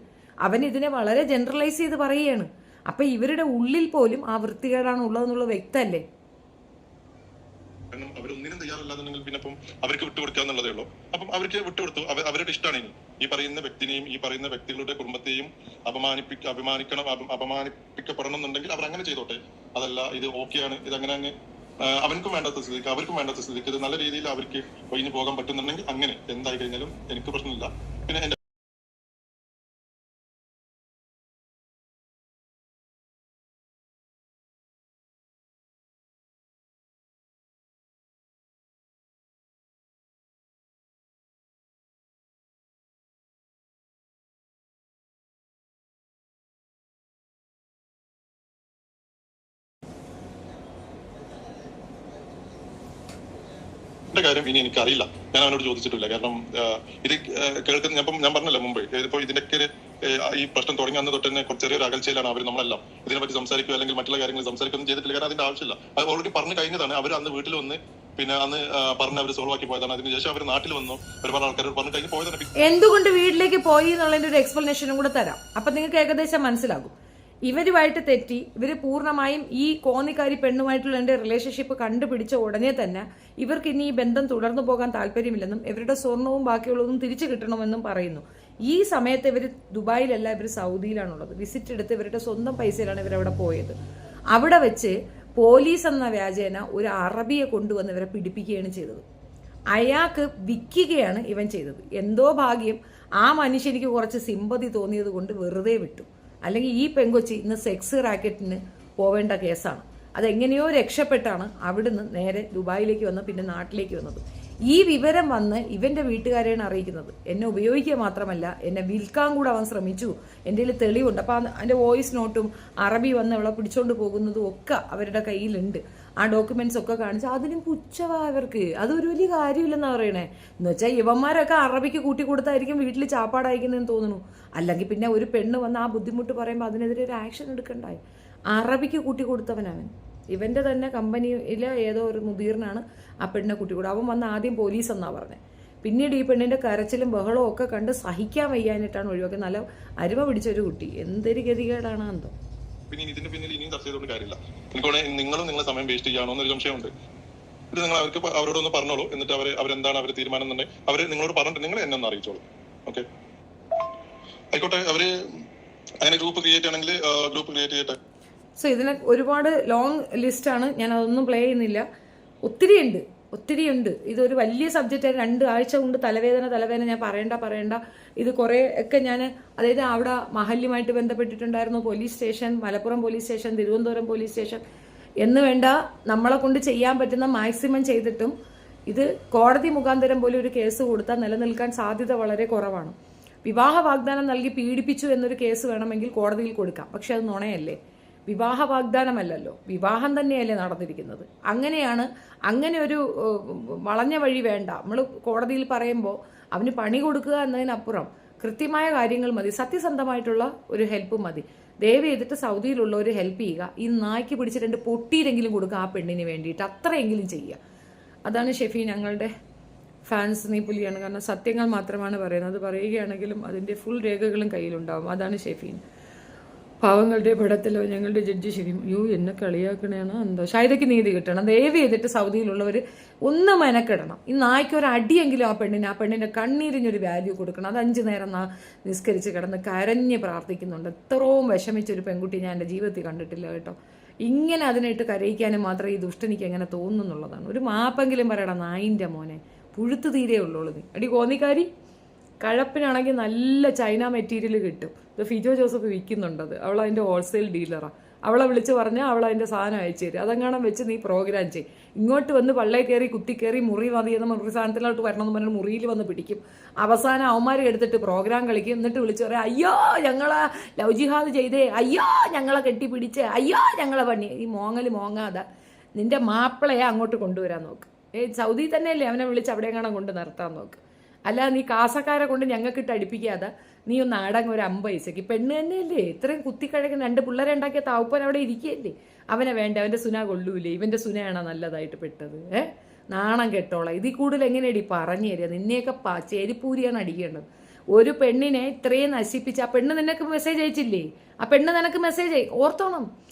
അവൻ ഇതിനെ വളരെ ജനറലൈസ് ചെയ്ത് പറയുകയാണ്. അപ്പൊ ഇവരുടെ ഉള്ളിൽ പോലും ആ വൃത്തികേടാണ് ഉള്ളതെന്നുള്ള വ്യക്തമല്ലേ? കാരണം അവരൊന്നിനും തയ്യാറല്ലാന്നുണ്ടെങ്കിൽ പിന്നെ അപ്പം അവർക്ക് വിട്ടുകൊടുക്കാന്നുള്ളതേ ഉള്ളൂ. അപ്പം അവർക്ക് വിട്ടുകൊടുത്തു. അവരുടെ ഇഷ്ടമാണ്. ഇനി ഈ പറയുന്ന വ്യക്തിനെയും ഈ പറയുന്ന വ്യക്തികളുടെ കുടുംബത്തെയും അപമാനിക്കപ്പെടണം എന്നുണ്ടെങ്കിൽ അവർ അങ്ങനെ ചെയ്തോട്ടെ. അതല്ല ഇത് ഓക്കെയാണ്, ഇതങ്ങനെ അങ്ങ് അവൻക്കും വേണ്ടാത്ത സ്ഥിതിക്ക് അവർക്കും വേണ്ടാത്ത സ്ഥിതിക്ക് ഇത് നല്ല രീതിയിൽ അവർക്ക് ഒഴിഞ്ഞു പോകാൻ പറ്റുന്നുണ്ടെങ്കിൽ അങ്ങനെ എന്തായി കഴിഞ്ഞാലും എനിക്ക് പ്രശ്നമില്ല. പിന്നെ എന്റെ കാര്യം ഇനി എനിക്കറിയില്ല, ഞാൻ അവനോട് ചോദിച്ചിട്ടില്ല. കാരണം ഇത് കേൾക്കുന്ന ഞാൻ പറഞ്ഞല്ലോ മുമ്പ്, ഇതിപ്പോ ഇതിന്റെയൊക്കെ ഈ പ്രശ്നം തുടങ്ങി അന്ന് തൊട്ട് തന്നെ ചെറിയൊരു അകൽച്ചയിലാണ് അവർ. നമ്മളെല്ലാം ഇതിനെപ്പറ്റി സംസാരിക്കുക അല്ലെങ്കിൽ മറ്റുള്ള കാര്യങ്ങൾ സംസാരിക്കുകയൊന്നും ചെയ്തിട്ടില്ല. കാരണം അതിന്റെ ആവശ്യമില്ല. അത് ഓൾറെഡി പറഞ്ഞു കഴിഞ്ഞതാണ്. അവർ അന്ന് വീട്ടിൽ വന്ന് പിന്നെ അന്ന് പറഞ്ഞ് അവർ സോൾവ് ആക്കി പോയതാണ്. അതിനുശേഷം അവർ നാട്ടിൽ വന്നു, ഒരുപാട് ആൾക്കാർ പറഞ്ഞു കഴിഞ്ഞ് പോയതാണ്. എന്തുകൊണ്ട് വീട്ടിലേക്ക് പോയി എന്നുള്ളതിന്റെ ഒരു എക്സ്പ്ലനേഷനും കൂടെ തരാം. അപ്പൊ നിങ്ങൾക്ക് ഏകദേശം മനസ്സിലാകും. ഇവരുമായിട്ട് തെറ്റി, ഇവര് പൂർണ്ണമായും ഈ കോന്നിക്കാരി പെണ്ണുമായിട്ടുള്ള എന്റെ റിലേഷൻഷിപ്പ് കണ്ടുപിടിച്ച ഉടനെ തന്നെ ഇവർക്ക് ഇനി ഈ ബന്ധം തുടർന്നു പോകാൻ താല്പര്യമില്ലെന്നും ഇവരുടെ സ്വർണവും ബാക്കിയുള്ളതും തിരിച്ചു കിട്ടണമെന്നും പറയുന്നു. ഈ സമയത്ത് ഇവർ ദുബായിലല്ല, ഇവർ സൗദിയിലാണുള്ളത്. വിസിറ്റ് എടുത്ത് ഇവരുടെ സ്വന്തം പൈസയിലാണ് ഇവരവിടെ പോയത്. അവിടെ വെച്ച് പോലീസ് എന്ന വ്യാജേന ഒരു അറബിയെ കൊണ്ടുവന്ന് ഇവരെ പിടിപ്പിക്കുകയാണ് ചെയ്തത്. അയാൾക്ക് വിൽക്കുകയാണ് ഇവൻ ചെയ്തത്. എന്തോ ഭാഗ്യം ആ മനുഷ്യനിക്ക് കുറച്ച് സിമ്പതി തോന്നിയത് കൊണ്ട് വെറുതെ വിട്ടു. അല്ലെങ്കിൽ ഈ പെങ്കൊച്ചി ഇന്ന് സെക്സ് റാക്കറ്റിന് പോവേണ്ട കേസാണ്. അതെങ്ങനെയോ രക്ഷപ്പെട്ടാണ് അവിടുന്ന് നേരെ ദുബായിലേക്ക് വന്ന് പിന്നെ നാട്ടിലേക്ക് വന്നത്. ഈ വിവരം വന്ന് ഇവന്റെ വീട്ടുകാരെയാണ് അറിയിക്കുന്നത്. എന്നെ ഉപയോഗിക്കുക മാത്രമല്ല, എന്നെ വിൽക്കാൻ കൂടെ അവൻ ശ്രമിച്ചു, എൻ്റെ കയ്യിൽ തെളിവുണ്ട്. അപ്പം അതിൻ്റെ വോയിസ് നോട്ടും അറബി വന്ന് അവളെ പിടിച്ചോണ്ട് പോകുന്നതും ഒക്കെ അവരുടെ കയ്യിലുണ്ട്. ആ ഡോക്യുമെന്റ്സ് ഒക്കെ കാണിച്ച് അതിനും പുച്ഛവാ അവർക്ക്. അതൊരു വലിയ കാര്യമില്ലെന്നാ പറയണേ. എന്ന് വെച്ചാൽ ഇവന്മാരൊക്കെ അറബിക്ക് കൂട്ടി കൊടുത്തായിരിക്കും വീട്ടിൽ ചാപ്പാടയക്കുന്നതെന്ന് തോന്നുന്നു. അല്ലെങ്കിൽ പിന്നെ ഒരു പെണ്ണ് വന്ന് ആ ബുദ്ധിമുട്ട് പറയുമ്പോൾ അതിനെതിരെ ഒരു ആക്ഷൻ എടുക്കണ്ടായി. അറബിക്ക് കൂട്ടി കൊടുത്തവനവൻ. ഇവന്റെ തന്നെ കമ്പനിയിലെ ഏതോ ഒരു മുദീറിനാണ് ആ പെണ്ണിനെ കൂട്ടി കൊടുത്തത്. അവൻ വന്ന് ആദ്യം പോലീസ് എന്നാ പറഞ്ഞത്. പിന്നീട് ഈ പെണ്ണിന്റെ കരച്ചിലും ബഹളവും ഒക്കെ കണ്ട് സഹിക്കാൻ വയ്യാനിട്ടാണ് ഒഴിവാക്കി. നല്ല അരിമ പിടിച്ചൊരു കുട്ടി. എന്തൊരു ഗതികേടാണ് എന്തോ. പിന്നെ ഇതിന്റെ പിന്നിൽ ഇനിയും ചർച്ച ചെയ്തുകൊണ്ട് കാര്യമില്ല. എനിക്കോടെ നിങ്ങളും നിങ്ങളെ സമയം വേസ്റ്റ് ചെയ്യാണോ എന്നൊരു സംശയമുണ്ട്. ഇത് നിങ്ങൾ അവരോടൊന്ന് പറഞ്ഞോളൂ. എന്നിട്ട് അവരെന്താണ് അവർ തീരുമാനം എന്നുണ്ടെങ്കിൽ അവർ നിങ്ങളോട് പറഞ്ഞിട്ട് നിങ്ങൾ എന്നെ ഒന്ന് അറിയിച്ചോളൂ. ഓക്കെ, ആയിക്കോട്ടെ. അവര് അങ്ങനെ ഗ്രൂപ്പ് ക്രിയേറ്റ് ആണെങ്കിൽ ഗ്രൂപ്പ് ക്രിയേറ്റ് ചെയ്യട്ടെ. സോ ഇതിന് ഒരുപാട് ലോങ് ലിസ്റ്റാണ്, ഞാൻ അതൊന്നും പ്ലേ ചെയ്യുന്നില്ല. ഒത്തിരിയുണ്ട്. ഇതൊരു വലിയ സബ്ജക്റ്റ്. 2 ആഴ്ച കൊണ്ട് തലവേദന ഞാൻ പറയണ്ട. ഇത് കുറേ ഒക്കെ ഞാൻ, അതായത് അവിടെ മഹല്ലുമായിട്ട് ബന്ധപ്പെട്ടിട്ടുണ്ടായിരുന്നു. Police station, Malappuram police station, Thiruvananthapuram police station എന്ന് വേണ്ട നമ്മളെ കൊണ്ട് ചെയ്യാൻ പറ്റുന്ന മാക്സിമം ചെയ്തിട്ടും ഇത് കോടതി മുഖാന്തരം പോലും ഒരു കേസ് കൊടുത്താൽ നിലനിൽക്കാൻ സാധ്യത വളരെ കുറവാണ്. വിവാഹ വാഗ്ദാനം നൽകി പീഡിപ്പിച്ചു എന്നൊരു കേസ് വേണമെങ്കിൽ കോടതിയിൽ കൊടുക്കാം. പക്ഷെ അത് നുണയല്ലേ? വിവാഹ വാഗ്ദാനമല്ലല്ലോ, വിവാഹം തന്നെയല്ലേ നടന്നിരിക്കുന്നത്. അങ്ങനെ ഒരു വളഞ്ഞ വഴി വേണ്ട. നമ്മൾ കോടതിയിൽ പറയുമ്പോൾ അവന് പണി കൊടുക്കുക എന്നതിനപ്പുറം കൃത്യമായ കാര്യങ്ങൾ മതി, സത്യസന്ധമായിട്ടുള്ള ഒരു ഹെൽപ്പ് മതി. ദയവ് ചെയ്തിട്ട് സൗദിയിലുള്ള ഒരു ഹെൽപ്പ് ചെയ്യുക. ഈ നായ്ക്ക് പിടിച്ച് 2 പൊട്ടിയിലെങ്കിലും കൊടുക്കുക ആ പെണ്ണിന് വേണ്ടിയിട്ട്. അത്രയെങ്കിലും ചെയ്യുക. അതാണ് ഷെഫി ഞങ്ങളുടെ ഫാൻസ്. നീ പുലിയാണ്, കാരണം സത്യങ്ങൾ മാത്രമാണ് പറയുന്നത്. അത് പറയുകയാണെങ്കിലും അതിൻ്റെ ഫുൾ രേഖകളും കയ്യിലുണ്ടാവും. അതാണ് ഷെഫീൻ. പാവങ്ങളുടെ പടത്തിലോ ഞങ്ങളുടെ ജഡ്ജി ശരി. എന്നെ കളിയാക്കണേണോ എന്തോ. ഷാഹിദയ്ക്ക് നീതി കിട്ടണം. ദയവ് ചെയ്തിട്ട് സൗദിയിലുള്ളവർ ഒന്ന് മെനക്കെടണം. ഈ നായ്ക്ക് ഒരു അടിയെങ്കിലും ആ പെണ്ണിന്റെ കണ്ണീരിനൊരു വാല്യൂ കൊടുക്കണം. അത് 5 നേരം നിസ്കരിച്ച് കിടന്ന് കരഞ്ഞ് പ്രാർത്ഥിക്കുന്നുണ്ട്. എത്രയും വിഷമിച്ചൊരു പെൺകുട്ടി ഞാൻ എൻ്റെ ജീവിതത്തിൽ കണ്ടിട്ടില്ല കേട്ടോ. ഇങ്ങനെ അതിനായിട്ട് കരയിക്കാനും മാത്രം ഈ ദുഷ്ടനിക്ക് എങ്ങനെ തോന്നുന്നുള്ളതാണ്. ഒരു മാപ്പെങ്കിലും പറയണം നായിൻ്റെ മോനെ. പുഴുത്തു തീരെ ഉള്ളൂ നീ. അടി കോന്നിക്കാരി. കഴപ്പിനാണെങ്കിൽ നല്ല ചൈന മെറ്റീരിയൽ കിട്ടും. ഇത് ഫിജോ ജോസഫ് വിൽക്കുന്നുണ്ടത്. അവൾ അതിൻ്റെ ഹോൾസെയിൽ ഡീലറാണ്. അവളെ വിളിച്ച് പറഞ്ഞാൽ അവൾ അതിൻ്റെ സാധനം അയച്ചു തരും. അതെങ്ങാനും വെച്ച് നീ പ്രോഗ്രാം ചെയ്യും. ഇങ്ങോട്ട് വന്ന് പള്ളയിൽ കയറി കുത്തി കയറി മുറി മതി എന്ന് മുറി സാധനത്തിലോട്ട് വരണമെന്ന് പറഞ്ഞാൽ മുറിയിൽ വന്ന് പിടിക്കും. അവസാനം അവന്മാർ എടുത്തിട്ട് പ്രോഗ്രാം കളിക്കും. എന്നിട്ട് വിളിച്ച് പറയാം, അയ്യോ ഞങ്ങളെ ലവ് ജിഹാദ് ചെയ്തേ, അയ്യോ ഞങ്ങളെ കെട്ടിപ്പിടിച്ച്, അയ്യോ ഞങ്ങളെ പണി. ഈ മോങ്ങാതെ നിന്റെ മാപ്പിളയെ അങ്ങോട്ട് കൊണ്ടുവരാൻ നോക്ക്. സൗദി തന്നെയല്ലേ അവനെ വിളിച്ച് അവിടെയെങ്ങാനും കൊണ്ട് നിർത്താൻ നോക്ക്. അല്ല നീ കാസക്കാരെ കൊണ്ട് ഞങ്ങൾക്കിട്ട് അടിപ്പിക്കാതെ നീ ഒന്ന് അടങ്ങ് ഒരു 5 പൈസക്ക്. പെണ്ണ് തന്നെയല്ലേ ഇത്രയും കുത്തിക്കഴക്കുന്ന 2 പിള്ളേരെ ഉണ്ടാക്കിയ താവുപ്പൻ അവിടെ ഇരിക്കുകയല്ലേ. അവനെ വേണ്ട, അവൻ്റെ സുന കൊള്ളൂലേ. ഇവൻ്റെ സുനയാണോ നല്ലതായിട്ട് പെട്ടത്? നാണം കെട്ടോളാം. ഇതിൽ കൂടുതൽ എങ്ങനെയടി പറഞ്ഞു തരിക? നിന്നെയൊക്കെ ചേരിപ്പൂരിയാണ് അടിക്കേണ്ടത്. ഒരു പെണ്ണിനെ ഇത്രയും നശിപ്പിച്ച് ആ പെണ്ണ് നിനക്ക് മെസ്സേജ് അയച്ചില്ലേ? ആ പെണ്ണ് നിനക്ക് മെസ്സേജ് ഓർത്തോണം.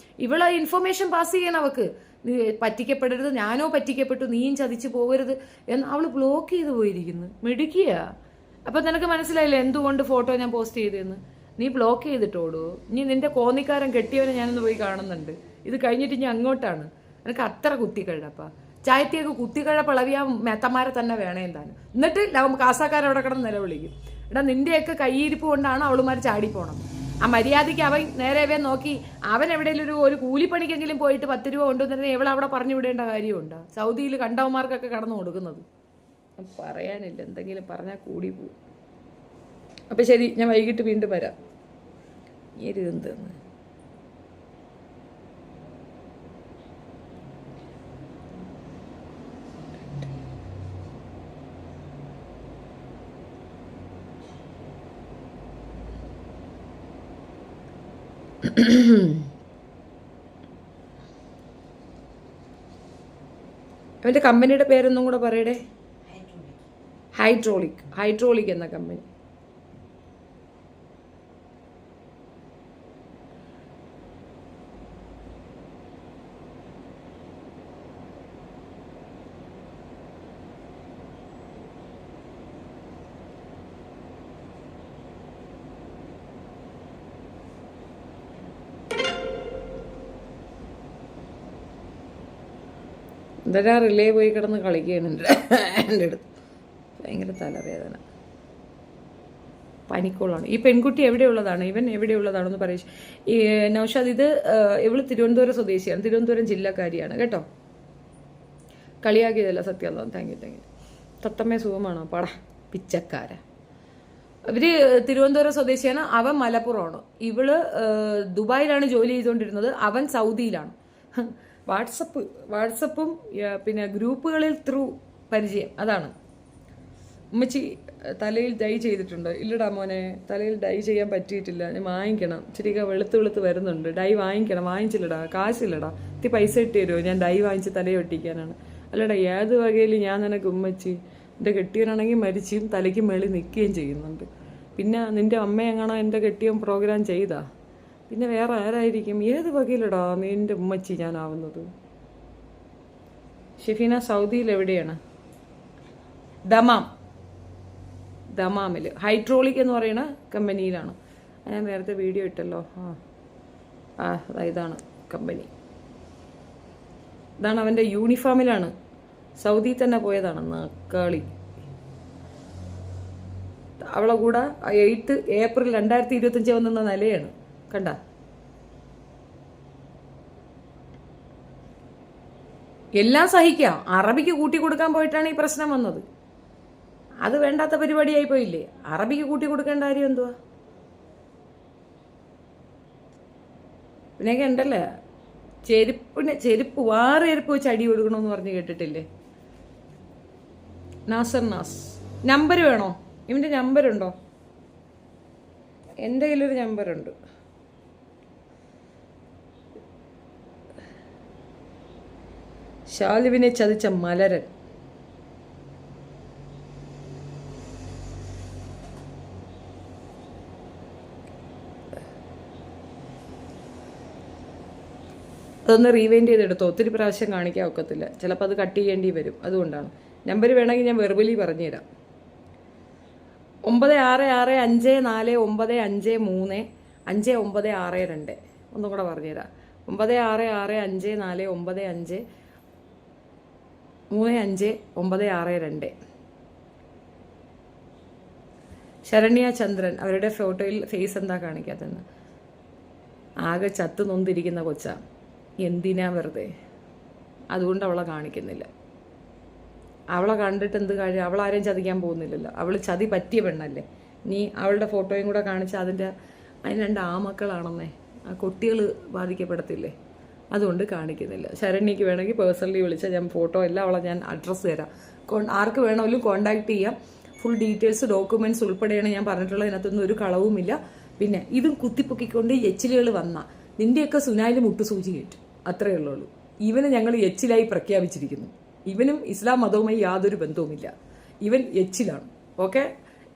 ഇവളെ ഇൻഫർമേഷൻ പാസ് ചെയ്യണം അവക്ക്. നീ പറ്റിക്കപ്പെടരുത്, ഞാനോ പറ്റിക്കപ്പെട്ടു, നീയും ചതിച്ചു പോകരുത് എന്ന് അവൾ ബ്ലോക്ക് ചെയ്ത് പോയിരിക്കുന്നു. മിടുക്കിയ. അപ്പം നിനക്ക് മനസ്സിലായില്ലേ എന്തുകൊണ്ട് ഫോട്ടോ ഞാൻ പോസ്റ്റ് ചെയ്തതെന്ന്? നീ ബ്ലോക്ക് ചെയ്തിട്ടോടൂ. ഇനി നിന്റെ കോന്നിക്കാരൻ കെട്ടിയവനെ ഞാനൊന്ന് പോയി കാണുന്നുണ്ട്. ഇത് കഴിഞ്ഞിട്ട് ഇനി അങ്ങോട്ടാണ്. നിനക്ക് അത്ര കുത്തിക്കഴപ്പാ. ചായത്തിയൊക്കെ കുത്തിക്കഴപ്പ് ഇളവിയാ മേത്തന്മാരെ തന്നെ വേണേ താനും. എന്നിട്ട് കാസാക്കാരവിടെ കിടന്ന് നിലവിളിക്കും. എടാ നിന്റെയൊക്കെ കയ്യിരിപ്പ് കൊണ്ടാണ് അവളുമാർ ചാടിപ്പോണം. ആ മര്യാദയ്ക്ക് അവൻ നേരെ നോക്കി അവൻ എവിടെയെങ്കിലും ഒരു കൂലിപ്പണിക്കെങ്കിലും പോയിട്ട് 10 രൂപ കൊണ്ടുവന്നിട്ട് എവിടെ അവിടെ പറഞ്ഞു വിടേണ്ട കാര്യമുണ്ടോ? സൗദിയിൽ കണ്ടവന്മാർക്കൊക്കെ കടന്നു കൊടുക്കുന്നത്. പറയാനില്ല, എന്തെങ്കിലും പറഞ്ഞാൽ കൂടി പോവും. അപ്പം ശരി, ഞാൻ വൈകിട്ട് വീണ്ടും വരാം. എന്തെന്ന് അവൻ്റെ കമ്പനിയുടെ പേരൊന്നും കൂടെ പറയടേ. ഹൈഡ്രോളിക് എന്ന കമ്പനി. എന്തെല്ലാ റിലേ പോയി കിടന്ന് കളിക്കുകയാണ് എൻ്റെ അടുത്ത്. ഭയങ്കര തലവേദന, പനിക്കോളാണ്. ഈ പെൺകുട്ടി എവിടെയുള്ളതാണ്, ഇവൻ എവിടെയുള്ളതാണെന്ന് പറയും. ഈ നൗഷാദ്, ഇത് ഇവള് തിരുവനന്തപുരം സ്വദേശിയാണ്, തിരുവനന്തപുരം ജില്ലക്കാരിയാണ് കേട്ടോ. കളിയാക്കിയതല്ല, സത്യം. Thank you. തത്തമ്മേ സുഖമാണോ? പട പിച്ചക്കാര. ഇവര് തിരുവനന്തപുരം സ്വദേശിയാണ്, അവൻ മലപ്പുറമാണ്. ഇവള് ദുബായിലാണ് ജോലി ചെയ്തുകൊണ്ടിരുന്നത്, അവൻ സൗദിയിലാണ്. വാട്സപ്പും പിന്നെ ഗ്രൂപ്പുകളിൽ ത്രൂ പരിചയം. അതാണ്. ഉമ്മച്ചി തലയിൽ ഡൈ ചെയ്തിട്ടുണ്ട്? ഇല്ലടാ മോനെ, തലയിൽ ഡൈ ചെയ്യാൻ പറ്റിയിട്ടില്ല. ഞാൻ വാങ്ങിക്കണം. ഇച്ചിരിയൊക്കെ വെളുത്ത് വരുന്നുണ്ട്. ഡൈ വാങ്ങിക്കണം. വാങ്ങിച്ചില്ലടാ, കാശില്ലടാ. ഇത്തി പൈസ ഇട്ട് തരുമോ? ഞാൻ ഡൈ വാങ്ങിച്ച് തലയിൽ ഒട്ടിക്കാനാണ്. അല്ലടാ, ഏത് വകയിൽ ഞാൻ നിനക്ക് ഉമ്മച്ചി? എൻ്റെ കെട്ടിയവനാണെങ്കിൽ മരിച്ചും തലയ്ക്ക് മേളിൽ നിൽക്കുകയും ചെയ്യുന്നുണ്ട്. പിന്നെ നിൻ്റെ അമ്മയെങ്ങാണോ എൻ്റെ കെട്ടിയവൻ പ്രോഗ്രാം ചെയ്താ? പിന്നെ വേറെ ആരായിരിക്കും? ഏത് വകയിലടാ നിൻ്റെ ഉമ്മച്ചി ഞാനാവുന്നത്? ഷെഫീന സൗദിയിൽ എവിടെയാണ്? ദമാമിൽ ഹൈഡ്രോളിക് എന്ന് പറയുന്ന കമ്പനിയിലാണ്. ഞാൻ നേരത്തെ വീഡിയോ ഇട്ടല്ലോ. ഇതാണ് കമ്പനി. ഇതാണ് അവൻ്റെ യൂണിഫോമിലാണ്. സൗദി തന്നെ പോയതാണ് നക്കാളി. അവളെ കൂടെ 8 ഏപ്രിൽ 2025 വന്ന നിലയാണ്. കണ്ട, എല്ലാം സഹിക്കാം. അറബിക്ക് കൂട്ടി കൊടുക്കാൻ പോയിട്ടാണ് ഈ പ്രശ്നം വന്നത്. അത് വേണ്ടാത്ത പരിപാടിയായി പോയില്ലേ? അറബിക്ക് കൂട്ടി കൊടുക്കേണ്ട കാര്യം എന്തുവാ? പിന്നെയൊക്കെ ഉണ്ടല്ലേ ചെരുപ്പ് വേറെ ചെരുപ്പ് വെച്ച് അടി കൊടുക്കണമെന്ന് പറഞ്ഞ് കേട്ടിട്ടില്ലേ? നാസർ നമ്പർ വേണോ? ഇവൻ്റെ നമ്പറുണ്ടോ? എൻ്റെ കയ്യിലൊരു നമ്പറുണ്ട്. ശാലുവിനെ ചതിച്ച മലരൻ. അതൊന്ന് റീവൈൻഡ് ചെയ്തെടുത്തോ. ഒത്തിരി പ്രാവശ്യം കാണിക്കാൻ ഒക്കത്തില്ല. ചിലപ്പോൾ അത് കട്ട് ചെയ്യേണ്ടി വരും. അതുകൊണ്ടാണ്. നമ്പർ വേണമെങ്കിൽ ഞാൻ വെർബലി പറഞ്ഞുതരാം. 966495535962. ഒന്നും കൂടെ പറഞ്ഞുതരാം. 966495535962. ശരണ്യ ചന്ദ്രൻ, അവരുടെ ഫോട്ടോയിൽ ഫേസ് എന്താ കാണിക്കാത്തെന്ന്. ആകെ ചത്തു നൊന്തിരിക്കുന്ന കൊച്ചാ. എന്തിനാ വെറുതെ? അതുകൊണ്ട് അവളെ കാണിക്കുന്നില്ല. അവളെ കണ്ടിട്ട് എന്ത് കാര്യം? അവളാരെയും ചതിക്കാൻ പോകുന്നില്ലല്ലോ. അവൾ ചതി പറ്റിയ പെണ്ണല്ലേ. നീ അവളുടെ ഫോട്ടോയും കൂടെ കാണിച്ച് അതിന് 2 ആമക്കളാണെന്നേ, ആ കുട്ടികൾ ബാധിക്കപ്പെടത്തില്ലേ? അതുകൊണ്ട് കാണിക്കുന്നില്ല. ശരണ്യക്ക് വേണമെങ്കിൽ പേഴ്സണലി വിളിച്ചാൽ ഞാൻ ഫോട്ടോ എല്ലാം അവളെ ഞാൻ അഡ്രസ്സ് തരാം. ആർക്ക് വേണമെങ്കിലും കോൺടാക്ട് ചെയ്യാം. ഫുൾ ഡീറ്റെയിൽസ് ഡോക്യുമെന്റ്സ് ഉൾപ്പെടെയാണ് ഞാൻ പറഞ്ഞിട്ടുള്ളത്. ഇതിനകത്തൊന്നും ഒരു കളവുമില്ല. പിന്നെ ഇതും കുത്തിപ്പൊക്കിക്കൊണ്ട് എച്ചിലുകൾ വന്ന നിന്റെയൊക്കെ സുനായിൽ മുട്ടുസൂചി കയറ്റും. അത്രയേ ഉള്ളൂ. ഇവനെ ഞങ്ങൾ എച്ചിലായി പ്രഖ്യാപിച്ചിരിക്കുന്നു. ഇവനും ഇസ്ലാം മതവുമായി യാതൊരു ബന്ധവുമില്ല. ഇവൻ എച്ചിലാണ്. ഓക്കെ,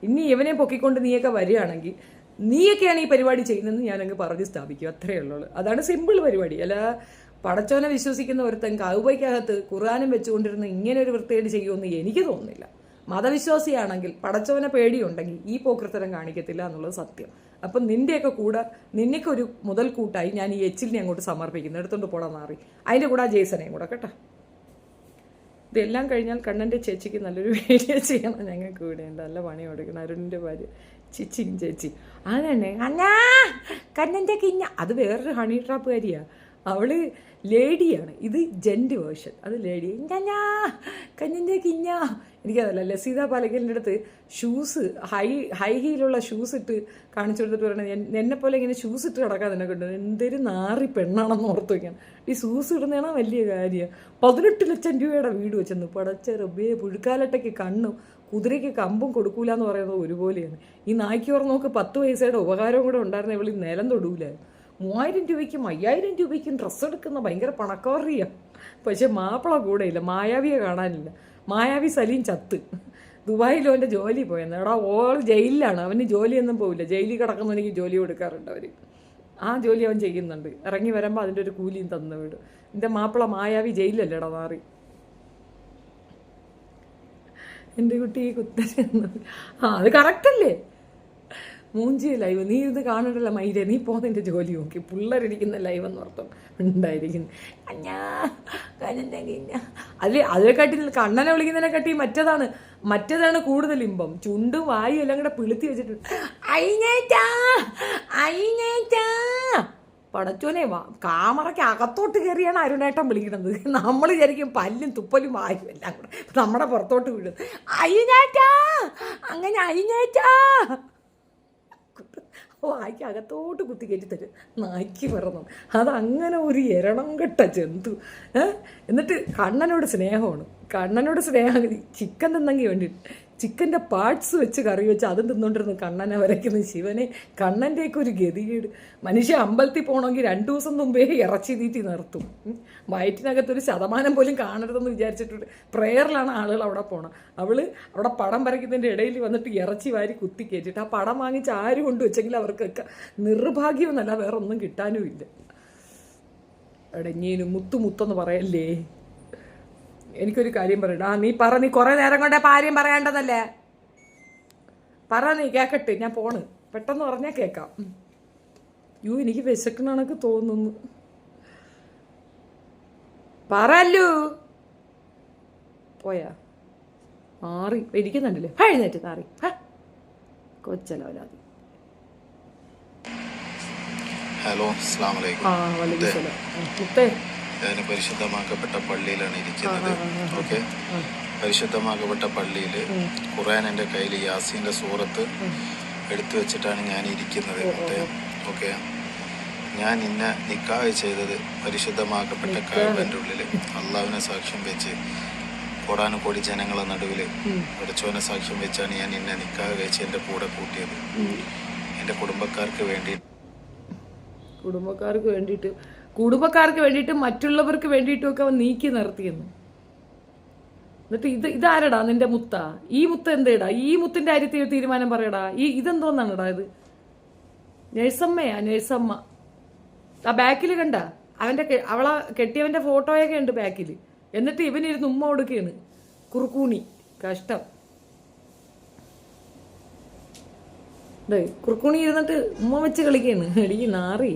ഇനി ഇവനെ പൊക്കിക്കൊണ്ട് നീയൊക്കെ വരികയാണെങ്കിൽ നീയൊക്കെയാണ് ഈ പരിപാടി ചെയ്യുന്നതെന്ന് ഞാനങ്ങ് പറഞ്ഞ് സ്ഥാപിക്കും. അത്രയേ ഉള്ളൂ. അതാണ് സിമ്പിൾ പരിപാടി. അല്ല, പടച്ചോനെ വിശ്വസിക്കുന്ന ഒരുത്തൻ കൗബയ്ക്കകത്ത് ഖുർആനും വെച്ചുകൊണ്ടിരുന്ന് ഇങ്ങനെ ഒരു വൃത്തികേട് ചെയ്യുമെന്ന് എനിക്ക് തോന്നുന്നില്ല. മതവിശ്വാസിയാണെങ്കിൽ, പടച്ചോനെ പേടിയുണ്ടെങ്കിൽ ഈ പോക്കൃത്തരം കാണിക്കത്തില്ല എന്നുള്ളത് സത്യം. അപ്പം നിന്റെയൊക്കെ കൂടെ നിന്നെയൊരു മുതൽക്കൂട്ടായി ഞാൻ ഈ എച്ചിലിനെ അങ്ങോട്ട് സമർപ്പിക്കുന്നു. എടുത്തോണ്ട് പോടാൻ മാറി. അതിൻ്റെ കൂടെ ആ ജേസനെയും കൂടെ കേട്ടോ. ഇതെല്ലാം കഴിഞ്ഞാൽ കണ്ണൻ്റെ ചേച്ചിക്ക് നല്ലൊരു വീഡിയോ ചെയ്യണം. ഞങ്ങൾക്ക് ഇവിടെയുണ്ട്. നല്ല പണി കൊടുക്കണം. അരുണിൻ്റെ ഭാര്യ ചിച്ചിങ് ചേച്ചി. അതന്നെ അന്നാ കണ്ണൻ്റെ കിഞ്ഞ. അത് വേറൊരു ഹണി ട്രാപ്പുകാരിയാണ്. അവള് ലേഡിയാണ്. ഇത് ജെന്റ് വേർഷൻ. അത് ലേഡി. ഞാ കഞ്ഞിൻ്റെ കിഞ്ഞ. എനിക്കതല്ല, ലസീത പാലക്കലിൻ്റെ അടുത്ത് ഷൂസ് ഹൈ ഹീലുള്ള ഷൂസ് ഇട്ട് കാണിച്ചു കൊടുത്തിട്ട് പറയണത് എന്നെപ്പോലെ ഇങ്ങനെ ഷൂസ് ഇട്ട് കിടക്കാൻ തന്നെ കണ്ടു. എന്തൊരു നാറി പെണ്ണാണെന്ന് ഓർത്ത് വയ്ക്കണം. ഈ ഷൂസ് ഇടുന്നതാണ് വലിയ കാര്യം. 18 ലക്ഷം രൂപയുടെ വീട് വെച്ചെന്ന്. പടച്ച റബ്ബേ, പുഴുക്കാലട്ടയ്ക്ക് കണ്ണും കുതിരയ്ക്ക് കമ്പും കൊടുക്കൂല എന്ന് പറയുന്നത് ഒരുപോലെയാണ്. ഈ നായ്ക്ക് ഓർന്നോക്ക് 10 പൈസയുടെ ഉപകാരവും കൂടെ ഉണ്ടായിരുന്ന ഇവളി നിലം തൊടൂല. 3000 രൂപയ്ക്കും 5000 രൂപയ്ക്കും ഡ്രസ്സ് എടുക്കുന്ന ഭയങ്കര പണക്കാരിയാണ്. പക്ഷെ മാപ്പിള കൂടെ ഇല്ല, മായാവിയെ കാണാനില്ല. മായാവി സലീം ചത്ത് ദുബായിൽ അവൻ്റെ ജോലി പോയെന്ന്. എടാ ഓൾ ജയിലിലാണ്, അവന് ജോലിയൊന്നും പോവില്ല. ജയിലിൽ കിടക്കുന്നവനിക്ക് ജോലി കൊടുക്കാറുണ്ട് അവർ. ആ ജോലി അവൻ ചെയ്യുന്നുണ്ട്. ഇറങ്ങി വരുമ്പോൾ അതിൻ്റെ ഒരു കൂലിയും തന്നു വിടും. എൻ്റെ മാപ്പിള മായാവി ജയിലല്ലേടാ മാറി. എൻ്റെ കുട്ടി അത് കറക്റ്റല്ലേ? മൂഞ്ചി ലൈവ് നീ ഇത് കാണണ്ടല്ല മൈരെ, നീ പോകുന്നതിൻ്റെ ജോലി നോക്കി. പിള്ളേരിടിക്കുന്ന ലൈവ് എന്ന് ഓർത്തോ ഉണ്ടായിരിക്കുന്നു. അതിനെക്കാട്ടി കണ്ണനെ വിളിക്കുന്നതിനെക്കാട്ടി മറ്റേതാണ് കൂടുതൽ ഇമ്പം. ചുണ്ടും വായും എല്ലാം കൂടെ പിളുത്തി വെച്ചിട്ടുണ്ട്. പടച്ചോനെ കാമറയ്ക്ക് അകത്തോട്ട് കയറിയാണ് അരുണേട്ടൻ വിളിക്കുന്നത്. നമ്മൾ വിചാരിക്കും പല്ലും തുപ്പലും വായും എല്ലാം കൂടെ നമ്മുടെ പുറത്തോട്ട് വീഴും. അയ്യനേറ്റാ അങ്ങനെ അയ്യനേറ്റാ വായിക്ക് അകത്തോട്ട് കുത്തി കയറ്റി തരും. നായ്ക്ക് പിറന്നു അതങ്ങനെ ഒരു എരണം കെട്ട ജന്തു. എന്നിട്ട് കണ്ണനോട് സ്നേഹമാണ്. കണ്ണനോട് സ്നേഹം ചിക്കൻ തിന്നെങ്കിൽ വേണ്ടിയിട്ട് ചിക്കൻ്റെ പാർട്സ് വെച്ച് കറി വെച്ച് അതും തിന്നുകൊണ്ടിരുന്നു കണ്ണനെ വരയ്ക്കുന്ന ശിവനെ. കണ്ണൻ്റെയൊക്കെ ഒരു ഗതികേട്. മനുഷ്യ അമ്പലത്തിൽ പോകണമെങ്കിൽ 2 ദിവസം മുമ്പേ ഇറച്ചി തീറ്റി നിർത്തും. വയറ്റിനകത്തൊരു ശതമാനം പോലും കാണരുതെന്ന് വിചാരിച്ചിട്ടുണ്ട്. പ്രെയറിലാണ് ആളുകൾ അവിടെ പോകണം. അവിടെ പടം വരയ്ക്കുന്നതിൻ്റെ ഇടയിൽ വന്നിട്ട് ഇറച്ചി വാരി കുത്തി കയറ്റിട്ട് ആ പടം വാങ്ങിച്ച് ആര് കൊണ്ടുവച്ചെങ്കിൽ അവർക്കൊക്കെ നിർഭാഗ്യമൊന്നല്ല, വേറെ ഒന്നും കിട്ടാനും ഇല്ല. എടഞ്ഞേനും മുത്തെന്ന് പറയല്ലേ. എനിക്കൊരു കാര്യം പറയണ്ട. നീ കുറേ നേരം കൊണ്ടേ കാര്യം പറയേണ്ടതല്ലേ? പറ, നീ കേക്കട്ടെ, ഞാൻ പോണ്. പെട്ടെന്ന് പറഞ്ഞാൽ കേൾക്കാം. എനിക്ക് വിശക്കണക്ക് തോന്നുന്നു. പറയല്ലു. പോയാ മാറി ഇരിക്കുന്നുണ്ടല്ലേ? എഴുന്നേറ്റ് മാറി കൊച്ചലോലാതി. ഹലോ, അസ്സലാമു അലൈക്കും. മുത്തേ, ഞാൻ പരിശുദ്ധമാക്കപ്പെട്ട പള്ളിയിലാണ് ഇരിക്കുന്നത്. ഓക്കെ, പരിശുദ്ധമാക്കപ്പെട്ട പള്ളിയിൽ ഖുർആൻ എൻ്റെ കയ്യിൽ യാസീൻ്റെ സൂറത്ത് എടുത്തു വെച്ചിട്ടാണ് ഞാൻ ഇരിക്കുന്നത്. ഓക്കെ, ഞാൻ ഇന്ന് നിക്കാഹ് ചെയ്തത് പരിശുദ്ധമാക്കപ്പെട്ട കഅബയുടെ ഉള്ളിൽ അള്ളാഹുവിനെ സാക്ഷ്യം വെച്ച് കോടാനുകോടി ജനങ്ങളെ നടുവിൽ പഠിച്ചവനെ സാക്ഷ്യം വെച്ചാണ് ഞാൻ ഇന്നെ നിക്കാഹ് കഴിച്ച് എൻ്റെ കൂടെ കൂട്ടിയത്. എൻ്റെ കുടുംബക്കാർക്ക് വേണ്ടിയിട്ട് മറ്റുള്ളവർക്ക് വേണ്ടിയിട്ടുമൊക്കെ അവൻ നീക്കി നിർത്തിയെന്നു. എന്നിട്ട് ഇതാരടാ നിന്റെ മുത്ത? ഈ മുത്ത എന്തേടാ? ഈ മുത്തിന്റെ കാര്യത്തിൽ തീരുമാനം പറയടാ. ഇതെന്തോന്നാണടാ ഇത്? നഴ്സമ്മയാ, നഴ്സമ്മ. ആ ബാക്കിൽ കണ്ട അവളെ കെട്ടിയവന്റെ ഫോട്ടോയൊക്കെ ഉണ്ട് ബാക്കിൽ. എന്നിട്ട് ഇവനിരുന്ന് ഉമ്മ കൊടുക്കുകയാണ്. കുറുക്കൂണി കഷ്ടം. കുറുക്കൂണി ഇരുന്നിട്ട് ഉമ്മ വെച്ച് കളിക്കുകയാണ്. എടി നാറി.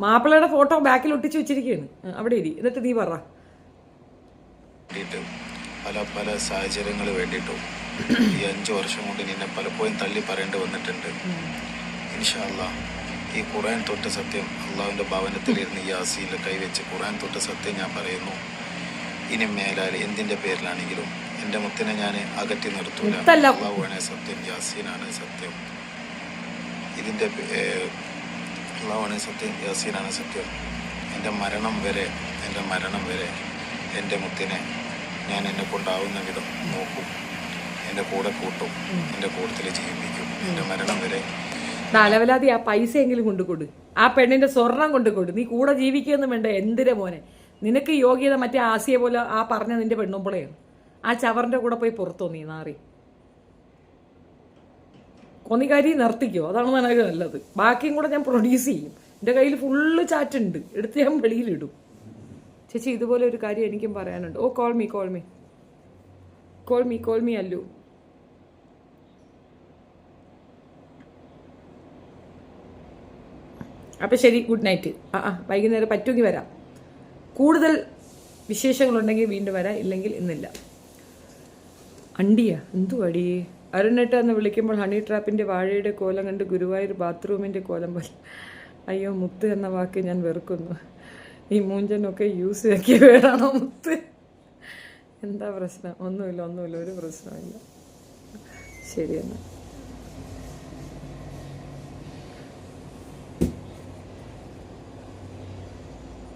മാപ്പിളയുടെ ഫോട്ടോ ബാക്കിൽ ഒട്ടിച്ചു വെച്ചിരിക്കുകയാണ്. അവിടെ ഇരി. എന്നിട്ട് നീ പറ. പല സാഹചര്യങ്ങൾ വേണ്ടിയിട്ടും ഈ 5 വർഷം കൊണ്ട് നിന്നെ പലപ്പോഴും തള്ളി പറയേണ്ടി വന്നിട്ടുണ്ട്. ഇൻഷാ അല്ലാഹ് ഈ ഖുർആൻ തൊട്ട സത്യം അള്ളാഹുവിൻ്റെ ഭവനത്തിലിരുന്ന് ഈ യാസീനിൽ കൈവച്ച് ഖുർആൻ തൊട്ട സത്യം ഞാൻ പറയുന്നു. ഇനി മേലാൽ എന്തിൻ്റെ പേരിലാണെങ്കിലും എൻ്റെ മുത്തിനെ ഞാൻ അകറ്റി നിർത്തൂല. അള്ളാഹുവാണ് സത്യം, യാസീനാണ് സത്യം. ഇതിൻ്റെ അള്ളാഹുവാണ് സത്യം, യാസീനാണ് സത്യം. എൻ്റെ മരണം വരെ എൻ്റെ മുത്തിനെ ഞാൻ എന്നെ കൊണ്ടാവുന്ന വിധം നോക്കും, എൻ്റെ കൂടെ കൂട്ടും, എൻ്റെ കൂട്ടത്തിൽ ജീവിപ്പിക്കും. എൻ്റെ മരണം വരെ തലവലാതി ആ പൈസ എങ്കിലും കൊണ്ടുകൊടു. ആ പെണ്ണിന്റെ സ്വർണം കൊണ്ടുകൊടു. നീ കൂടെ ജീവിക്കുകയൊന്നും വേണ്ട. എന്തിനാ മോനെ? നിനക്ക് യോഗ്യത മറ്റേ ആസിയെ പോലെ ആ പറഞ്ഞ നിന്റെ പെണ്ണുമ്പോളെയാണ്. ആ ചവറിന്റെ കൂടെ പോയി പുറത്തോ നീ നാറി. കൊന്നിക്കാരി നിർത്തിക്കോ, അതാണ് ನನಗೆ നല്ലത്. ബാക്കിയും കൂടെ ഞാൻ പ്രൊഡ്യൂസ് ചെയ്യും. എൻ്റെ കയ്യിൽ ഫുള്ള് ചാറ്റ് ഉണ്ട്, എടുത്ത് ഞാൻ വെളിയിലിടും. ചേച്ചി ഇതുപോലെ ഒരു കാര്യം എനിക്കും പറയാനുണ്ട്. ഓ കോൾ മീ അല്ലു. അപ്പം ശരി, ഗുഡ് നൈറ്റ്. വൈകുന്നേരം പറ്റുമെങ്കിൽ വരാം. കൂടുതൽ വിശേഷങ്ങളുണ്ടെങ്കിൽ വീണ്ടും വരാം, ഇല്ലെങ്കിൽ ഇന്നില്ല. അണ്ടിയാ എന്തുവാടി? അരുണേട്ട എന്ന് വിളിക്കുമ്പോൾ ഹണി ട്രാപ്പിൻ്റെ വാഴയുടെ കോലം കണ്ട് ഗുരുവായൂർ ബാത്റൂമിൻ്റെ കോലം പോലെ. അയ്യോ, മുത്ത് എന്ന വാക്ക് ഞാൻ വെറുക്കുന്നു. ഈ മൂഞ്ചനൊക്കെ യൂസ് ആക്കിയ വേടാണോ മുത്ത്? എന്താ പ്രശ്നം? ഒന്നുമില്ല, ഒരു പ്രശ്നമില്ല. ശരി എന്നാൽ.